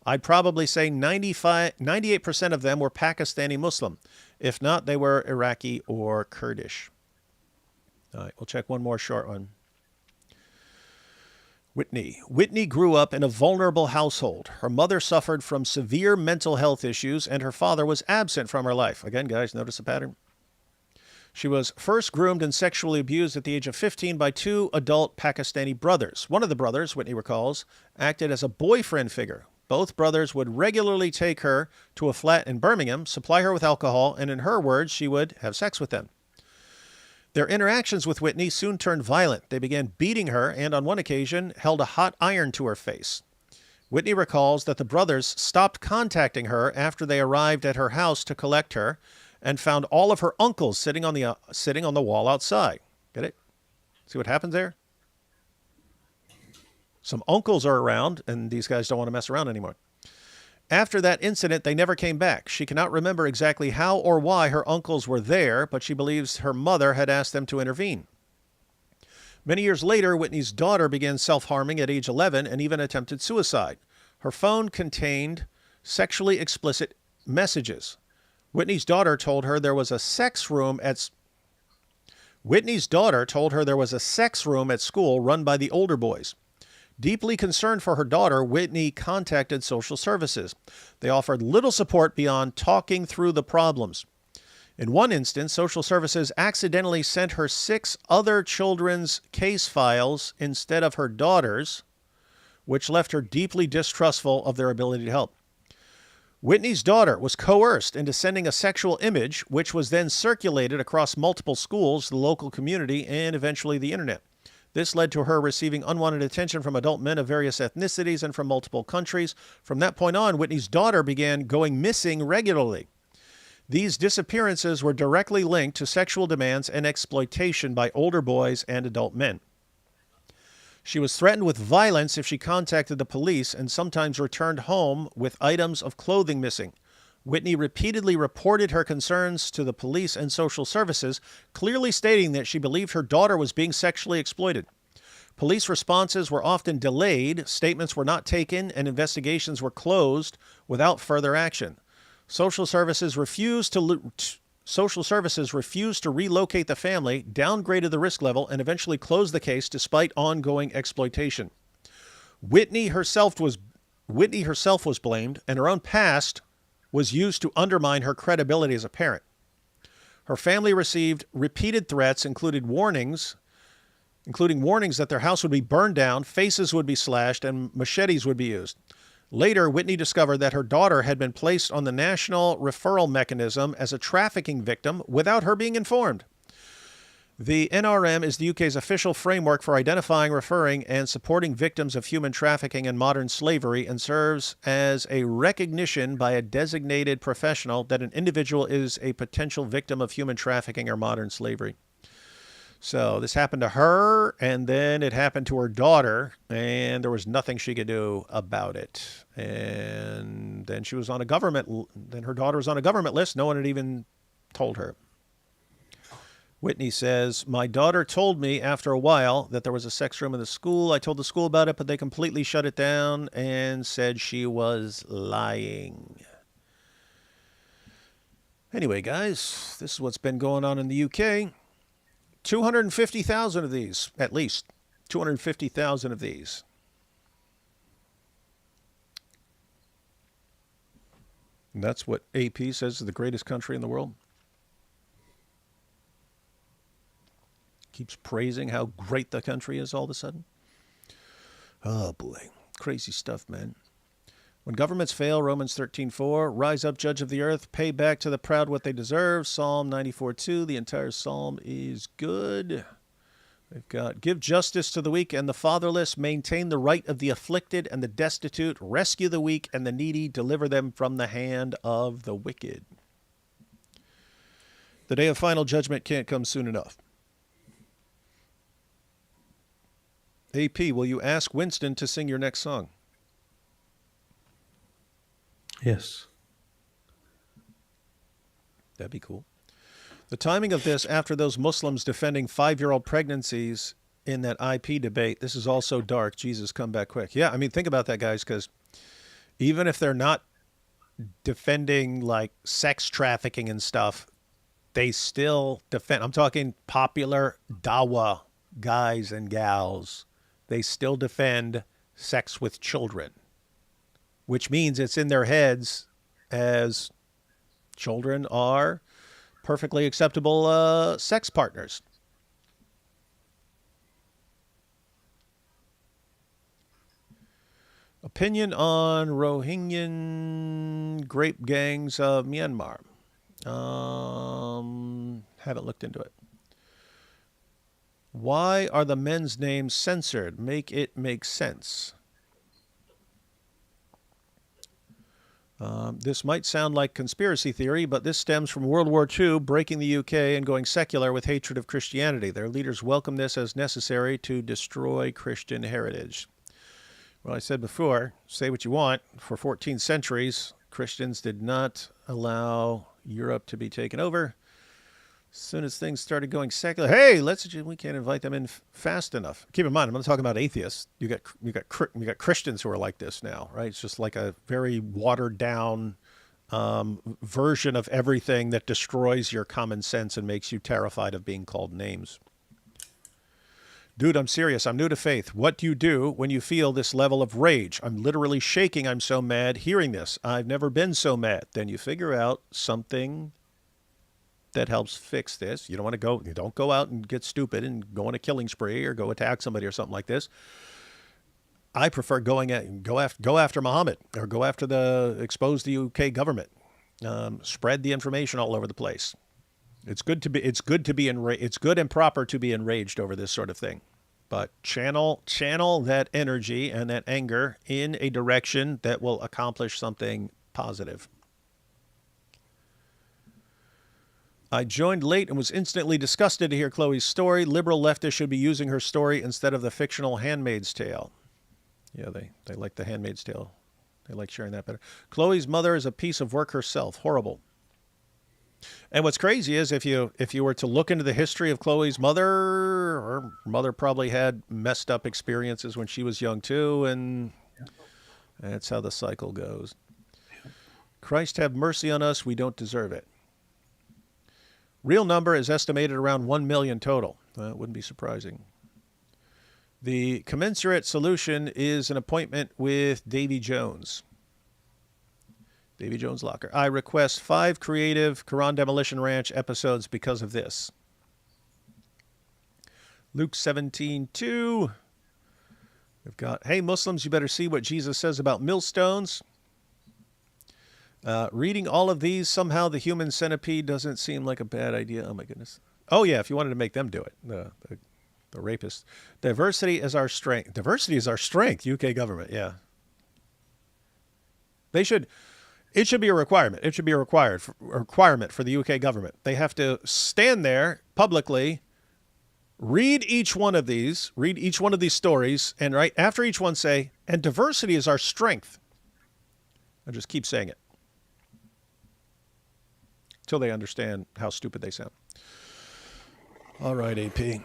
I'd probably say 98% of them were Pakistani Muslim. If not, they were Iraqi or Kurdish. All right, we'll check one more short one. Whitney grew up in a vulnerable household. Her mother suffered from severe mental health issues, and her father was absent from her life. Again, guys, notice a pattern. She was first groomed and sexually abused at the age of 15 by 2 adult Pakistani brothers. One of the brothers, Whitney recalls, acted as a boyfriend figure. Both brothers would regularly take her to a flat in Birmingham, supply her with alcohol, and in her words, she would have sex with them. Their interactions with Whitney soon turned violent. They began beating her and, on one occasion, held a hot iron to her face. Whitney recalls that the brothers stopped contacting her after they arrived at her house to collect her and found all of her uncles sitting on the wall outside. Get it? See what happens there? Some uncles are around, and these guys don't want to mess around anymore. After that incident, they never came back. She cannot remember exactly how or why her uncles were there, but she believes her mother had asked them to intervene. Many years later, Whitney's daughter began self-harming at age 11 and even attempted suicide. Her phone contained sexually explicit messages. Whitney's daughter told her there was a sex room at school run by the older boys. Deeply concerned for her daughter, Whitney contacted social services. They offered little support beyond talking through the problems. In one instance, social services accidentally sent her 6 other children's case files instead of her daughter's, which left her deeply distrustful of their ability to help. Whitney's daughter was coerced into sending a sexual image, which was then circulated across multiple schools, the local community, and eventually the internet. This led to her receiving unwanted attention from adult men of various ethnicities and from multiple countries. From that point on, Whitney's daughter began going missing regularly. These disappearances were directly linked to sexual demands and exploitation by older boys and adult men. She was threatened with violence if she contacted the police and sometimes returned home with items of clothing missing. Whitney repeatedly reported her concerns to the police and social services, clearly stating that she believed her daughter was being sexually exploited. Police responses were often delayed, statements were not taken, and investigations were closed without further action. Social services refused to relocate the family, downgraded the risk level, and eventually closed the case despite ongoing exploitation. Whitney herself was blamed, and her own past was used to undermine her credibility as a parent. Her family received repeated threats, including warnings that their house would be burned down, faces would be slashed, and machetes would be used. Later, Whitney discovered that her daughter had been placed on the national referral mechanism as a trafficking victim without her being informed. The NRM is the UK's official framework for identifying, referring, and supporting victims of human trafficking and modern slavery, and serves as a recognition by a designated professional that an individual is a potential victim of human trafficking or modern slavery. So this happened to her, and then it happened to her daughter, and there was nothing she could do about it. And then her daughter was on a government list. No one had even told her. Whitney says, my daughter told me after a while that there was a sex room in the school. I told the school about it, but they completely shut it down and said she was lying. Anyway, guys, this is what's been going on in the UK. 250,000 of these, at least. 250,000 of these. And that's what AP says is the greatest country in the world. keeps praising how great the country is all of a sudden. Oh boy, crazy stuff, man. When governments fail, Romans 13:4, rise up, judge of the earth, pay back to the proud what they deserve. Psalm 94:2, the entire psalm is good. They've got give justice to the weak and the fatherless, maintain the right of the afflicted and the destitute, rescue the weak and the needy, deliver them from the hand of the wicked. The day of final judgment can't come soon enough. AP, will you ask Winston to sing your next song? Yes. That'd be cool. The timing of this after those Muslims defending 5-year-old pregnancies in that IP debate, this is also dark. Jesus, come back quick. Yeah, I mean, think about that, guys, because even if they're not defending like sex trafficking and stuff, they still defend. I'm talking popular dawa guys and gals. They still defend sex with children, which means it's in their heads as children are perfectly acceptable sex partners. Opinion on Rohingyan grape gangs of Myanmar. Haven't looked into it. Why are the men's names censored? Make it make sense. This might sound like conspiracy theory, but this stems from World War II breaking the UK and going secular with hatred of Christianity. Their leaders welcomed this as necessary to destroy Christian heritage. Well, I said before, say what you want. For 14 centuries, Christians did not allow Europe to be taken over. As soon as things started going secular, hey, we can't invite them in fast enough. Keep in mind, I'm not talking about atheists. You got Christians who are like this now, right? It's just like a very watered down version of everything that destroys your common sense and makes you terrified of being called names. Dude, I'm serious. I'm new to faith. What do you do when you feel this level of rage? I'm literally shaking. I'm so mad hearing this. I've never been so mad. Then you figure out something that helps fix this. You don't go out and get stupid and go on a killing spree or go attack somebody or something like this. I prefer go after Muhammad or expose the UK government. Spread the information all over the place. It's good and proper to be enraged over this sort of thing. But channel that energy and that anger in a direction that will accomplish something positive. I joined late and was instantly disgusted to hear Chloe's story. Liberal leftists should be using her story instead of the fictional Handmaid's Tale. Yeah, they like the Handmaid's Tale. They like sharing that better. Chloe's mother is a piece of work herself. Horrible. And what's crazy is if you were to look into the history of Chloe's mother, her mother probably had messed up experiences when she was young too, and that's how the cycle goes. Christ have mercy on us. We don't deserve it. Real number is estimated around 1 million total. That wouldn't be surprising. The commensurate solution is an appointment with Davy Jones. Davy Jones Locker. I request 5 creative Quran Demolition Ranch episodes because of this. Luke 17:2. We've got, hey, Muslims, you better see what Jesus says about millstones. Reading all of these, somehow the human centipede doesn't seem like a bad idea. Oh, my goodness. Oh, yeah, if you wanted to make them do it, the rapists. Diversity is our strength. Diversity is our strength, UK government, yeah. It should be a requirement. It should be a requirement for the UK government. They have to stand there publicly, read each one of these stories, and right after each one say, and diversity is our strength. I just keep saying it until they understand how stupid they sound. All right, AP.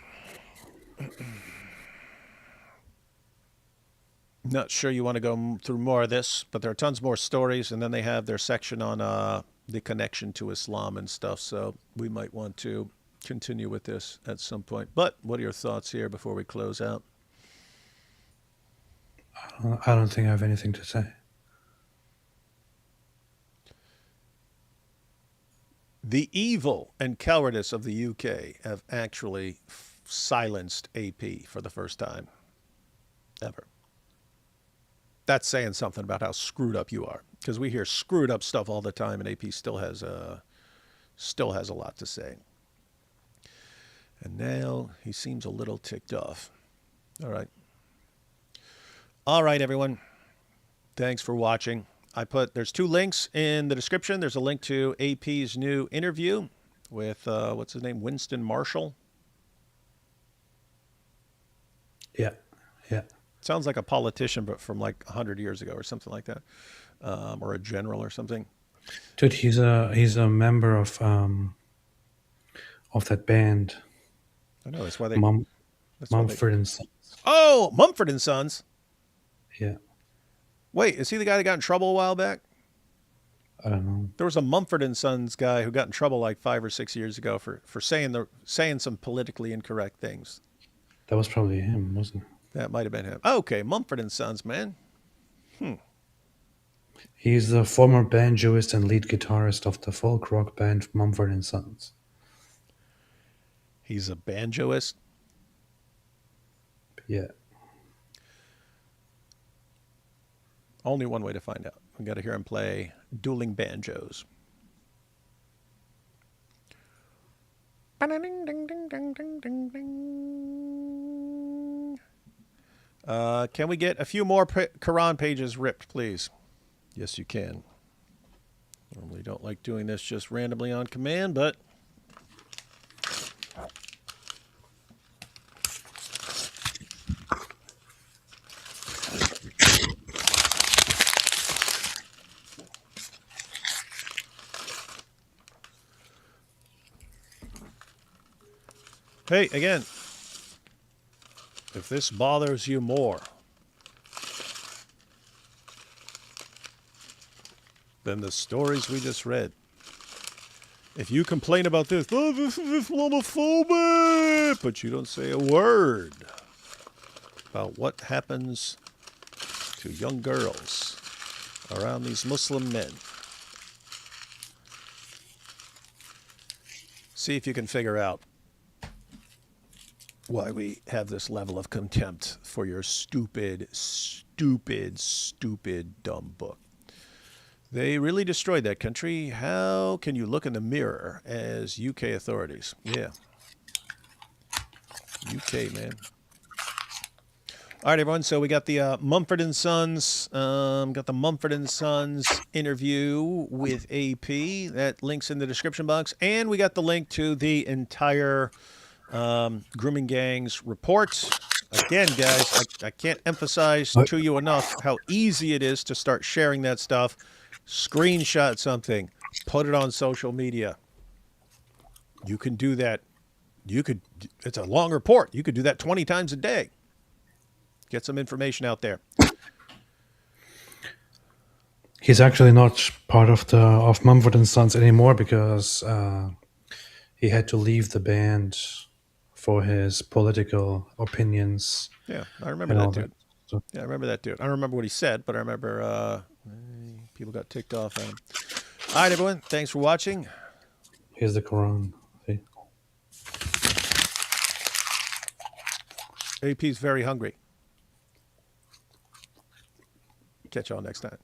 Not sure you want to go through more of this, but there are tons more stories, and then they have their section on the connection to Islam and stuff, so we might want to continue with this at some point. But what are your thoughts here before we close out? I don't think I have anything to say. The evil and cowardice of the UK have actually silenced AP for the first time ever. That's saying something about how screwed up you are, because we hear screwed up stuff all the time, and AP still has a lot to say. And now he seems a little ticked off. All right. All right, everyone. Thanks for watching. There's 2 links in the description. There's a link to AP's new interview with, what's his name? Winston Marshall. Yeah. Yeah. Sounds like a politician, but from like 100 years ago or something like that. Or a general or something. Dude, he's a member of that band. I know, that's why they... Mumford and Sons. Oh, Mumford and Sons. Yeah. Wait, is he the guy that got in trouble a while back? I don't know. There was a Mumford and Sons guy who got in trouble like 5 or 6 years ago for saying some politically incorrect things. That was probably him, wasn't it? That might have been him. Okay, Mumford and Sons, man. He's the former banjoist and lead guitarist of the folk rock band Mumford and Sons. He's a banjoist. Yeah. Only one way to find out. We got to hear him play dueling banjos. Can we get a few more Quran pages ripped, please? Yes, you can. Normally don't like doing this just randomly on command, but hey, again, if this bothers you more than the stories we just read, if you complain about this, oh, this is Islamophobic, but you don't say a word about what happens to young girls around these Muslim men, see if you can figure out why we have this level of contempt for your stupid, stupid, stupid, dumb book. They really destroyed that country. How can you look in the mirror as UK authorities? Yeah. UK, man. All right, everyone. So we got the Mumford and Sons, interview with AP. That link's in the description box. And we got the link to the entire Grooming Gang's report. Again, guys, I can't emphasize to you enough how easy it is to start sharing that stuff. Screenshot something, put it on social media. You can do that. It's a long report. You could do that 20 times a day. Get some information out there. He's actually not part of Mumford and Sons anymore because he had to leave the band for his political opinions. Yeah, I remember that dude. Yeah, I remember that dude. I don't remember what he said, but I remember people got ticked off at him. All right, everyone. Thanks for watching. Here's the Quran. See? AP's very hungry. Catch y'all next time.